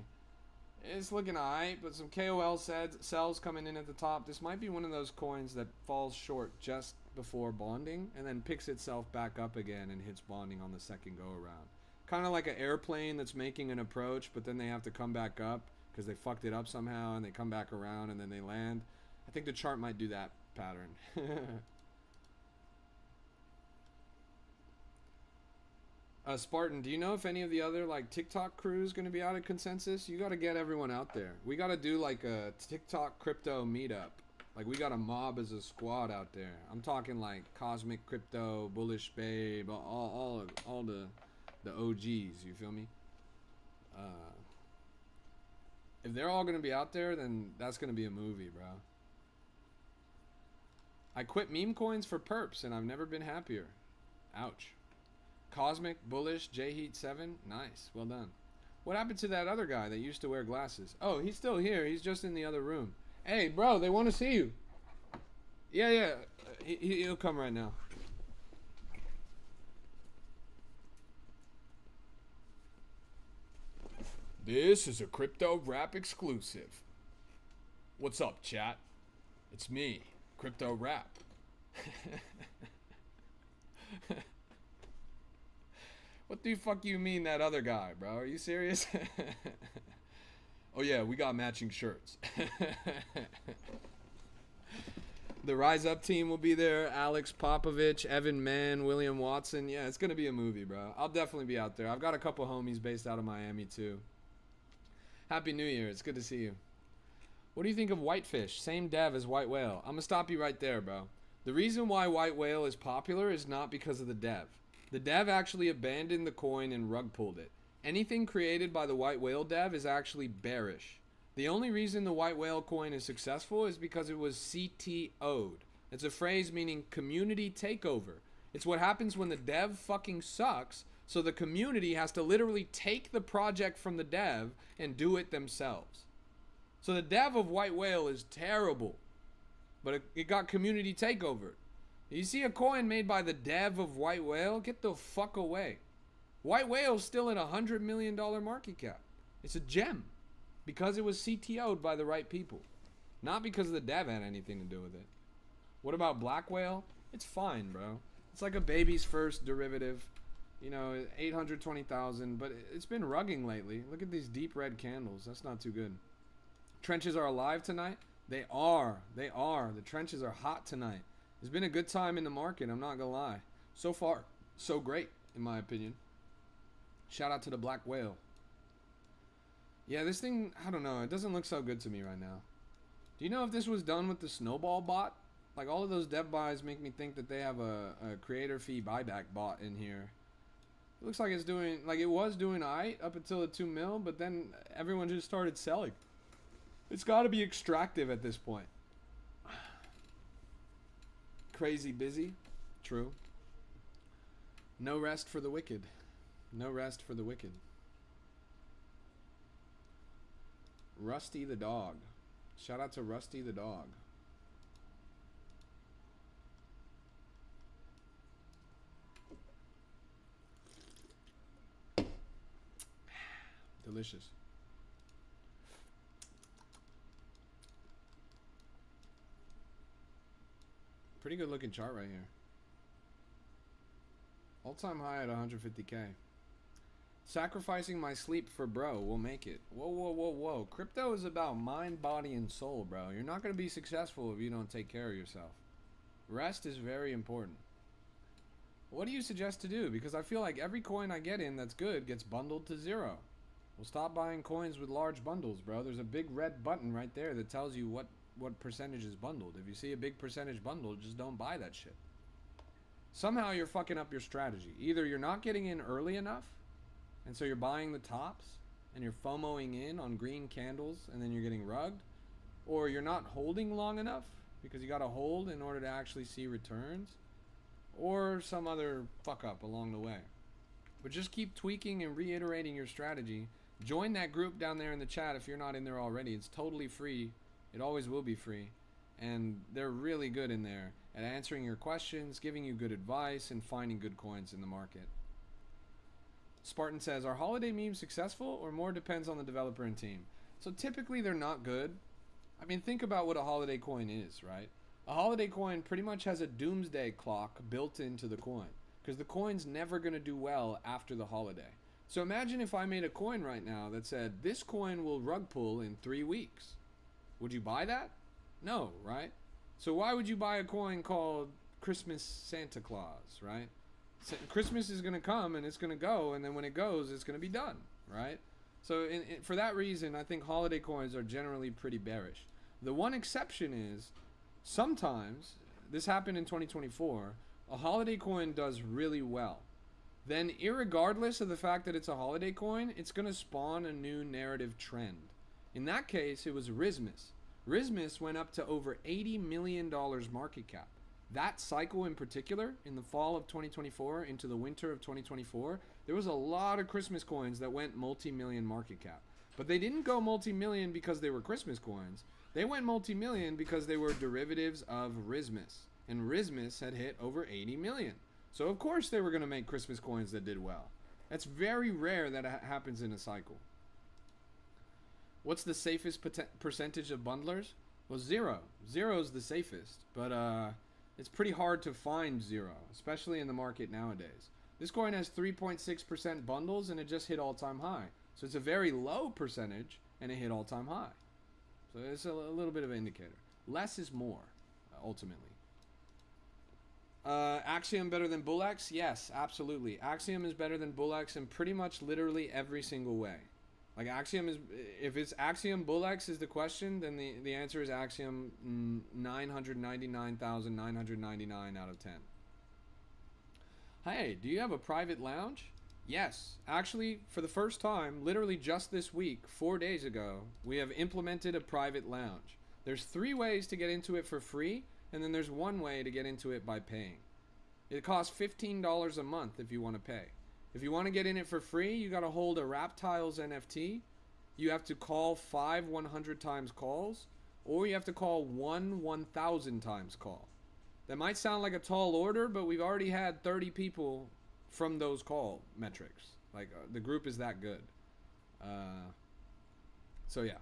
It's looking alright, but some KOL said sells coming in at the top. This might be one of those coins that falls short just before bonding and then picks itself back up again and hits bonding on the second go around. Kind of like an airplane that's making an approach, but then they have to come back up because they fucked it up somehow, and they come back around and then they land. I think the chart might do that pattern. Spartan, do you know if any of the other like TikTok crews going to be out of consensus? You got to get everyone out there. We got to do like a TikTok crypto meetup. Like we got a mob as a squad out there. I'm talking like Cosmic Crypto, Bullish Babe, all the OGs. You feel me? If they're all going to be out there, then that's going to be a movie, bro. I quit meme coins for perps, and I've never been happier. Ouch. Cosmic, Bullish, J-Heat 7. Nice. Well done. What happened to that other guy that used to wear glasses? Oh, he's still here. He's just in the other room. Hey, bro, they want to see you. Yeah. He'll come right now. This is a Crypto Rap exclusive. What's up, chat? It's me, Crypto Rap. What the fuck you mean that other guy, bro? Are you serious? Oh yeah, we got matching shirts. The Rise Up team will be there. Alex Popovich, Evan Mann, William Watson. Yeah, it's going to be a movie, bro. I'll definitely be out there. I've got a couple homies based out of Miami, too. Happy New Year. It's good to see you. What do you think of Whitefish? Same dev as White Whale. I'm going to stop you right there, bro. The reason why White Whale is popular is not because of the dev. The dev actually abandoned the coin and rug pulled it. Anything created by the White Whale dev is actually bearish. The only reason the White Whale coin is successful is because it was CTO'd. It's a phrase meaning community takeover. It's what happens when the dev fucking sucks, so the community has to literally take the project from the dev and do it themselves. So the dev of White Whale is terrible, but it got community takeover. You see a coin made by the dev of White Whale? Get the fuck away. White Whale's still in $100 million market cap. It's a gem because it was CTO'd by the right people, not because the dev had anything to do with it. What about Black Whale? It's fine, bro. It's like a baby's first derivative. You know, 820,000, but it's been rugging lately. Look at these deep red candles. That's not too good. Trenches are alive tonight? They are. The trenches are hot tonight. It's been a good time in the market, I'm not gonna lie. So far, so great, in my opinion. Shout out to the Black Whale. Yeah, this thing, I don't know, it doesn't look so good to me right now. Do you know if this was done with the Snowball bot? Like, all of those dev buys make me think that they have a creator fee buyback bot in here. It looks like it's doing, like it was doing alright up until the 2 mil, but then everyone just started selling. It's gotta be extractive at this point. Crazy busy. True. No rest for the wicked. No rest for the wicked. Rusty the dog. Shout out to Rusty the dog. Delicious. Pretty good looking chart right here. All-time high at 150K. Sacrificing my sleep for bro will make it. Whoa. Crypto is about mind, body, and soul, bro. You're not going to be successful if you don't take care of yourself. Rest is very important. What do you suggest to do? Because I feel like every coin I get in that's good gets bundled to 0. Well, stop buying coins with large bundles, bro. There's a big red button right there that tells you what percentage is bundled. If you see a big percentage bundle, just don't buy that shit. Somehow you're fucking up your strategy. Either you're not getting in early enough, and so you're buying the tops, and you're FOMOing in on green candles, and then you're getting rugged, or you're not holding long enough, because you gotta hold in order to actually see returns, or some other fuck up along the way. But just keep tweaking and reiterating your strategy. Join that group down there in the chat if you're not in there already. It's totally free. It always will be free. And they're really good in there at answering your questions, giving you good advice, and finding good coins in the market. Spartan says, are holiday memes successful or more depends on the developer and team? So typically they're not good. I mean, think about what a holiday coin is, right? A holiday coin pretty much has a doomsday clock built into the coin because the coin's never going to do well after the holiday. So imagine if I made a coin right now that said, this coin will rug pull in 3 weeks. Would you buy that? No, right? So why would you buy a coin called Christmas Santa Claus, right? Christmas is going to come and it's going to go, and then when it goes, it's going to be done, right? So for that reason, I think holiday coins are generally pretty bearish. The one exception is sometimes, this happened in 2024, a holiday coin does really well. Then irregardless of the fact that it's a holiday coin, it's going to spawn a new narrative trend. In that case, it was Rismus. Rismus went up to over $80 million market cap. That cycle in particular, in the fall of 2024 into the winter of 2024, there was a lot of Christmas coins that went multi-million market cap. But they didn't go multi-million because they were Christmas coins. They went multi-million because they were derivatives of Rismus. And Rismus had hit over 80 million. So of course they were going to make Christmas coins that did well. That's very rare that it happens in a cycle. What's the safest percentage of bundlers? Well, 0. 0 is the safest, but it's pretty hard to find 0, especially in the market nowadays. This coin has 3.6% bundles and it just hit all-time high. So it's a very low percentage and it hit all-time high. So it's a little bit of an indicator. Less is more, ultimately. Axiom better than BullX? Yes, absolutely. Axiom is better than BullX in pretty much literally every single way. Like Axiom is, if it's Axiom BullX is the question, then the answer is Axiom 999,999 out of 10. Hey, do you have a private lounge? Yes. Actually, for the first time, literally just this week, 4 days ago, we have implemented a private lounge. There's 3 ways to get into it for free, and then there's 1 way to get into it by paying. It costs $15 a month if you want to pay. If you want to get in it for free, you got to hold a Raptiles NFT. You have to call 5 100 times calls, or you have to call 1,000 times call. That might sound like a tall order, but we've already had 30 people from those call metrics. Like the group is that good. So yeah.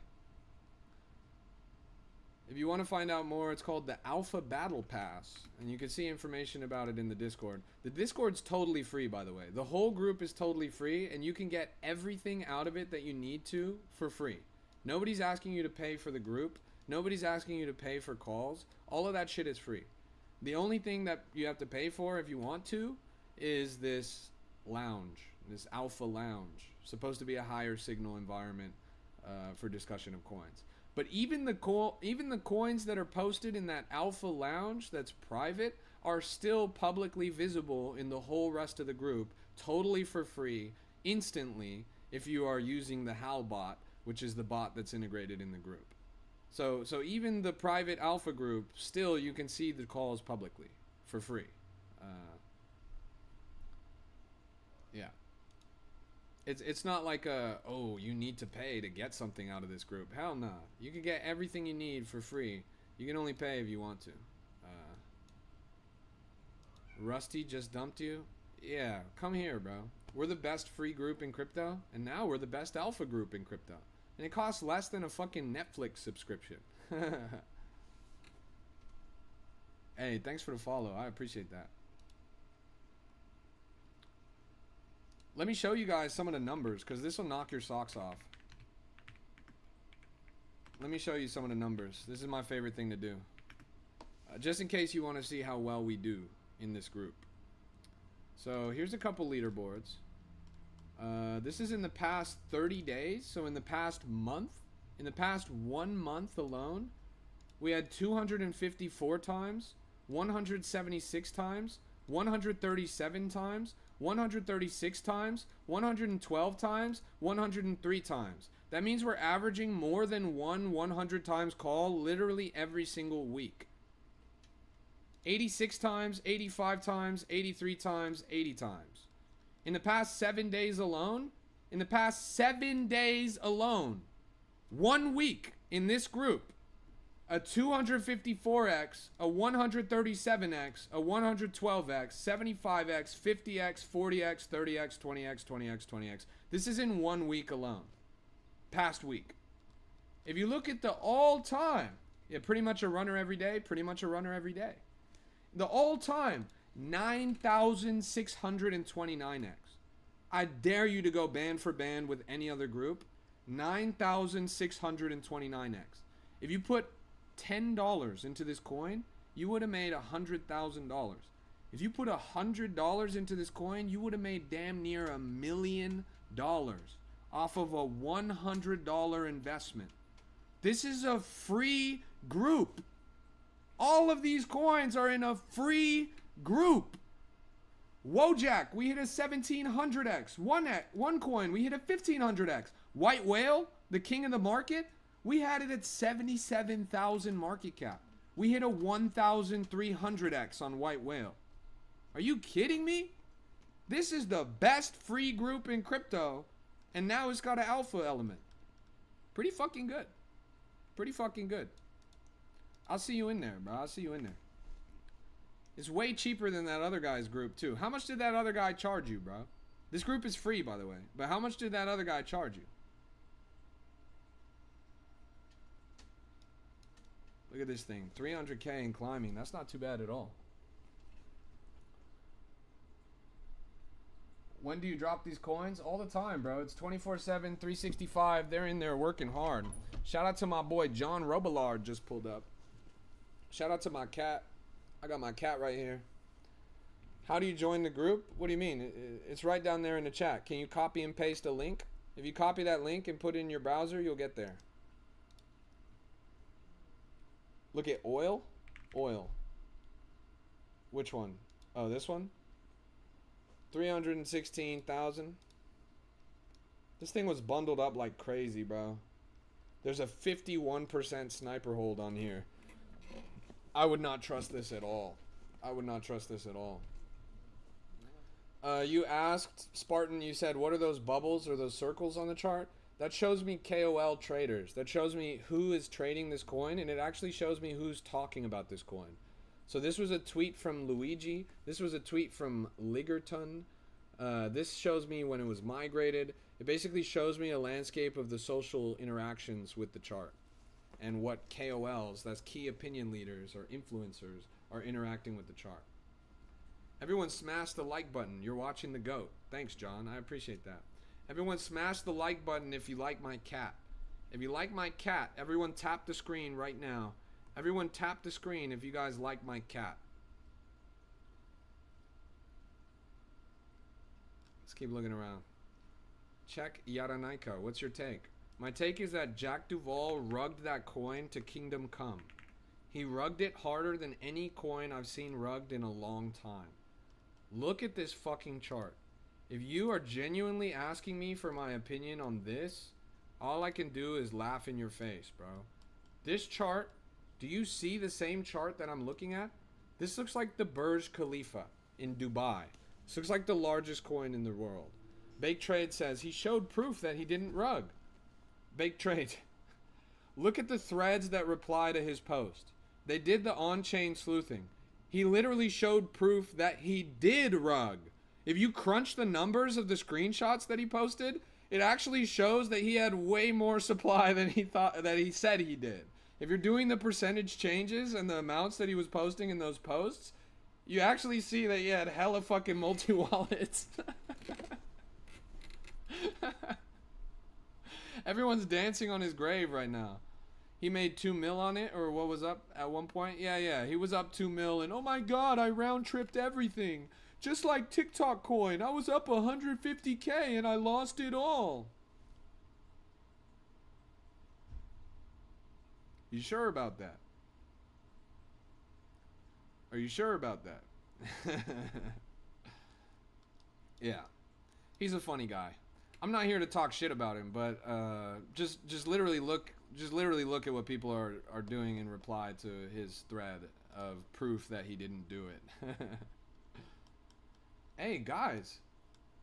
If you want to find out more, it's called the Alpha Battle Pass, and you can see information about it in the Discord. The Discord's totally free, by the way. The whole group is totally free, and you can get everything out of it that you need to for free. Nobody's asking you to pay for the group. Nobody's asking you to pay for calls. All of that shit is free. The only thing that you have to pay for if you want to is this lounge, this Alpha Lounge. Supposed to be a higher signal environment for discussion of coins. But even the coins that are posted in that Alpha Lounge that's private are still publicly visible in the whole rest of the group, totally for free, instantly, if you are using the HAL bot, which is the bot that's integrated in the group. So even the private Alpha group, still you can see the calls publicly for free. Yeah. It's not like you need to pay to get something out of this group. Hell no. You can get everything you need for free. You can only pay if you want to. Rusty just dumped you? Yeah, come here, bro. We're the best free group in crypto, and now we're the best alpha group in crypto. And it costs less than a fucking Netflix subscription. Hey, thanks for the follow. I appreciate that. Let me show you guys some of the numbers, because this will knock your socks off. Let me show you some of the numbers. This is my favorite thing to do. Just in case you want to see how well we do in this group. So here's a couple leaderboards. This is in the past 30 days. So in the past month, in the past 1 month alone, we had 254 times, 176 times, 137 times, 136 times, 112 times, 103 times. That means we're averaging more than 100 times call literally every single week. 86 times, 85 times, 83 times, 80 times. In the past 7 days alone, 1 week in this group, a 254x, a 137x, a 112x, 75x, 50x, 40x, 30x, 20x, 20x, 20x. This is in 1 week alone. Past week. If you look at the all-time, yeah, pretty much a runner every day, pretty much a runner every day. The all-time, 9,629x. I dare you to go band for band with any other group. 9,629x. If you put $10 into this coin, you would have made $100,000. If you put $100 into this coin, you would have made damn near $1 million off of a $100 investment. This is a free group. All of these coins are in a free group. Wojak, we hit a 1700x. One coin, we hit a 1500x. White Whale, the king of the market, we had it at 77,000 market cap. We hit a 1,300x on White Whale. Are you kidding me? This is the best free group in crypto, and now it's got an alpha element. Pretty fucking good. Pretty fucking good. I'll see you in there, bro. I'll see you in there. It's way cheaper than that other guy's group, too. How much did that other guy charge you, bro? This group is free, by the way. But how much did that other guy charge you? Look at this thing. 300K and climbing. That's not too bad at all. When do you drop these coins? All the time, bro. It's 24/7, 365. They're in there working hard. Shout out to my boy John Robillard just pulled up. Shout out to my cat. I got my cat right here. How do you join the group? What do you mean? It's right down there in the chat. Can you copy and paste a link? If you copy that link and put it in your browser, you'll get there. Look at oil. Oil. Which one? Oh, this one? 316,000. This thing was bundled up like crazy, bro. There's a 51% sniper hold on here. I would not trust this at all. I would not trust this at all. You asked, Spartan, you said, what are those bubbles or those circles on the chart? That shows me KOL traders. That shows me who is trading this coin, and it actually shows me who's talking about this coin. So this was a tweet from Luigi. This was a tweet from Ligerton. This shows me when it was migrated. It basically shows me a landscape of the social interactions with the chart and what KOLs, that's key opinion leaders or influencers, are interacting with the chart. Everyone smash the like button. You're watching the GOAT. Thanks, John. I appreciate that. Everyone smash the like button if you like my cat. If you like my cat, everyone tap the screen right now. Everyone tap the screen if you guys like my cat. Let's keep looking around. Check Yaranaika. What's your take? My take is that Jack Duvall rugged that coin to Kingdom Come. He rugged it harder than any coin I've seen rugged in a long time. Look at this fucking chart. If you are genuinely asking me for my opinion on this, all I can do is laugh in your face, bro. This chart, do you see the same chart that I'm looking at? This looks like the Burj Khalifa in Dubai. This looks like the largest coin in the world. Bake Trade says he showed proof that he didn't rug. Bake Trade. Look at the threads that reply to his post. They did the on-chain sleuthing. He literally showed proof that he did rug. If you crunch the numbers of the screenshots that he posted, it actually shows that he had way more supply than he thought, that he said he did. If you're doing the percentage changes and the amounts that he was posting in those posts, you actually see that he had hella fucking multi-wallets. Everyone's dancing on his grave right now. He made 2 mil on it, or what was up at one point? Yeah, he was up 2 mil, and oh my god, I round-tripped everything. Just like TikTok coin, I was up 150K and I lost it all. You sure about that? Are you sure about that? Yeah. He's a funny guy. I'm not here to talk shit about him, but just literally look at what people are doing in reply to his thread of proof that he didn't do it. Hey guys,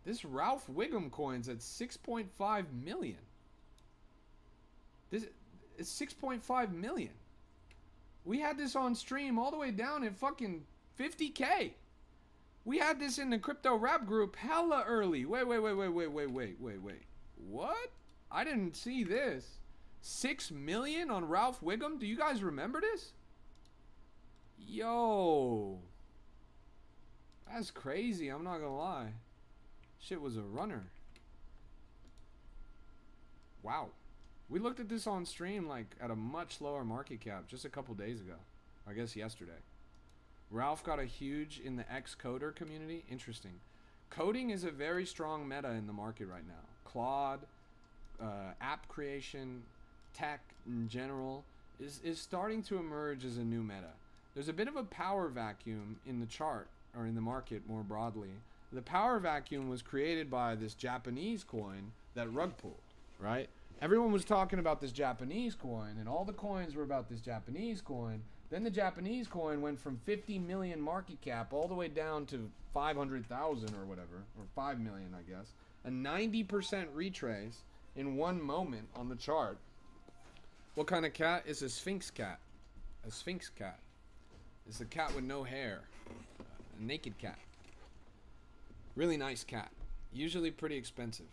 this Ralph Wiggum coin's at 6.5 million. This is 6.5 million. We had this on stream all the way down at fucking 50K. We had this in the crypto rap group hella early. Wait. What? I didn't see this. $6 million on Ralph Wiggum? Do you guys remember this? Yo. That's crazy, I'm not gonna lie. Shit was a runner. Wow. We looked at this on stream like at a much lower market cap just a couple days ago. I guess yesterday. Ralph got a huge in the X-Coder community. Interesting. Coding is a very strong meta in the market right now. Claude, app creation, tech in general is starting to emerge as a new meta. There's a bit of a power vacuum in the chart, or in the market more broadly. The power vacuum was created by this Japanese coin that rug pulled, right? Everyone was talking about this Japanese coin, and all the coins were about this Japanese coin. Then the Japanese coin went from 50 million market cap all the way down to 500,000 or whatever, or 5 million, I guess. A 90% retrace in one moment on the chart. What kind of cat? It's a Sphinx cat. A Sphinx cat. It's a cat with no hair. A naked cat. Really nice cat. Usually pretty expensive.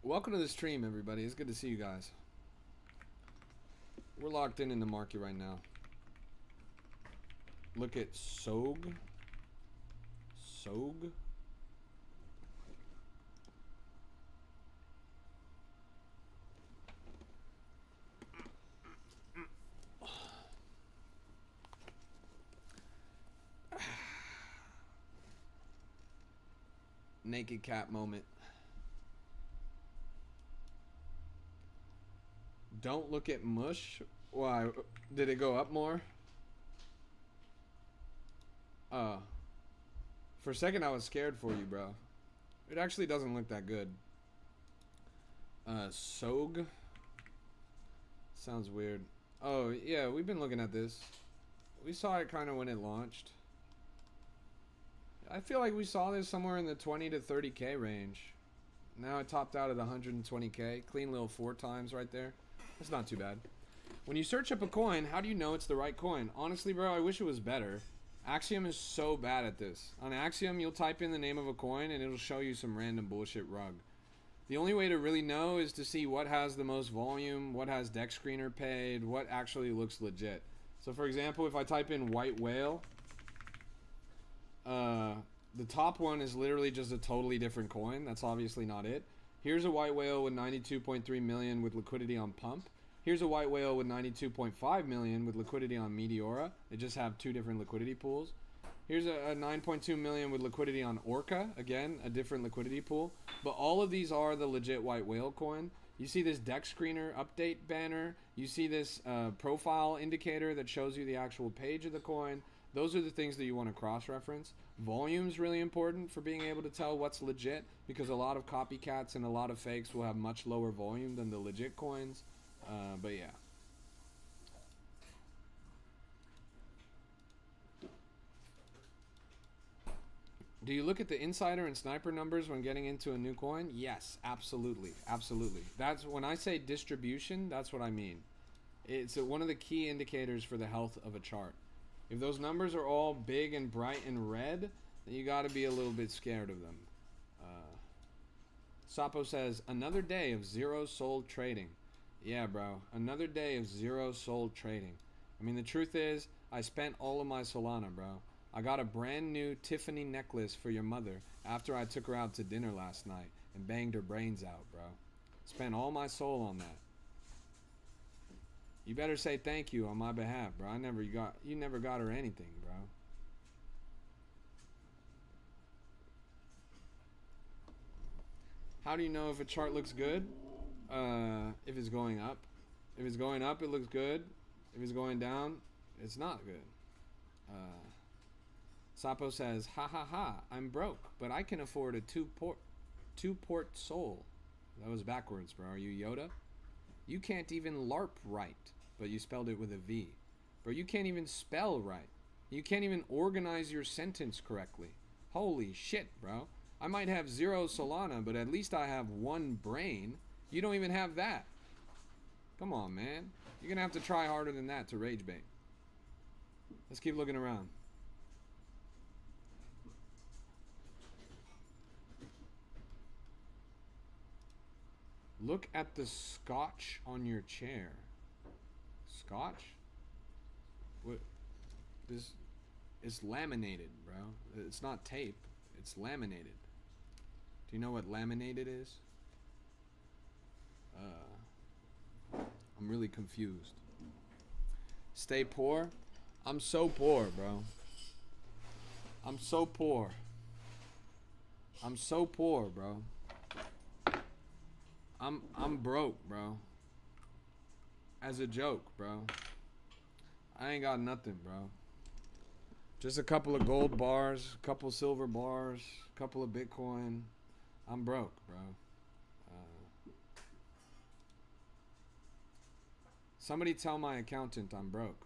Welcome to the stream, everybody. It's good to see you guys. We're locked in the market right now. Look at SOG. SOG. Naked cat moment. Don't look at mush. Why? Did it go up more? For a second I was scared for you, bro. It actually doesn't look that good. SOG. Sounds weird. Oh, yeah, we've been looking at this. We saw it kind of when it launched. I feel like we saw this somewhere in the 20 to 30K range. Now it topped out at 120K. Clean little 4 times right there. That's not too bad. When you search up a coin, how do you know it's the right coin? Honestly, bro, I wish it was better. Axiom is so bad at this. On Axiom, you'll type in the name of a coin and it'll show you some random bullshit rug. The only way to really know is to see what has the most volume, what has deck screener paid, what actually looks legit. So for example, if I type in white whale, the top one is literally just a totally different coin. That's obviously not it. Here's a white whale with 92.3 million with liquidity on Pump. Here's a white whale with 92.5 million with liquidity on Meteora. They just have 2 different liquidity pools. Here's a 9.2 million with liquidity on Orca. Again, a different liquidity pool. But all of these are the legit white whale coin. You see this deck screener update banner. You see this profile indicator that shows you the actual page of the coin. Those are the things that you want to cross-reference. Volume's really important for being able to tell what's legit, because a lot of copycats and a lot of fakes will have much lower volume than the legit coins. But yeah. Do you look at the insider and sniper numbers when getting into a new coin? Yes, absolutely. Absolutely. That's when I say distribution, that's what I mean. It's one of the key indicators for the health of a chart. If those numbers are all big and bright and red, then you got to be a little bit scared of them. Sapo says, another day of zero sold trading. Yeah, bro. Another day of zero sold trading. I mean, the truth is, I spent all of my Solana, bro. I got a brand new Tiffany necklace for your mother after I took her out to dinner last night and banged her brains out, bro. Spent all my soul on that. You better say thank you on my behalf, bro. You never got her anything, bro. How do you know if a chart looks good? If it's going up. If it's going up, it looks good. If it's going down, it's not good. Sapo says, ha ha ha, I'm broke, but I can afford a two-port soul. That was backwards, bro. Are you Yoda? You can't even LARP right, but you spelled it with a V. Bro, you can't even spell right. You can't even organize your sentence correctly. Holy shit, bro. I might have 0 Solana, but at least I have 1 brain. You don't even have that. Come on, man. You're gonna have to try harder than that to rage bait. Let's keep looking around. Look at the scotch on your chair. Scotch? What? This is laminated, bro. It's not tape. It's laminated. Do you know what laminated is? I'm really confused. Stay poor? I'm so poor, bro. I'm so poor. I'm so poor, bro. I'm broke, bro. As a joke, bro. I ain't got nothing, bro. Just a couple of gold bars, a couple silver bars, a couple of Bitcoin. I'm broke, bro. Somebody tell my accountant I'm broke.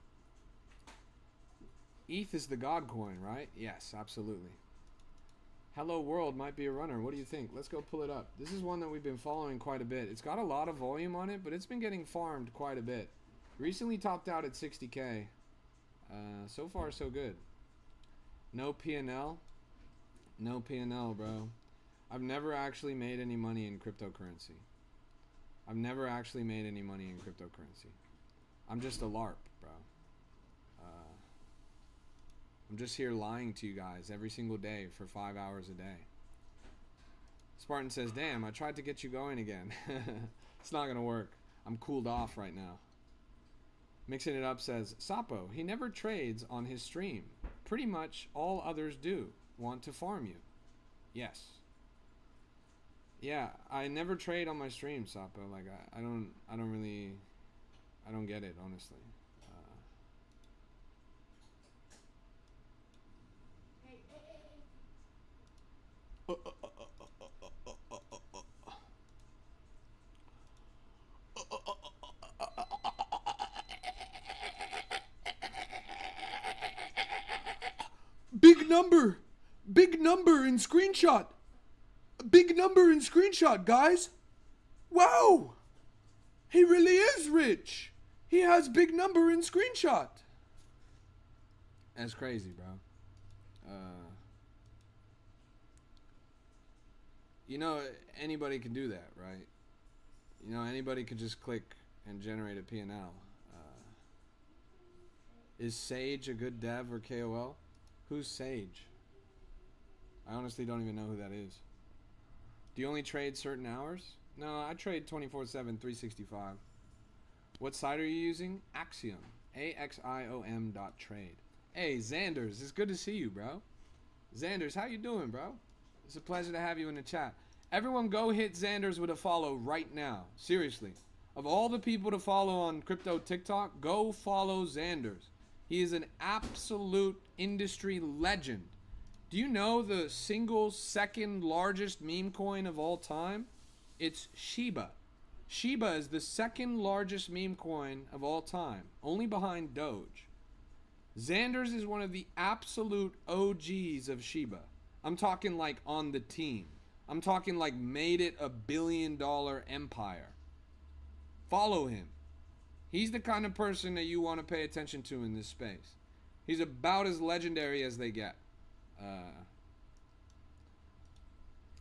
ETH is the God coin, right? Yes, absolutely. Hello World might be a runner. What do you think? Let's go pull it up. This is one that we've been following quite a bit. It's got a lot of volume on it, but it's been getting farmed quite a bit. Recently topped out at 60K. So far, so good. No P&L. No P&L, bro. I've never actually made any money in cryptocurrency. I've never actually made any money in cryptocurrency. I'm just a LARP, bro. I'm just here lying to you guys every single day for 5 hours a day. Spartan says, damn, I tried to get you going again. It's not going to work. I'm cooled off right now. Mixing it up says, Sapo, he never trades on his stream. Pretty much all others do want to farm you. Yes. Yeah, I never trade on my stream, Sapo. Like, I don't get it, honestly. Big number! Big number in screenshot! Big number in screenshot, guys! Wow! He really is rich! He has big number in screenshot! That's crazy, bro. You know, anybody can do that, right? You know, anybody could just click and generate a P&L. Is Sage a good dev or KOL? Who's Sage? I honestly don't even know who that is. Do you only trade certain hours? No, I trade 24/7, 365. What site are you using? Axiom. AXIOM.trade. Hey, Xanders, it's good to see you, bro. Xanders, how you doing, bro? It's a pleasure to have you in the chat. Everyone go hit Xanders with a follow right now. Seriously. Of all the people to follow on crypto TikTok, go follow Xanders. He is an absolute industry legend. Do you know the single second largest meme coin of all time? It's Shiba. Shiba is the second largest meme coin of all time, only behind Doge. Xanders is one of the absolute OGs of Shiba. I'm talking like on the team. I'm talking like made it a $1 billion empire. Follow him. He's the kind of person that you want to pay attention to in this space. He's about as legendary as they get.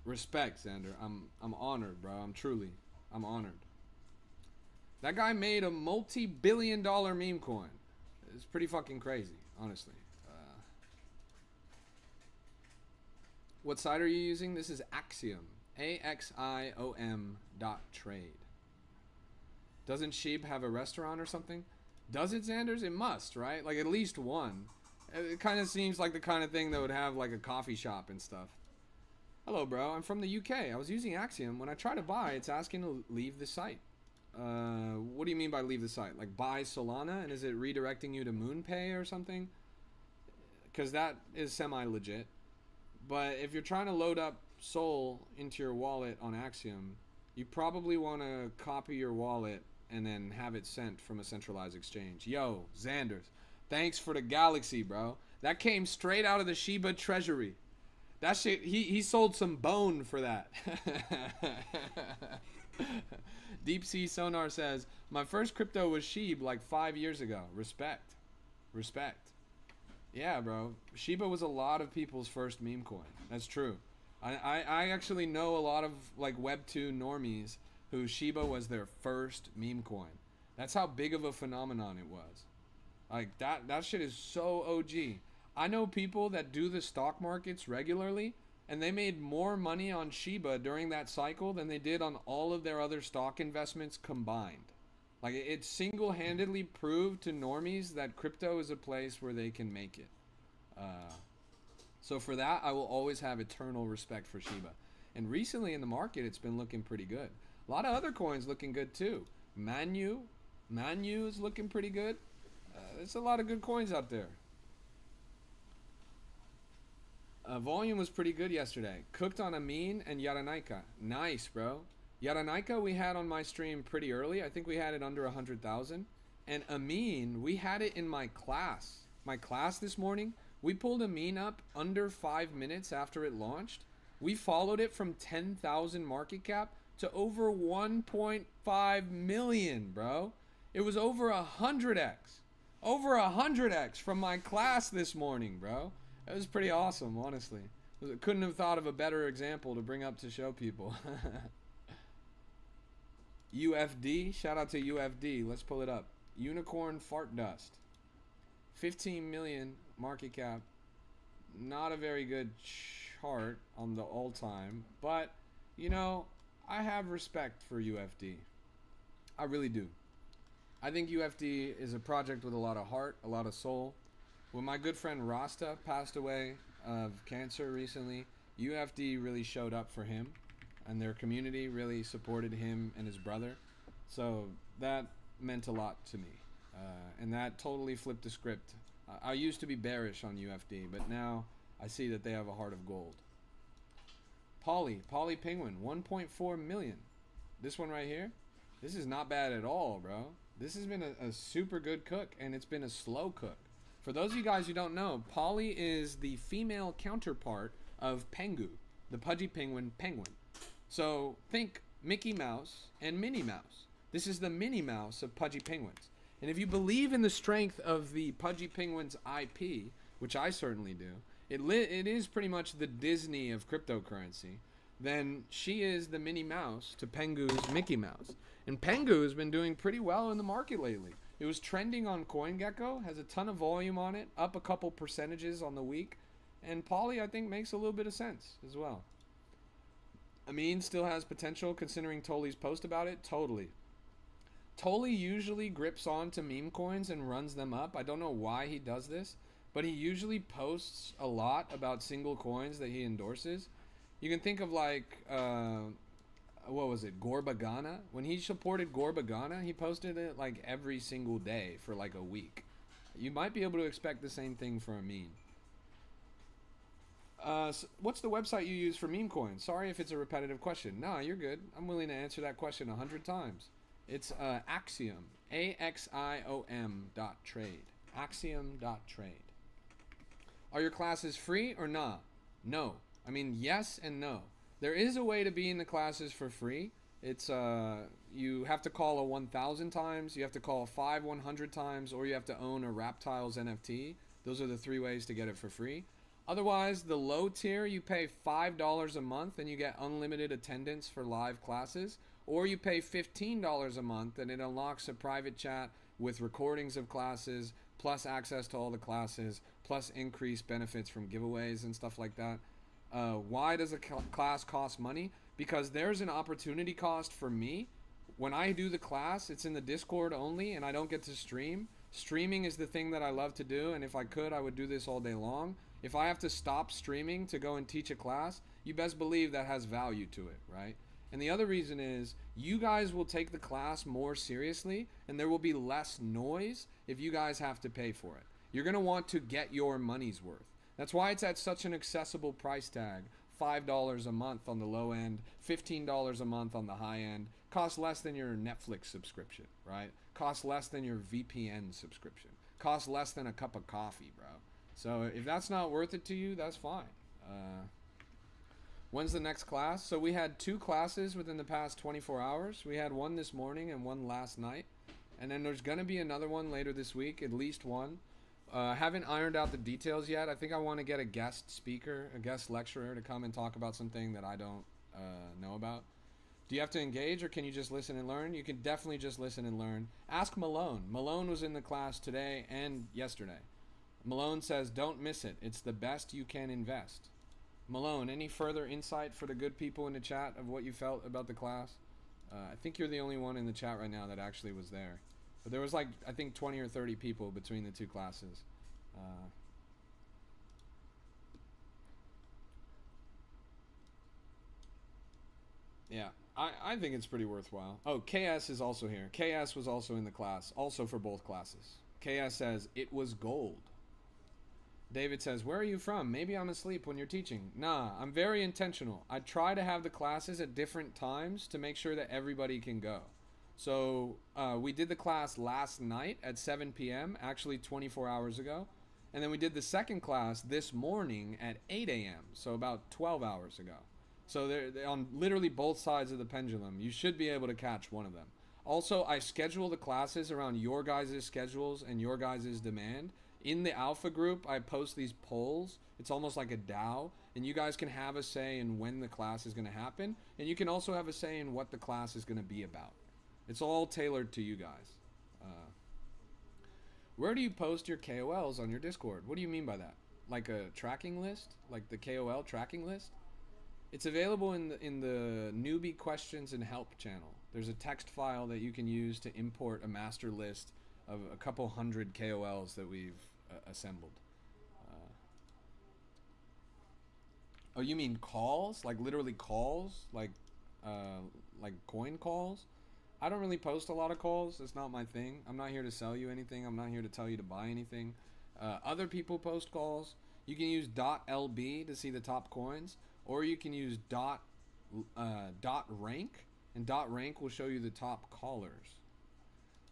Respect, Xander. I'm honored, bro. I'm honored. That guy made a multi-billion-dollar meme coin. It's pretty fucking crazy, honestly. What site are you using? This is Axiom. AXIOM.trade. Doesn't Sheep have a restaurant or something? Does it, Xanders? It must, right? Like at least one. It kind of seems like the kind of thing that would have like a coffee shop and stuff. Hello, bro. I'm from the UK. I was using Axiom. When I try to buy, it's asking to leave the site. What do you mean by leave the site? Like buy Solana, and is it redirecting you to MoonPay or something? Because that is semi-legit. But if you're trying to load up Sol into your wallet on Axiom, you probably want to copy your wallet and then have it sent from a centralized exchange. Yo, Xanders, thanks for the galaxy, bro. That came straight out of the Shiba treasury. That shit, he sold some bone for that. Deep Sea Sonar says, my first crypto was Sheeb like 5 years ago. Respect. Respect. Yeah, bro. Shiba was a lot of people's first meme coin. That's true. I actually know a lot of like Web 2 normies who Shiba was their first meme coin. That's how big of a phenomenon it was. Like that shit is so OG. I know people that do the stock markets regularly, and they made more money on Shiba during that cycle than they did on all of their other stock investments combined. Like, it single-handedly proved to normies that crypto is a place where they can make it. So for that, I will always have eternal respect for Shiba. And recently in the market, it's been looking pretty good. A lot of other coins looking good too. Manu is looking pretty good. There's a lot of good coins out there. Volume was pretty good yesterday. Cooked on Amin and Yaranaika. Nice, bro. Yaranaika we had on my stream pretty early. I think we had it under 100,000. And Amin, we had it in my class. My class this morning, we pulled Amin up under 5 minutes after it launched. We followed it from 10,000 market cap to over 1.5 million, bro. It was over 100x. Over 100x from my class this morning, bro. It was pretty awesome, honestly. Couldn't have thought of a better example to bring up to show people. UFD, shout out to UFD. Let's pull it up. Unicorn Fart Dust. 15 million market cap. Not a very good chart on the all-time, but you know, I have respect for UFD. I really do. I think UFD is a project with a lot of heart, a lot of soul. When my good friend Rasta passed away of cancer recently, UFD really showed up for him, and their community really supported him and his brother. So that meant a lot to me, and that totally flipped the script. I used to be bearish on UFD, but now I see that they have a heart of gold. Poly Penguin, 1.4 million. This one right here, this is not bad at all, bro. This has been a super good cook, and it's been a slow cook. For those of you guys who don't know, Poly is the female counterpart of Pengu, the Pudgy Penguin penguin. So think Mickey Mouse and Minnie Mouse. This is the Minnie Mouse of Pudgy Penguins. And if you believe in the strength of the Pudgy Penguins IP, which I certainly do, it is pretty much the Disney of cryptocurrency, then she is the Minnie Mouse to Pengu's Mickey Mouse. And Pengu has been doing pretty well in the market lately. It was trending on CoinGecko, has a ton of volume on it, up a couple percentages on the week. And Poly, I think, makes a little bit of sense as well. Amin still has potential considering Toli's post about it. Totally. Toli usually grips on to meme coins and runs them up. I don't know why he does this, but he usually posts a lot about single coins that he endorses. You can think of like, what was it, Gorbagana? When he supported Gorbagana, he posted it like every single day for like a week. You might be able to expect the same thing for Amin. So what's the website you use for meme coins? Sorry if it's a repetitive question. No, you're good. I'm willing to answer that question 100 times. It's Axiom, AXIOM.trade. Axiom.trade. Are your classes free or nah? No. I mean, yes and no. There is a way to be in the classes for free. It's you have to call a 1,000 times, you have to call 100 times, or you have to own a Raptiles NFT. Those are the 3 ways to get it for free. Otherwise, the low tier, you pay $5 a month and you get unlimited attendance for live classes, or you pay $15 a month and it unlocks a private chat with recordings of classes, plus access to all the classes, plus increased benefits from giveaways and stuff like that. Why does a class cost money? Because there's an opportunity cost for me. When I do the class, it's in the Discord only and I don't get to stream. Streaming is the thing that I love to do, and if I could, I would do this all day long. If I have to stop streaming to go and teach a class, you best believe that has value to it, right? And the other reason is you guys will take the class more seriously and there will be less noise if you guys have to pay for it. You're going to want to get your money's worth. That's why it's at such an accessible price tag. $5 a month on the low end, $15 a month on the high end. Costs less than your Netflix subscription, right? Costs less than your VPN subscription. Costs less than a cup of coffee, bro. So if that's not worth it to you, that's fine. When's the next class? So we had 2 classes within the past 24 hours. We had one this morning and one last night. And then there's going to be another one later this week, at least one. Haven't ironed out the details yet. I think I want to get a guest speaker, a guest lecturer to come and talk about something that I don't know about. Do you have to engage or can you just listen and learn? You can definitely just listen and learn. Ask Malone. Malone was in the class today and yesterday. Malone says, don't miss it. It's the best you can invest. Malone, any further insight for the good people in the chat of what you felt about the class? I think you're the only one in the chat right now that actually was there. But there was like, I think 20 or 30 people between the two classes. Yeah, I think it's pretty worthwhile. Oh, KS is also here. KS was also in the class, also for both classes. KS says, it was gold. David says, where are you from? Maybe I'm asleep when you're teaching. Nah, I'm very intentional. I try to have the classes at different times to make sure that everybody can go. So we did the class last night at 7 p.m., actually 24 hours ago. And then we did the second class this morning at 8 a.m., so about 12 hours ago. So they're on literally both sides of the pendulum. You should be able to catch one of them. Also, I schedule the classes around your guys' schedules and your guys' demand. In the alpha group, I post these polls. It's almost like a DAO, and you guys can have a say in when the class is going to happen, and you can also have a say in what the class is going to be about. It's all tailored to you guys. Where do you post your KOLs on your Discord? What do you mean by that? Like a tracking list? Like the KOL tracking list? It's available in the newbie questions and help channel. There's a text file that you can use to import a master list of a couple hundred KOLs that we've assembled. Oh, you mean calls? Like literally calls? Like coin calls? I don't really post a lot of calls. It's not my thing. I'm not here to sell you anything. I'm not here to tell you to buy anything. Other people post calls. You can use .lb to see the top coins, or you can use .rank, and .rank will show you the top callers.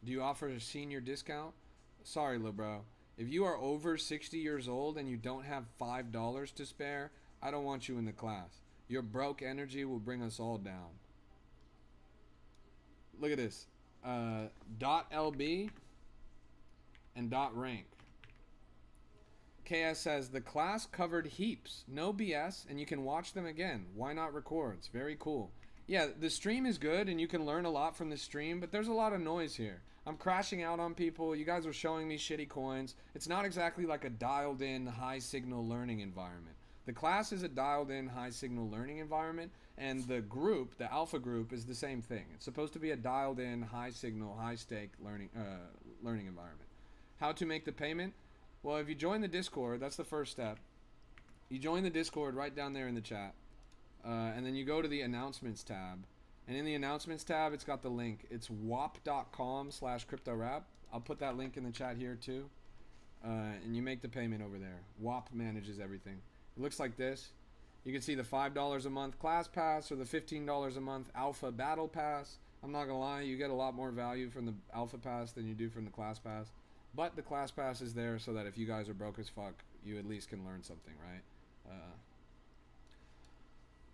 Do you offer a senior discount? Sorry, lil bro. If you are over 60 years old and you don't have $5 to spare, I don't want you in the class. Your broke energy will bring us all down. Look at this. .lb and .rank. KS says, the class covered heaps. No BS, and you can watch them again. Why not records? Very cool. Yeah, the stream is good, and you can learn a lot from the stream, but there's a lot of noise here. I'm crashing out on people. You guys are showing me shitty coins. It's not exactly like a dialed-in, high-signal learning environment. The class is a dialed-in, high-signal learning environment, and the group, the alpha group, is the same thing. It's supposed to be a dialed-in, high-signal, high-stake learning environment. How to make the payment? Well, if you join the Discord, that's the first step. You join the Discord right down there in the chat. And then you go to the announcements tab. And in the announcements tab, it's got the link. It's wap.com/cryptorap. I'll put that link in the chat here too. And you make the payment over there. WAP manages everything. It looks like this. You can see the $5 a month class pass or the $15 a month alpha battle pass. I'm not going to lie, you get a lot more value from the alpha pass than you do from the class pass. But the class pass is there so that if you guys are broke as fuck, you at least can learn something, right?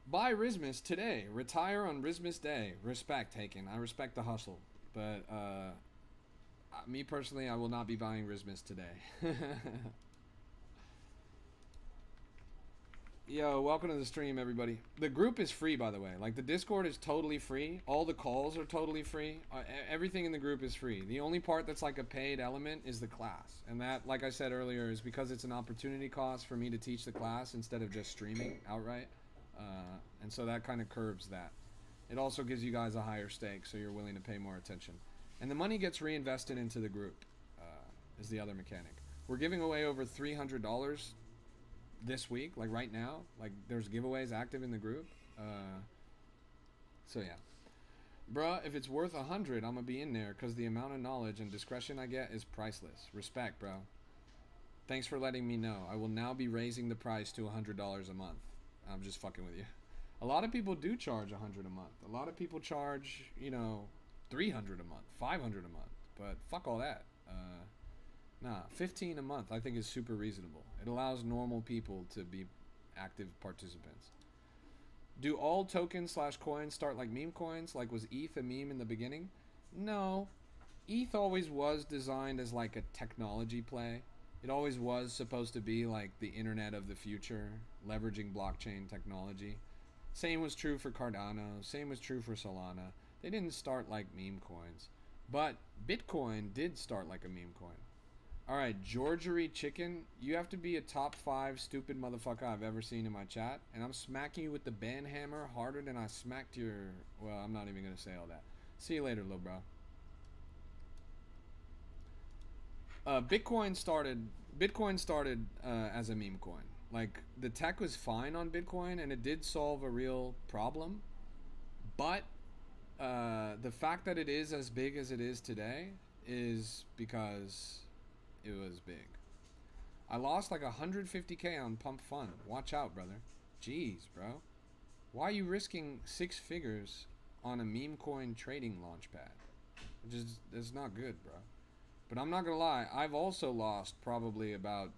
Buy Rismus today. Retire on Rismus Day. Respect, Haken. I respect the hustle. But me personally, I will not be buying Rismus today. Yo, welcome to the stream, everybody. The group is free, by the way. Like, the Discord is totally free. All the calls are totally free. Everything in the group is free. The only part that's like a paid element is the class. And that, like I said earlier, is because it's an opportunity cost for me to teach the class instead of just streaming outright. And so that kind of curbs that. It also gives you guys a higher stake, so you're willing to pay more attention. And the money gets reinvested into the group, is the other mechanic. We're giving away over $300 this week, like right now. Like, there's giveaways active in the group. So yeah. Bruh, if it's worth 100, I'm gonna be in there because the amount of knowledge and discretion I get is priceless. Respect, bro. Thanks for letting me know. I will now be raising the price to $100 a month. I'm just fucking with you. A lot of people do charge 100 a month. A lot of people charge, you know, 300 a month, 500 a month. But fuck all that. Nah, 15 a month I think is super reasonable. It allows normal people to be active participants. Do all tokens/coins start like meme coins? Like, was ETH a meme in the beginning? No. ETH always was designed as like a technology play. It always was supposed to be like the internet of the future, leveraging blockchain technology. Same was true for Cardano. Same was true for Solana. They didn't start like meme coins. But Bitcoin did start like a meme coin. Alright, Georgery Chicken, you have to be a top 5 stupid motherfucker I've ever seen in my chat. And I'm smacking you with the ban hammer harder than I smacked your... Well, I'm not even going to say all that. See you later, little bro. Bitcoin started as a meme coin. Like, the tech was fine on Bitcoin, and it did solve a real problem. But the fact that it is as big as it is today is because it was big. I lost like 150k on Pump Fun. Watch out, brother. Jeez, bro. Why are you risking 6 figures on a meme coin trading launchpad? It's not good, bro. But I'm not gonna lie, I've also lost probably about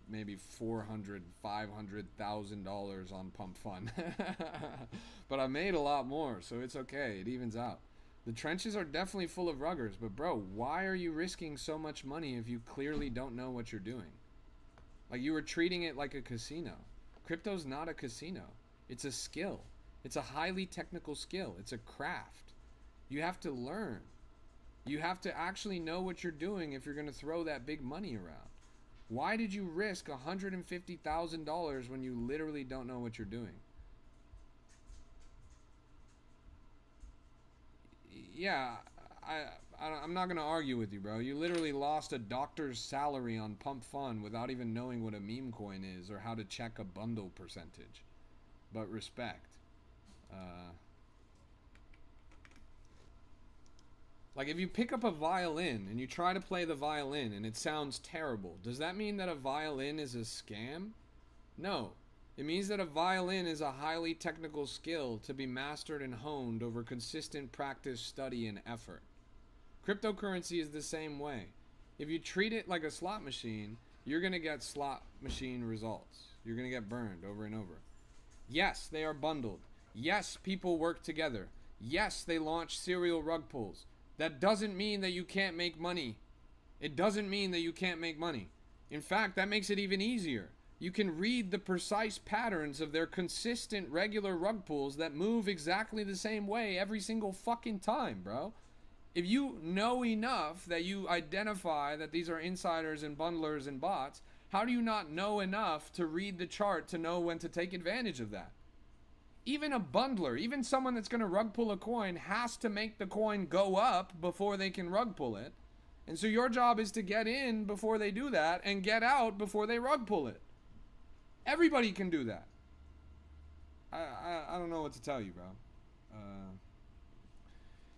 maybe $400,000-$500,000 on Pump Fun. But I made a lot more, so it's okay. It evens out. The trenches are definitely full of ruggers, but bro, why are you risking so much money if you clearly don't know what you're doing? Like, you were treating it like a casino. Crypto's not a casino. It's a skill. It's a highly technical skill. It's a craft. You have to learn. You have to actually know what you're doing if you're going to throw that big money around. Why did you risk $150,000 when you literally don't know what you're doing? Yeah, I'm not going to argue with you, bro. You literally lost a doctor's salary on Pump Fun without even knowing what a meme coin is or how to check a bundle percentage. But respect. Like, if you pick up a violin and you try to play the violin and it sounds terrible, does that mean that a violin is a scam? No. It means that a violin is a highly technical skill to be mastered and honed over consistent practice, study, and effort. Cryptocurrency is the same way. If you treat it like a slot machine, you're going to get slot machine results. You're going to get burned over and over. Yes, they are bundled. Yes, people work together. Yes, they launch serial rug pulls. That doesn't mean that you can't make money. It doesn't mean that you can't make money. In fact, that makes it even easier. You can read the precise patterns of their consistent regular rug pulls that move exactly the same way every single fucking time, bro. If you know enough that you identify that these are insiders and bundlers and bots, how do you not know enough to read the chart to know when to take advantage of that? Even a bundler, even someone that's going to rug pull a coin has to make the coin go up before they can rug pull it. And so your job is to get in before they do that and get out before they rug pull it. Everybody can do that. I don't know what to tell you, bro.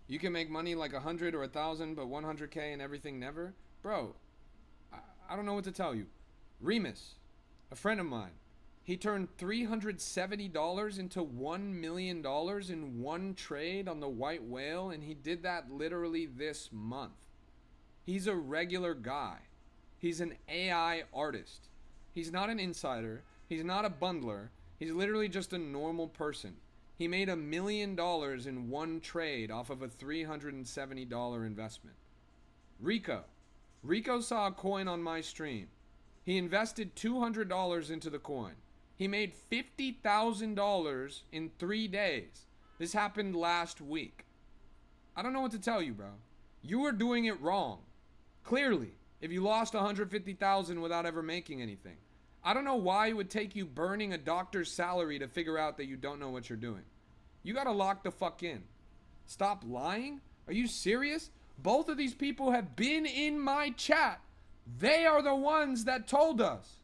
You can make money like 100 or 1,000, but 100k and everything never? Bro, I don't know what to tell you. Remus, a friend of mine, he turned $370 into $1 million in one trade on the white whale, and he did that literally this month. He's a regular guy. He's an AI artist. He's not an insider. He's not a bundler. He's literally just a normal person. He made $1 million in one trade off of a $370 investment. Rico saw a coin on my stream. He invested $200 into the coin. He made $50,000 in 3 days. This happened last week. I don't know what to tell you, bro. You are doing it wrong. Clearly, if you lost $150,000 without ever making anything. I don't know why it would take you burning a doctor's salary to figure out that you don't know what you're doing. You gotta lock the fuck in. Stop lying? Are you serious? Both of these people have been in my chat. They are the ones that told us.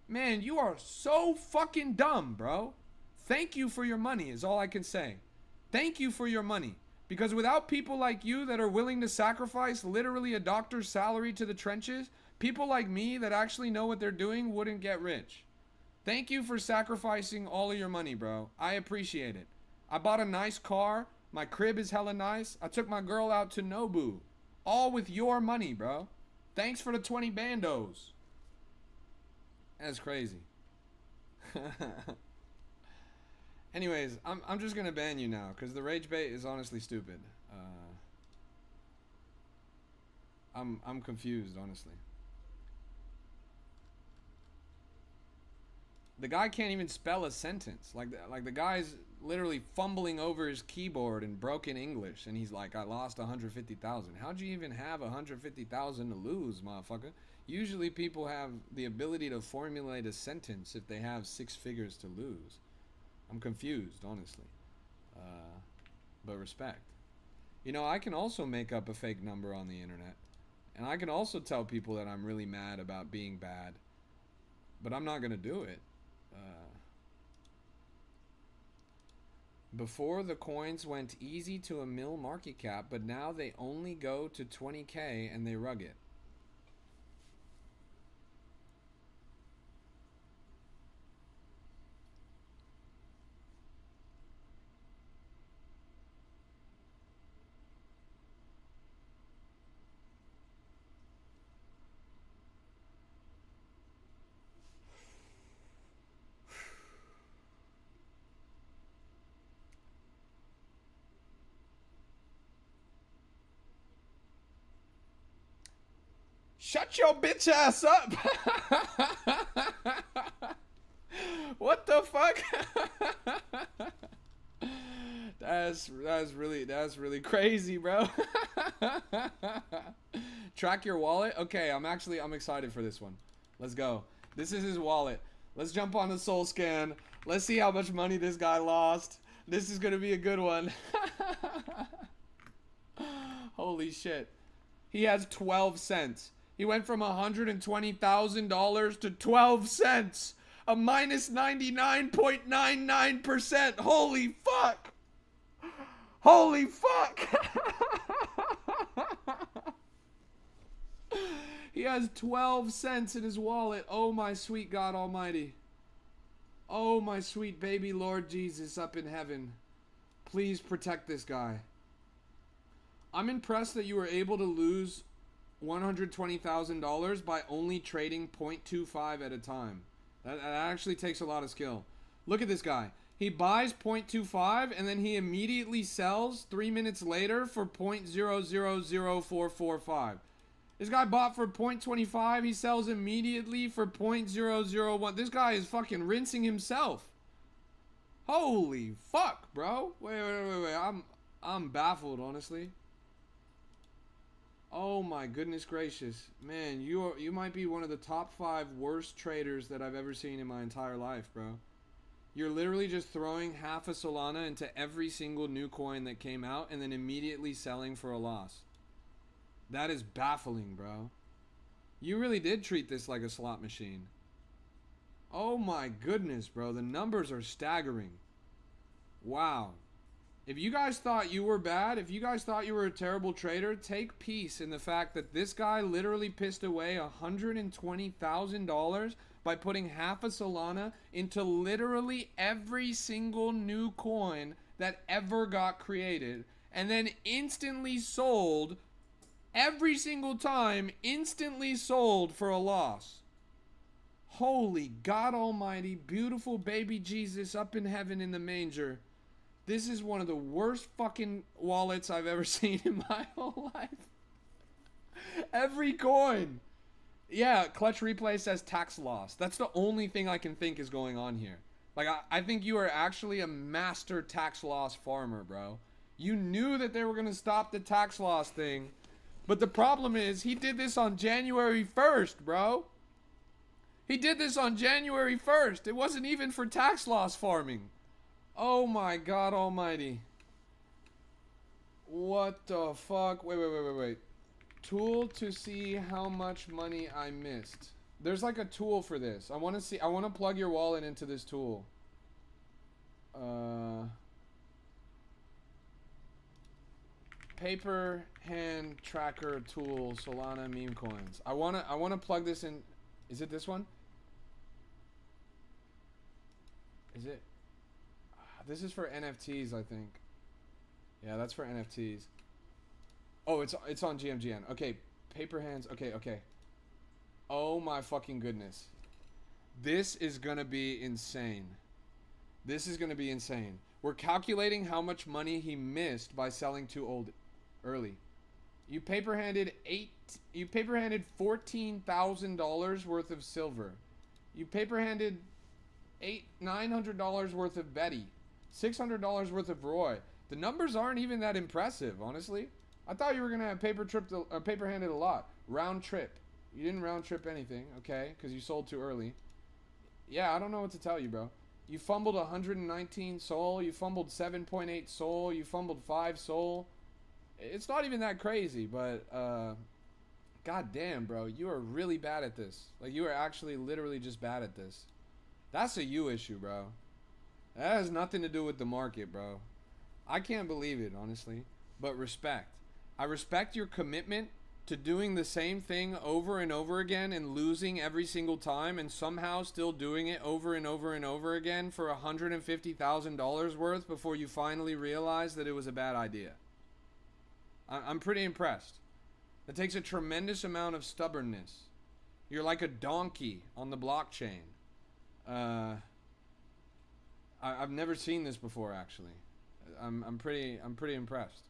Man, you are so fucking dumb, bro. Thank you for your money is all I can say. Thank you for your money. Because without people like you that are willing to sacrifice literally a doctor's salary to the trenches, people like me that actually know what they're doing wouldn't get rich. Thank you for sacrificing all of your money, bro. I appreciate it. I bought a nice car. My crib is hella nice. I took my girl out to Nobu. All with your money, bro. Thanks for the 20 bandos. That's crazy. Anyways, I'm just gonna ban you now because the rage bait is honestly stupid. I'm confused, honestly. The guy can't even spell a sentence. Like the guy's literally fumbling over his keyboard in broken English, and he's like, "I lost 150,000." How'd you even have 150,000 to lose, motherfucker? Usually, people have the ability to formulate a sentence if they have 6 figures to lose. I'm confused, honestly. But respect. You know, I can also make up a fake number on the internet, and I can also tell people that I'm really mad about being bad, but I'm not gonna do it. Before, the coins went easy to a mil market cap, but now they only go to 20K and they rug it. Shut your bitch ass up! What the fuck? That's really crazy, bro. Track your wallet? Okay, I'm excited for this one. Let's go. This is his wallet. Let's jump on the soul scan. Let's see how much money this guy lost. This is gonna be a good one. Holy shit. He has 12 cents. He went from $120,000 to 12 cents. A minus 99.99%. Holy fuck. Holy fuck. He has 12 cents in his wallet. Oh my sweet God Almighty. Oh my sweet baby Lord Jesus up in heaven. Please protect this guy. I'm impressed that you were able to lose $120,000 by only trading 0.25 at a time. That actually takes a lot of skill. Look at this guy. He buys 0.25 and then he immediately sells 3 minutes later for 0.000445. This guy bought for 0.25. He sells immediately for 0.001. This guy is fucking rinsing himself. Holy fuck, bro. Wait. I'm baffled, honestly. Oh my goodness gracious. Man, you might be one of the top 5 worst traders that I've ever seen in my entire life, bro. You're literally just throwing half a Solana into every single new coin that came out and then immediately selling for a loss. That is baffling, bro. You really did treat this like a slot machine. Oh my goodness, bro. The numbers are staggering. Wow. If you guys thought you were bad, if you guys thought you were a terrible trader, take peace in the fact that this guy literally pissed away $120,000 by putting half a Solana into literally every single new coin that ever got created, and then instantly sold every single time, instantly sold for a loss. Holy God Almighty, beautiful baby Jesus up in heaven in the manger. This is one of the worst fucking wallets I've ever seen in my whole life. Every coin. Yeah, Clutch Replay says tax loss. That's the only thing I can think is going on here. Like, I think you are actually a master tax loss farmer, bro. You knew that they were going to stop the tax loss thing. But the problem is, he did this on January 1st, bro. He did this on January 1st. It wasn't even for tax loss farming. Oh my God Almighty. What the fuck? Wait. Tool to see how much money I missed. There's like a tool for this. I want to plug your wallet into this tool. Paper hand tracker tool Solana meme coins. I want to plug this in. Is it this one? Is it? This is for NFTs, I think. Yeah, that's for NFTs. Oh, it's on GMGN. Okay, paper hands. Okay. Oh my fucking goodness. This is gonna be insane. This is gonna be insane. We're calculating how much money he missed by selling too early. You paper handed $14,000 worth of silver. You paper handed $900 worth of Betty, $600 worth of Roy. The numbers aren't even that impressive, honestly. I thought you were gonna have paper handed a lot. Round trip. You didn't round trip anything, okay? Because you sold too early. Yeah, I don't know what to tell you, bro. You fumbled 119 soul. You fumbled 7.8 soul. You fumbled 5 soul. It's not even that crazy, but god damn, bro, you are really bad at this. Like, you are actually literally just bad at this. That's a you issue, bro. That has nothing to do with the market, bro. I can't believe it, honestly. But respect. I respect your commitment to doing the same thing over and over again and losing every single time and somehow still doing it over and over and over again for $150,000 worth before you finally realize that it was a bad idea. I'm pretty impressed. It takes a tremendous amount of stubbornness. You're like a donkey on the blockchain. I've never seen this before, actually. I'm pretty impressed.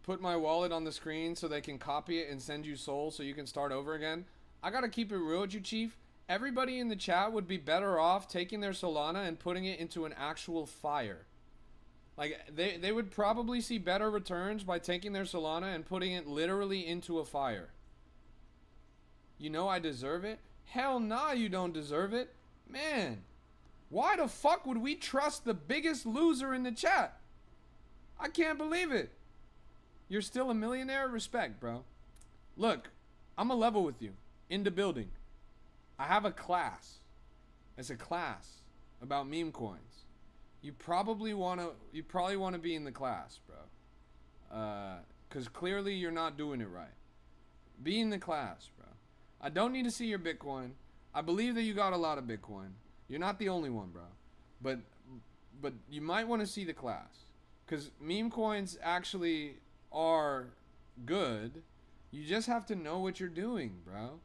Put my wallet on the screen so they can copy it and send you soul so you can start over again. I gotta keep it real with you, Chief. Everybody in the chat would be better off taking their Solana and putting it into an actual fire. Like, they would probably see better returns by taking their Solana and putting it literally into a fire. You know I deserve it? Hell nah, you don't deserve it. Man, why the fuck would we trust the biggest loser in the chat? I can't believe it. You're still a millionaire? Respect, bro. Look, I'm a level with you. In the building. I have a class. It's a class about meme coins. You probably wanna be in the class, bro. Cause clearly you're not doing it right. Be in the class, bro. I don't need to see your Bitcoin. I believe that you got a lot of Bitcoin. You're not the only one, bro. But you might want to see the class. Cause meme coins actually are good. You just have to know what you're doing, bro.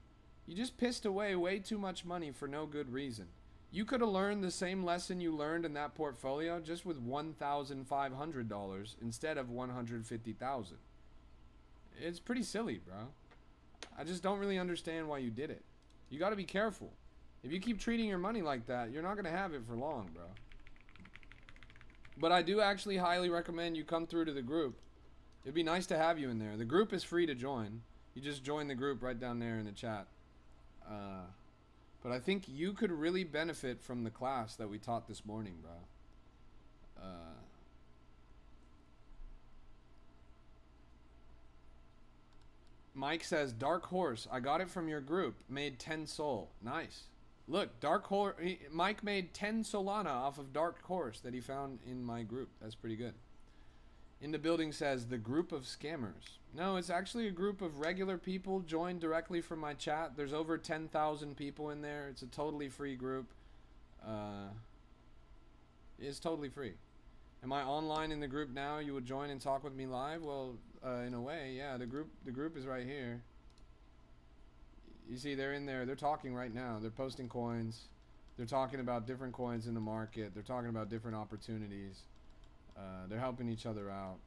You just pissed away way too much money for no good reason. You could have learned the same lesson you learned in that portfolio just with $1,500 instead of $150,000. It's pretty silly, bro. I just don't really understand why you did it. You got to be careful. If you keep treating your money like that, you're not going to have it for long, bro. But I do actually highly recommend you come through to the group. It'd be nice to have you in there. The group is free to join. You just join the group right down there in the chat. But I think you could really benefit from the class that we taught this morning, bro. Mike says, Dark Horse, I got it from your group. Made 10 soul. Nice. Look, Dark Horse. Mike made 10 Solana off of Dark Horse that he found in my group. That's pretty good. In the building says, the group of scammers. No, it's actually a group of regular people joined directly from my chat. There's over 10,000 people in there. It's a totally free group. It's totally free. Am I online in the group now? You would join and talk with me live? Well, in a way, yeah. The group is right here. You see, they're in there. They're talking right now. They're posting coins. They're talking about different coins in the market. They're talking about different opportunities. They're helping each other out.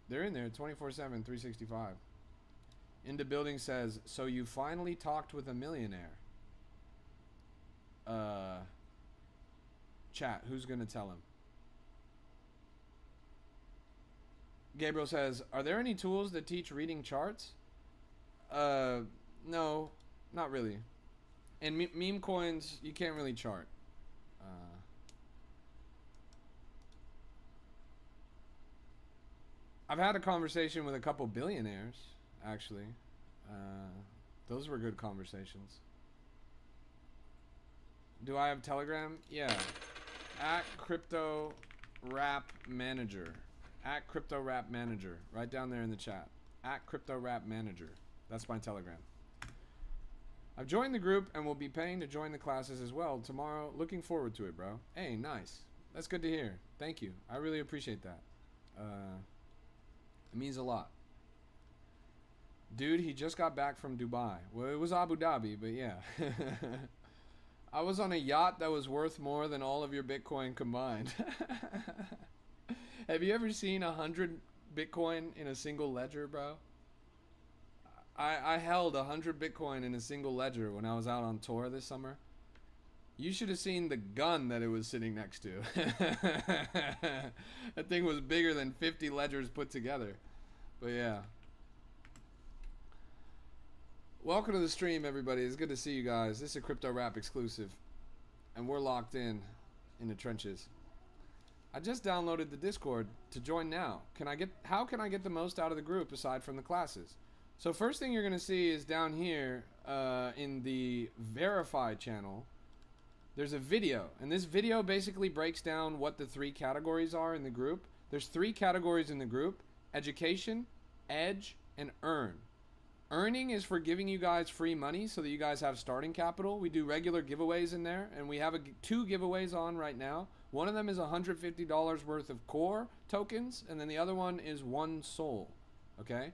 They're in there 24/7, 365. In the building says, so you finally talked with a millionaire. Chat, who's gonna tell him? Gabriel says, are there any tools that teach reading charts? No, not really. And meme coins, you can't really chart. I've had a conversation with a couple billionaires, actually. Those were good conversations. Do I have Telegram? Yeah. At Crypto Rap Manager. At Crypto Rap Manager. Right down there in the chat. At Crypto Rap Manager. That's my Telegram. I've joined the group and will be paying to join the classes as well tomorrow. Looking forward to it, bro. Hey, nice. That's good to hear. Thank you. I really appreciate that. It means a lot. Dude, he just got back from Dubai. Well, it was Abu Dhabi, but yeah. I was on a yacht that was worth more than all of your Bitcoin combined. Have you ever seen 100 Bitcoin in a single ledger, bro? I held 100 Bitcoin in a single ledger when I was out on tour this summer. You should have seen the gun that it was sitting next to. That thing was bigger than 50 ledgers put together. But yeah. Welcome to the stream, everybody. It's good to see you guys. This is a Crypto Rap exclusive. And we're locked in the trenches. I just downloaded the Discord to join now. How can I get the most out of the group aside from the classes? So first thing you're going to see is down here in the Verify channel. There's a video, and this video basically breaks down what the 3 categories are in the group. There's 3 categories in the group: education, edge, and earn. Earning is for giving you guys free money so that you guys have starting capital. We do regular giveaways in there, and we have 2 giveaways on right now. One of them is $150 worth of core tokens, and then the other one is 1 soul. Okay?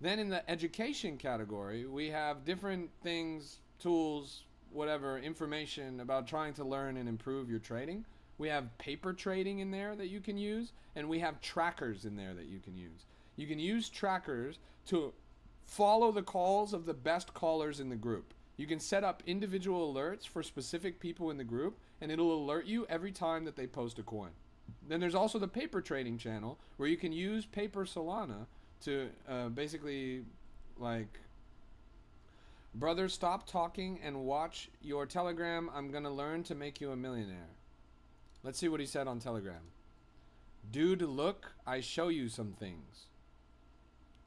Then in the education category, we have different things, tools, whatever, information about trying to learn and improve your trading. We have paper trading in there that you can use, and we have trackers in there that you can use. You can use trackers to follow the calls of the best callers in the group. You can set up individual alerts for specific people in the group, and it'll alert you every time that they post a coin. Then there's also the paper trading channel, where you can use paper Solana to basically, like, brother, stop talking and watch your Telegram. I'm gonna learn to make you a millionaire. Let's see what he said on Telegram. Dude, look, I show you some things.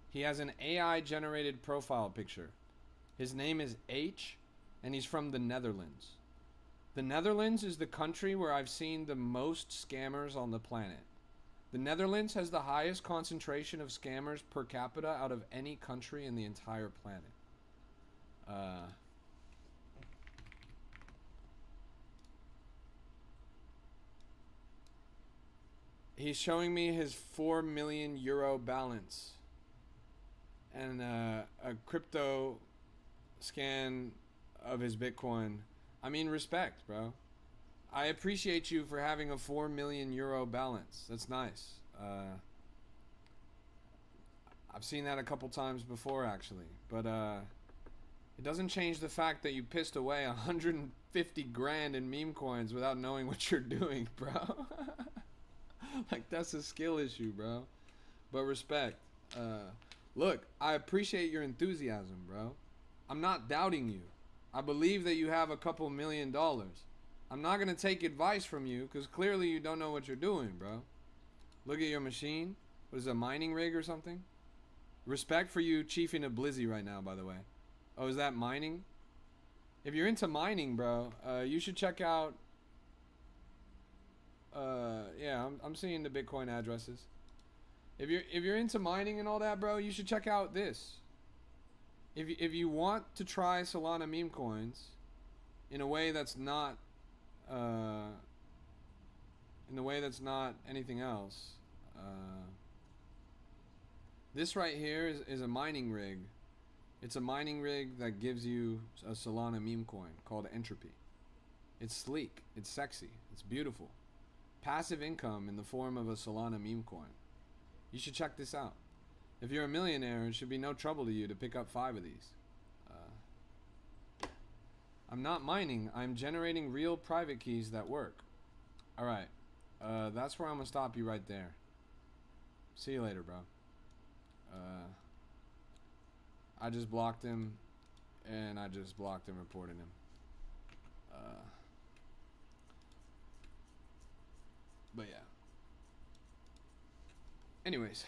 He has an AI generated profile picture. His name is H, and he's from the Netherlands. The Netherlands is the country where I've seen the most scammers on the planet. The Netherlands has the highest concentration of scammers per capita out of any country in the entire planet. He's showing me his 4 million euro balance and a crypto scan of his Bitcoin. I mean, respect, bro. I appreciate you for having a 4 million euro balance. That's nice. I've seen that a couple times before, actually, but it doesn't change the fact that you pissed away 150 grand in meme coins without knowing what you're doing, bro. Like, that's a skill issue, bro. But respect. Look, I appreciate your enthusiasm, bro. I'm not doubting you. I believe that you have a couple $1 million. I'm not going to take advice from you because clearly you don't know what you're doing, bro. Look at your machine. What is it, a mining rig or something? Respect for you chiefing a blizzy right now, by the way. Oh, is that mining? If you're into mining, bro, you should check out... yeah, I'm seeing the Bitcoin addresses. If you're into mining and all that, bro, you should check out this. If you want to try Solana meme coins in a way that's not anything else, this right here is a mining rig. It's a mining rig that gives you a Solana meme coin called Entropy. It's sleek, it's sexy, it's beautiful. Passive income in the form of a Solana meme coin. You should check this out. If you're a millionaire, it should be no trouble to you to pick up 5 of these. I'm not mining, I'm generating real private keys that work. Alright, that's where I'm gonna stop you right there. See you later, bro. I just blocked him, and I just blocked and reported him. But yeah. Anyways,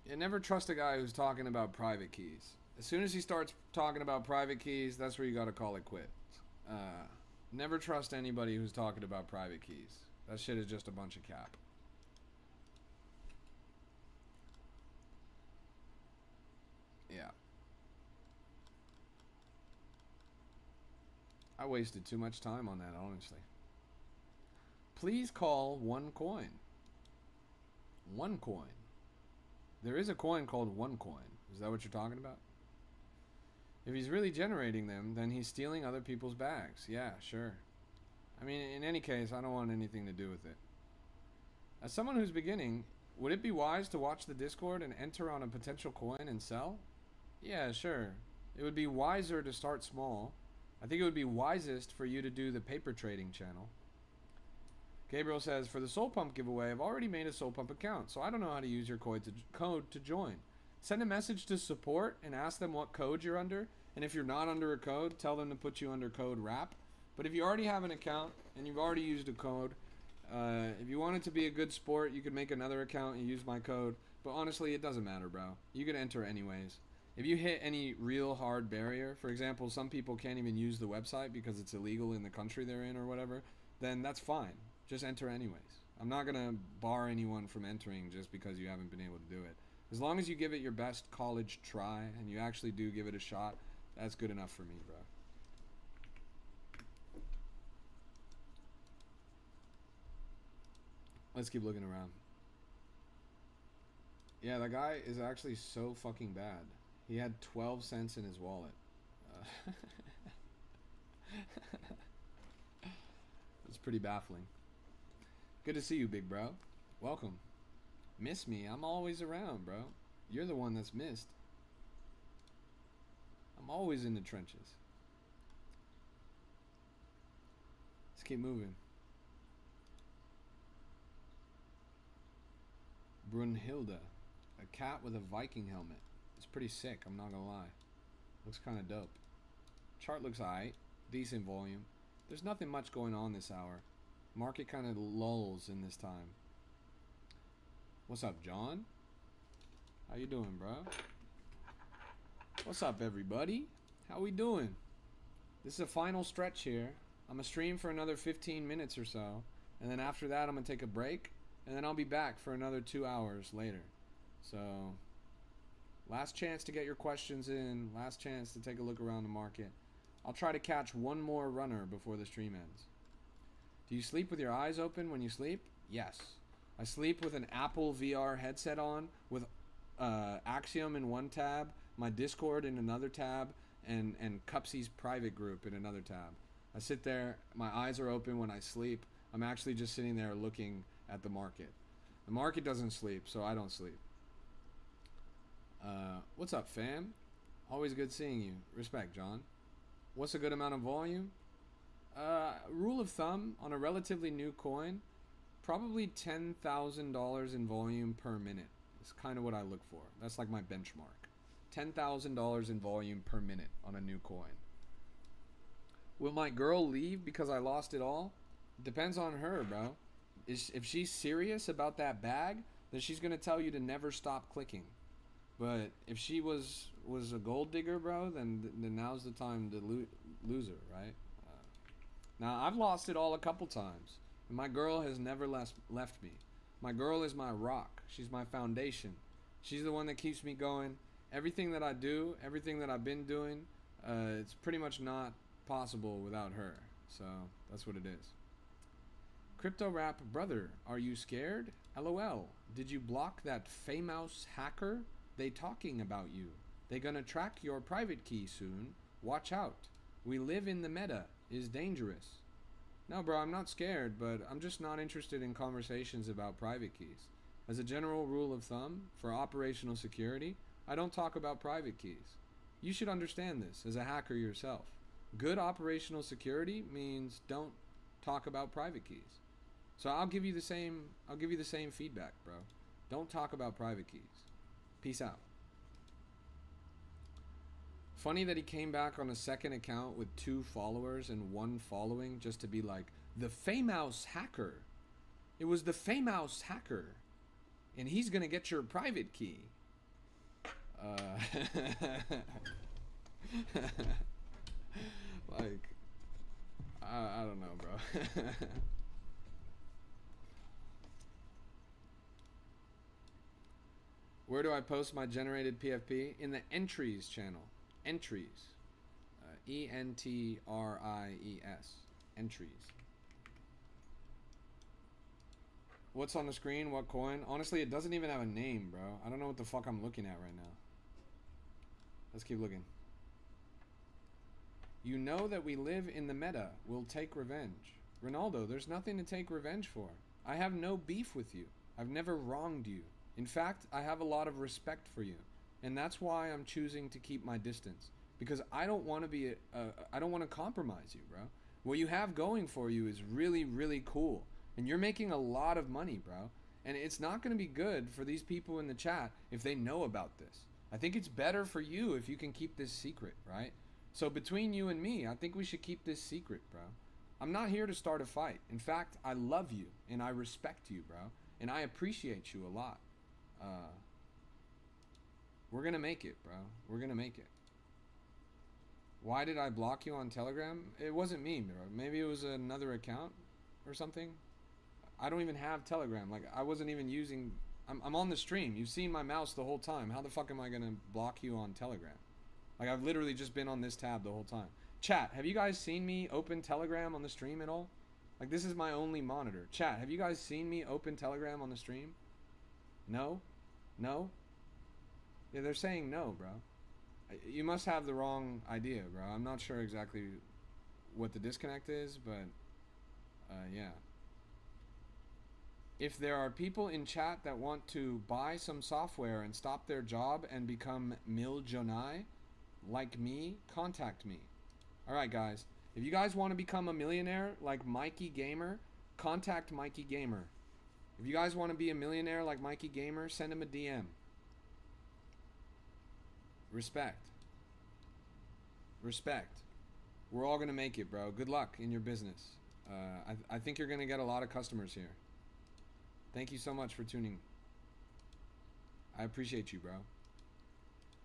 you never trust a guy who's talking about private keys. As soon as he starts talking about private keys, that's where you gotta call it quits. Never trust anybody who's talking about private keys. That shit is just a bunch of cap. Yeah. I wasted too much time on that, honestly. Please call OneCoin. OneCoin. There is a coin called OneCoin. Is that what you're talking about? If he's really generating them, then he's stealing other people's bags. Yeah, sure. I mean, in any case, I don't want anything to do with it. As someone who's beginning, would it be wise to watch the Discord and enter on a potential coin and sell? Yeah, sure. It would be wiser to start small I think it would be wisest for you to do the paper trading channel. Gabriel says, for the Soul Pump giveaway, I've already made a Soul Pump account, so I don't know how to use your code to join. Send a message to support and ask them what code you're under, and if you're not under a code, tell them to put you under code RAP. But if you already have an account and you've already used a code, if you want it to be a good sport, you could make another account and use my code. But honestly, it doesn't matter, bro. You can enter anyways. If you hit any real hard barrier, for example, some people can't even use the website because it's illegal in the country they're in or whatever, then that's fine. Just enter anyways. I'm not going to bar anyone from entering just because you haven't been able to do it. As long as you give it your best college try and you actually do give it a shot, that's good enough for me, bro. Let's keep looking around. Yeah, that guy is actually so fucking bad. He had 12 cents in his wallet. It's pretty baffling. Good to see you, big bro. Welcome. Miss me? I'm always around, bro. You're the one that's missed. I'm always in the trenches. Let's keep moving. Brunhilde. A cat with a Viking helmet. It's pretty sick, I'm not gonna lie. Looks kind of dope. Chart looks alright. Decent volume. There's nothing much going on this hour. Market kind of lulls in this time. What's up, John? How you doing, bro? What's up, everybody? How we doing? This is a final stretch here. I'm gonna stream for another 15 minutes or so, and then after that I'm gonna take a break, and then I'll be back for another 2 hours later. So, last chance to get your questions in, last chance to take a look around the market. I'll try to catch one more runner before the stream ends. Do you sleep with your eyes open when you sleep? Yes. I sleep with an Apple VR headset on, with Axiom in one tab, my Discord in another tab, and Cupsy's private group in another tab. I sit there, my eyes are open when I sleep. I'm actually just sitting there looking at the market. The market doesn't sleep, so I don't sleep. What's up, fam? Always good seeing you. Respect, John. What's a good amount of volume? Rule of thumb, on a relatively new coin, probably $10,000 in volume per minute. It's kind of what I look for. That's like my benchmark. $10,000 in volume per minute on a new coin. Will my girl leave because I lost it all? Depends on her, bro. If she's serious about that bag, then she's going to tell you to never stop clicking. But if she was a gold digger, bro, then now's the time to lose her, right? Now, I've lost it all a couple times. And my girl has never left me. My girl is my rock. She's my foundation. She's the one that keeps me going. Everything that I do, everything that I've been doing, it's pretty much not possible without her. So, that's what it is. Crypto Rap brother, are you scared? LOL. Did you block that famous hacker? They talking about you. They gonna track your private key soon. Watch out. We live in the meta. Is dangerous. No, bro, I'm not scared, but I'm just not interested in conversations about private keys. As a general rule of thumb, for operational security, I don't talk about private keys. You should understand this as a hacker yourself. Good operational security means don't talk about private keys. So I'll give you the same feedback, bro. Don't talk about private keys. Peace out. Funny that he came back on a second account with 2 followers and 1 following just to be like, the famous hacker. It was the famous hacker. And he's going to get your private key. Like, I don't know, bro. Where do I post my generated PFP? In the entries channel. Entries. E-N-T-R-I-E-S. Entries. What's on the screen? What coin? Honestly, it doesn't even have a name, bro. I don't know what the fuck I'm looking at right now. Let's keep looking. You know that we live in the meta. We'll take revenge. Ronaldo, there's nothing to take revenge for. I have no beef with you. I've never wronged you. In fact, I have a lot of respect for you. And that's why I'm choosing to keep my distance. because I don't want to be I don't want to compromise you, bro. What you have going for you is really, really cool, and you're making a lot of money, bro. And it's not going to be good for these people in the chat if they know about this. I think it's better for you if you can keep this secret, right? So between you and me, I think we should keep this secret, bro. I'm not here to start a fight. In fact, I love you and I respect you, bro, and I appreciate you a lot. We're gonna make it, bro. We're gonna make it. Why did I block you on Telegram? It wasn't me, bro. Maybe it was another account or something. I don't even have Telegram. Like, I wasn't even using... I'm on the stream. You've seen my mouse the whole time. How the fuck am I gonna block you on Telegram? Like, I've literally just been on this tab the whole time. Chat, have you guys seen me open Telegram on the stream at all? Like, this is my only monitor. Chat, have you guys seen me open Telegram on the stream? No? No? Yeah, they're saying no, bro. You must have the wrong idea, bro. I'm not sure exactly what the disconnect is, but yeah. If there are people in chat that want to buy some software and stop their job and become millionaire like me, contact me. Alright, guys. If you guys want to become a millionaire like Mikey Gamer, contact Mikey Gamer. If you guys want to be a millionaire like Mikey Gamer, send him a DM. Respect. Respect. We're all going to make it, bro. Good luck in your business. I think you're going to get a lot of customers here. Thank you so much for tuning. I appreciate you, bro.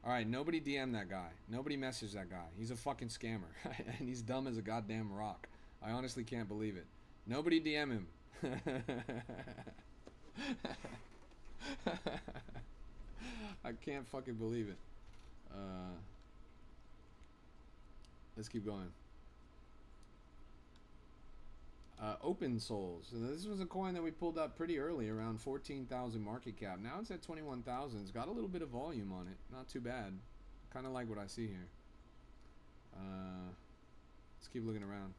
Alright, nobody DM that guy. Nobody message that guy. He's a fucking scammer. And he's dumb as a goddamn rock. I honestly can't believe it. Nobody DM him. I can't fucking believe it. Let's keep going. Open Souls. So this was a coin that we pulled up pretty early, around 14,000 market cap. Now it's at 21,000. It's got a little bit of volume on it. Not too bad. Kind of like what I see here. Let's keep looking around.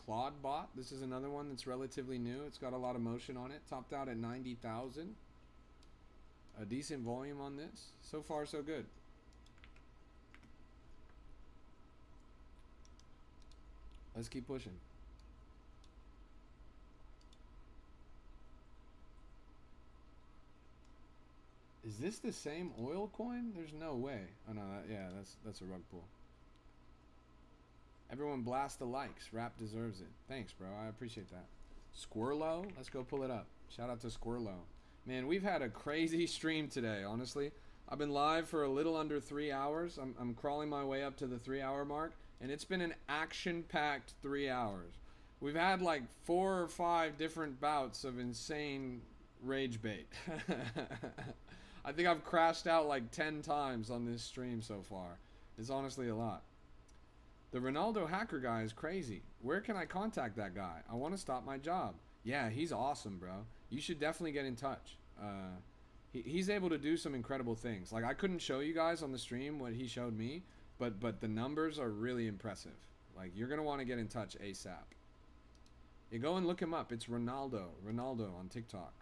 Claude Bot. This is another one that's relatively new. It's got a lot of motion on it. Topped out at 90,000. A decent volume on this. So far, so good. Let's keep pushing. Is this the same oil coin? There's no way. Oh no, yeah, that's a rug pull. Everyone blast the likes. Rap deserves it. Thanks, bro. I appreciate that. Squirlo, let's go pull it up. Shout out to Squirlo. Man, we've had a crazy stream today, honestly. I've been live for a little under 3 hours. I'm crawling my way up to the 3-hour mark, and it's been an action-packed 3 hours. We've had like 4 or 5 different bouts of insane rage bait. I think I've crashed out like 10 times on this stream so far. It's honestly a lot. The Ronaldo hacker guy is crazy. Where can I contact that guy? I want to stop my job. Yeah, he's awesome, bro. You should definitely get in touch. He's able to do some incredible things. Like, I couldn't show you guys on the stream what he showed me, but the numbers are really impressive. Like, you're going to want to get in touch ASAP. You go and look him up. It's Ronaldo on TikTok.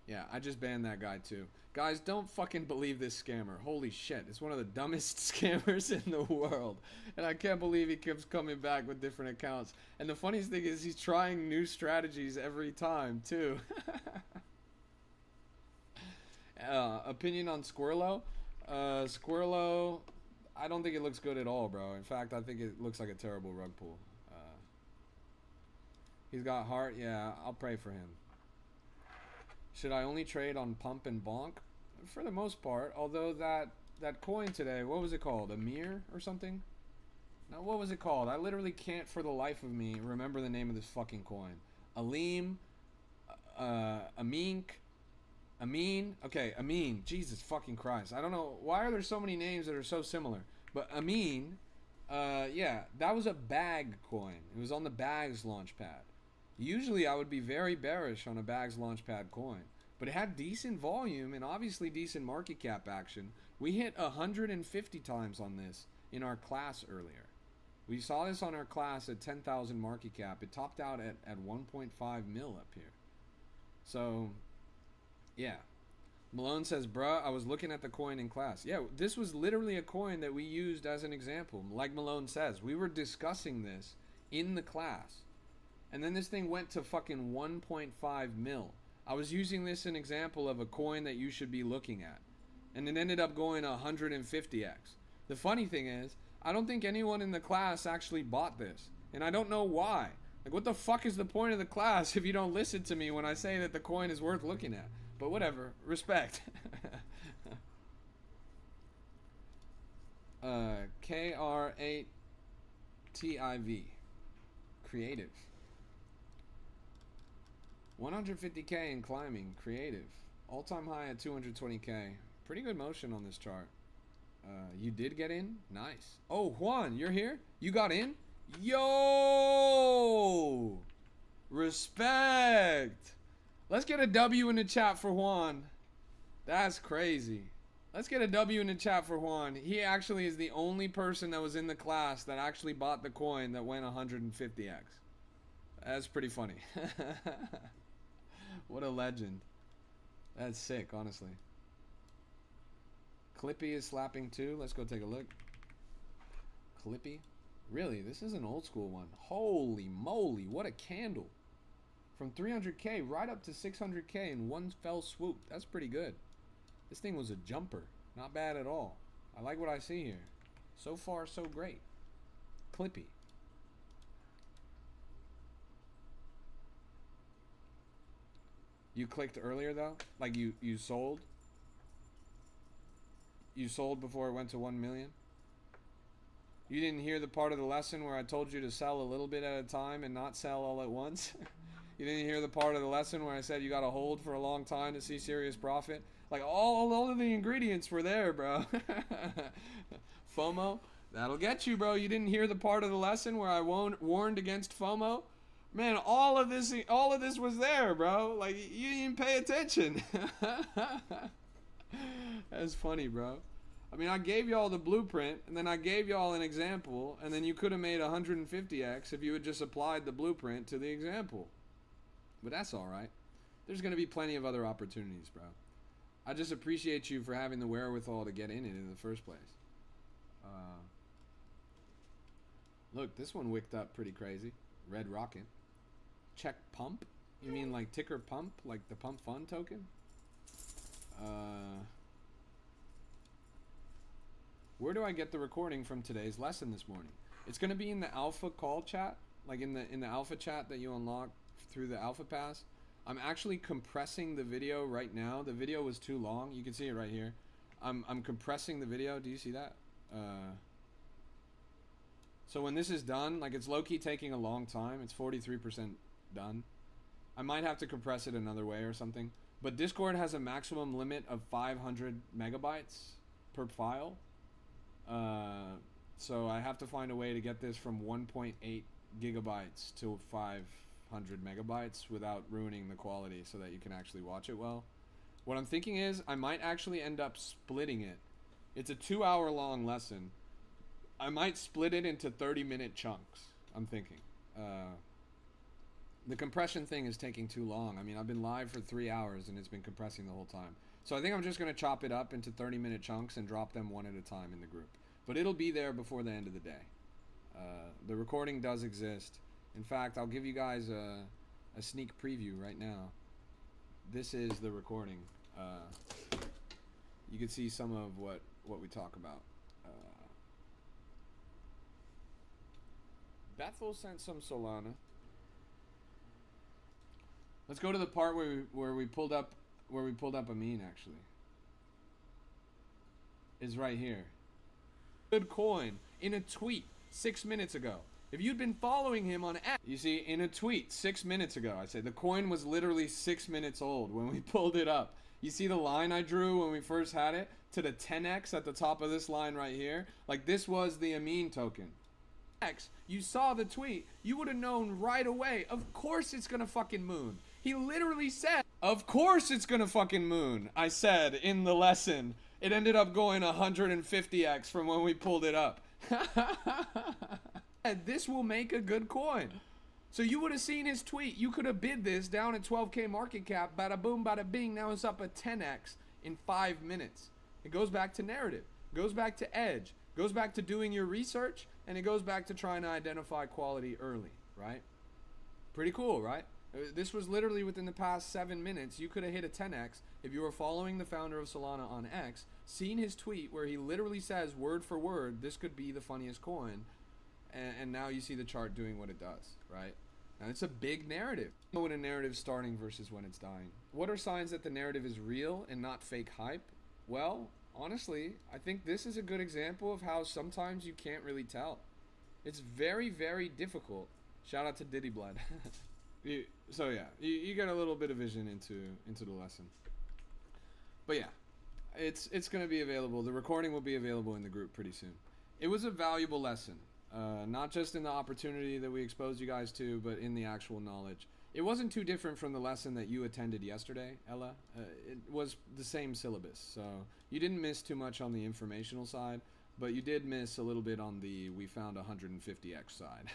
Yeah, I just banned that guy too. Guys, don't fucking believe this scammer. Holy shit, it's one of the dumbest scammers in the world. And I can't believe he keeps coming back with different accounts. And the funniest thing is he's trying new strategies every time too. Opinion on Squirlo? Squirlo, I don't think it looks good at all, bro. In fact, I think it looks like a terrible rug pull. He's got heart. Yeah, I'll pray for him. Should I only trade on pump and bonk? For the most part, although that coin today, what was it called? A mirror or something? Now, what was it called? I literally can't for the life of me remember the name of this fucking coin. Aleem, Amink, Amin. Okay, Amin. Jesus fucking Christ. I don't know. Why are there so many names that are so similar? But Amin, yeah, that was a bag coin. It was on the Bags launchpad. Usually I would be very bearish on a Bags Launchpad coin, but it had decent volume and obviously decent market cap action. We hit 150 times on this in our class earlier. We saw this on our class at 10,000 market cap. It topped out at 1.5 mil up here. So, yeah. Malone says, bruh, I was looking at the coin in class. Yeah, this was literally a coin that we used as an example. Like Malone says, we were discussing this in the class. And then this thing went to fucking 1.5 mil. I was using this as an example of a coin that you should be looking at. And it ended up going 150x. The funny thing is, I don't think anyone in the class actually bought this. And I don't know why. Like, what the fuck is the point of the class if you don't listen to me when I say that the coin is worth looking at? But whatever. Respect. KR8TIV. Creative. 150k in climbing. Creative. All-time high at 220k. Pretty good motion on this chart. You did get in? Nice. Oh, Juan, you're here? You got in? Yo! Respect! Let's get a W in the chat for Juan. That's crazy. Let's get a W in the chat for Juan. He actually is the only person that was in the class that actually bought the coin that went 150x. That's pretty funny. What a legend. That's sick, honestly. Clippy is slapping too. Let's go take a look. Clippy. Really, this is an old school one. Holy moly, what a candle. From 300k right up to 600k in one fell swoop. That's pretty good. This thing was a jumper. Not bad at all. I like what I see here. So far, so great. Clippy. You clicked earlier though? Like you sold? You sold before it went to 1 million? You didn't hear the part of the lesson where I told you to sell a little bit at a time and not sell all at once? You didn't hear the part of the lesson where I said you gotta hold for a long time to see serious profit? Like all of the ingredients were there, bro. FOMO, that'll get you, bro. You didn't hear the part of the lesson where I warned against FOMO? Man, all of this was there, bro. Like, you didn't pay attention. That's funny, bro. I mean, I gave y'all the blueprint, and then I gave y'all an example, and then you could have made 150x if you had just applied the blueprint to the example. But that's all right. There's going to be plenty of other opportunities, bro. I just appreciate you for having the wherewithal to get in it in the first place. Look, this one wicked up pretty crazy. Red Rocket. Check pump? You mean like ticker pump? Like the pump fund token? Where do I get the recording from today's lesson this morning? It's going to be in the alpha call chat, like in the alpha chat that you unlock through the alpha pass. I'm actually compressing the video right now. The video was too long. You can see it right here. I'm compressing the video. Do you see that? So when this is done, like, it's low-key taking a long time. It's 43% done. I might have to compress it another way or something. But Discord has a maximum limit of 500 megabytes per file. So I have to find a way to get this from 1.8 gigabytes to 500 megabytes without ruining the quality so that you can actually watch it well. What I'm thinking is I might actually end up splitting it. It's a 2-hour long lesson. I might split it into 30-minute chunks, I'm thinking. The compression thing is taking too long. I mean, I've been live for 3 hours and it's been compressing the whole time. So I think I'm just going to chop it up into 30-minute chunks and drop them one at a time in the group. But it'll be there before the end of the day. The recording does exist. In fact, I'll give you guys a sneak preview right now. This is the recording. You can see some of what we talk about. Bethel sent some Solana. Let's go to the part where we pulled up Amin, actually. Is right here. Good coin in a tweet 6 minutes ago. If you'd been following him on X, you see, in a tweet 6 minutes ago, I said the coin was literally 6 minutes old when we pulled it up. You see the line I drew when we first had it to the 10x at the top of this line right here? Like, this was the Amin token. X, you saw the tweet, you would have known right away. Of course it's gonna fucking moon. He literally said, of course it's gonna fucking moon. I said in the lesson. It ended up going 150x from when we pulled it up. This will make a good coin. So you would have seen his tweet. You could have bid this down at 12k market cap. Bada boom, bada bing. Now it's up at 10x. in 5 minutes. It goes back to narrative, goes back to edge, goes back to doing your research, and it goes back to trying to identify quality early, right? Pretty cool, right? This was literally within the past 7 minutes. You could have hit a 10x if you were following the founder of Solana on X, seen his tweet where he literally says word for word, this could be the funniest coin, and now you see the chart doing what it does, right? And it's a big narrative. You know when a narrative's starting versus when it's dying. What are signs that the narrative is real and not fake hype? Well, honestly, I think this is a good example of how sometimes you can't really tell. It's very, very difficult. Shout out to Diddy Blood. So yeah, you get a little bit of vision into the lesson. But yeah, it's going to be available. The recording will be available in the group pretty soon. It was a valuable lesson. Not just in the opportunity that we exposed you guys to, but in the actual knowledge. It wasn't too different from the lesson that you attended yesterday, Ella. It was the same syllabus, so you didn't miss too much on the informational side, but you did miss a little bit on the we found 150x side.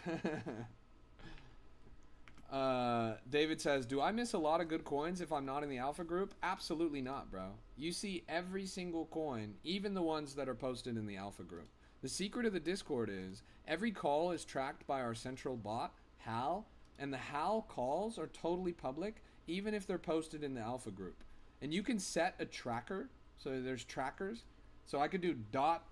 David says, do I miss a lot of good coins if I'm not in the alpha group? Absolutely not, bro. You see every single coin, even the ones that are posted in the alpha group. The secret of the Discord is every call is tracked by our central bot, HAL, and the HAL calls are totally public, even if they're posted in the alpha group. And you can set a tracker, so there's trackers. So I could do dot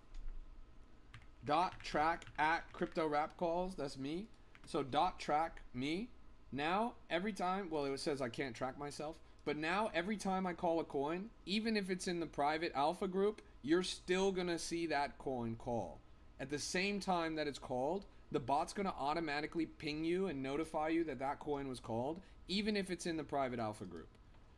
track at crypto rap calls, that's me. So dot track me. Now, every time, well, it says I can't track myself, but now every time I call a coin, even if it's in the private alpha group, you're still going to see that coin call. At the same time that it's called, the bot's going to automatically ping you and notify you that that coin was called, even if it's in the private alpha group.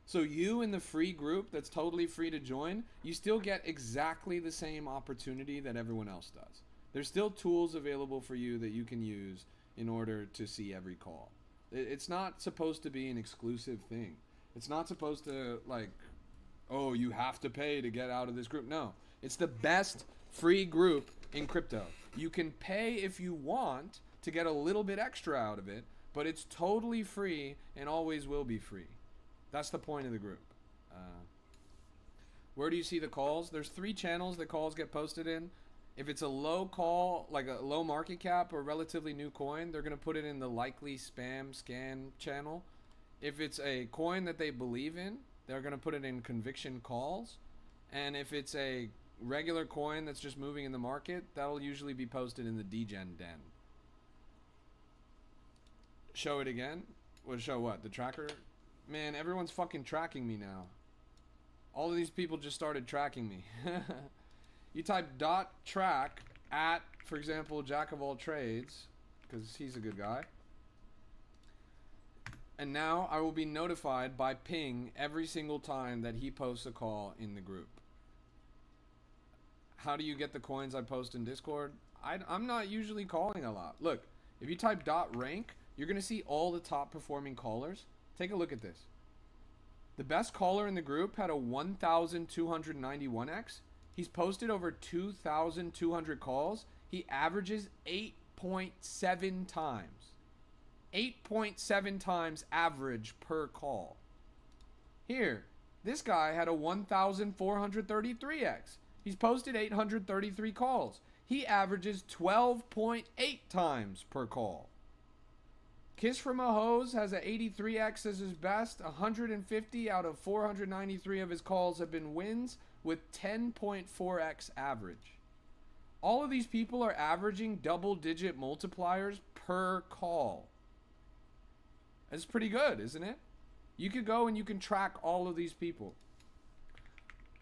So you in the free group that's totally free to join, you still get exactly the same opportunity that everyone else does. There's still tools available for you that you can use in order to see every call. It's not supposed to be an exclusive thing. It's not supposed to, like, oh, you have to pay to get out of this group. No, it's the best free group in crypto. You can pay if you want to get a little bit extra out of it, but it's totally free and always will be free. That's the point of the group. Where do you see the calls? There's 3 channels that calls get posted in. If it's a low call, like a low market cap or relatively new coin, they're going to put it in the likely spam scan channel. If it's a coin that they believe in, they're going to put it in conviction calls. And if it's a regular coin that's just moving in the market, that'll usually be posted in the degen den. Show it again? Well, show what? The tracker? Man, everyone's fucking tracking me now. All of these people just started tracking me. You type dot track at, for example, Jack of all trades, because he's a good guy. And now I will be notified by ping every single time that he posts a call in the group. How do you get the coins I post in Discord? I'm not usually calling a lot. Look, if you type dot rank, you're going to see all the top performing callers. Take a look at this. The best caller in the group had a 1,291x. He's posted over 2,200 calls. He averages 8.7 times. 8.7 times average per call. Here, this guy had a 1,433x. He's posted 833 calls. He averages 12.8 times per call. Kiss from a Hose has a 83x as his best. 150 out of 493 of his calls have been wins with 10.4x average. All of these people are averaging double-digit multipliers per call. That's pretty good, isn't it? You could go and you can track all of these people.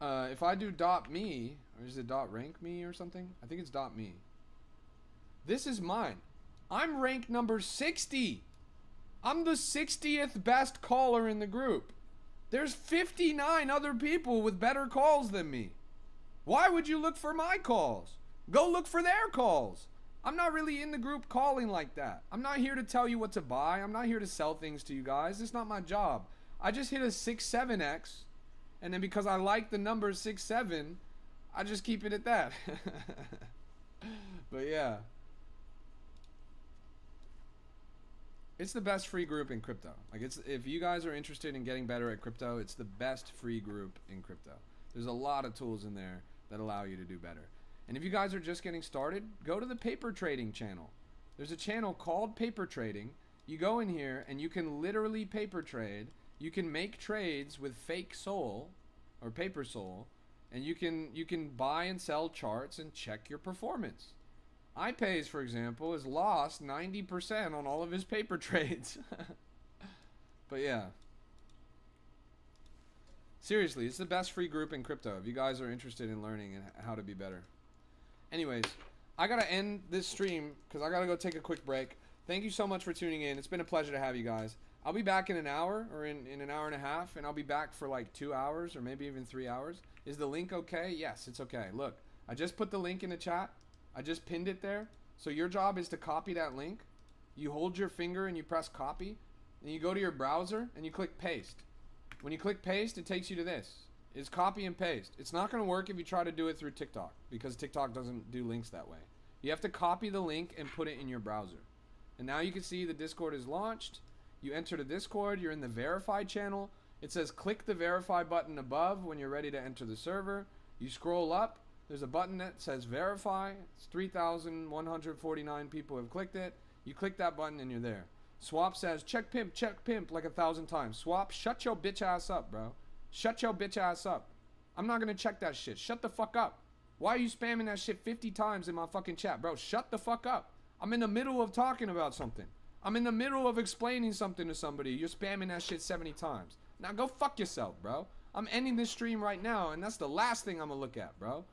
If I do .me, or is it .rank me or something? I think it's .me. This is mine. I'm ranked number 60. I'm the 60th best caller in the group. There's 59 other people with better calls than me. Why would you look for my calls? Go look for their calls. I'm not really in the group calling like that. I'm not here to tell you what to buy. I'm not here to sell things to you guys. It's not my job. I just hit a 6-7x, and then because I like the number 6-7, I just keep it at that. But yeah. It's the best free group in crypto. Like, it's, if you guys are interested in getting better at crypto, it's the best free group in crypto. There's a lot of tools in there that allow you to do better. And if you guys are just getting started, go to the paper trading channel. There's a channel called Paper Trading. You go in here and you can literally paper trade. You can make trades with fake Sol or paper Sol, and you can buy and sell charts and check your performance. iPays, for example, has lost 90% on all of his paper trades. But yeah. Seriously, it's the best free group in crypto if you guys are interested in learning how to be better. Anyways, I gotta end this stream because I gotta go take a quick break. Thank you so much for tuning in. It's been a pleasure to have you guys. I'll be back in an hour or in an hour and a half, and I'll be back for like 2 hours or maybe even 3 hours. Is the link okay? Yes, it's okay. Look, I just put the link in the chat. I just pinned it there. So your job is to copy that link. You hold your finger and you press copy, and you go to your browser and you click paste. When you click paste, it takes you to this. It's copy and paste. It's not going to work if you try to do it through TikTok because TikTok doesn't do links that way. You have to copy the link and put it in your browser. And now you can see the Discord is launched. You enter the Discord. You're in the verify channel. It says click the verify button above when you're ready to enter the server. You scroll up. There's a button that says verify. It's 3,149 people have clicked it. You click that button and you're there. Swap says check pimp like 1,000 times. Swap, shut your bitch ass up, bro. Shut your bitch ass up. I'm not gonna check that shit. Shut the fuck up. Why are you spamming that shit 50 times in my fucking chat, bro? Shut the fuck up. I'm in the middle of talking about something. I'm in the middle of explaining something to somebody. You're spamming that shit 70 times. Now go fuck yourself, bro. I'm ending this stream right now, and that's the last thing I'm gonna look at, bro.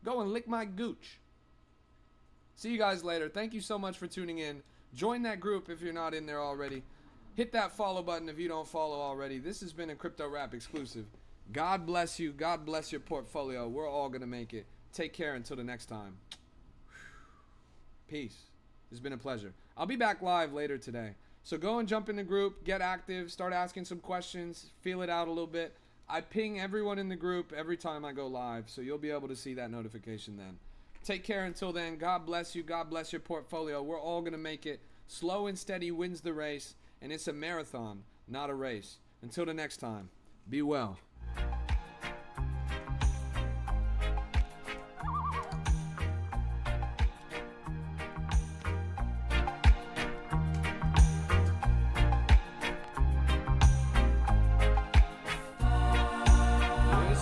Go and lick my gooch. See you guys later. Thank you so much for tuning in. Join that group if you're not in there already. Hit that follow button if you don't follow already. This has been a Crypto Rap exclusive. God bless you. God bless your portfolio. We're all going to make it. Take care until the next time. Peace. It's been a pleasure. I'll be back live later today. So go and jump in the group. Get active. Start asking some questions. Feel it out a little bit. I ping everyone in the group every time I go live. So you'll be able to see that notification then. Take care until then. God bless you. God bless your portfolio. We're all going to make it. Slow and steady wins the race. And it's a marathon, not a race. Until the next time, be well.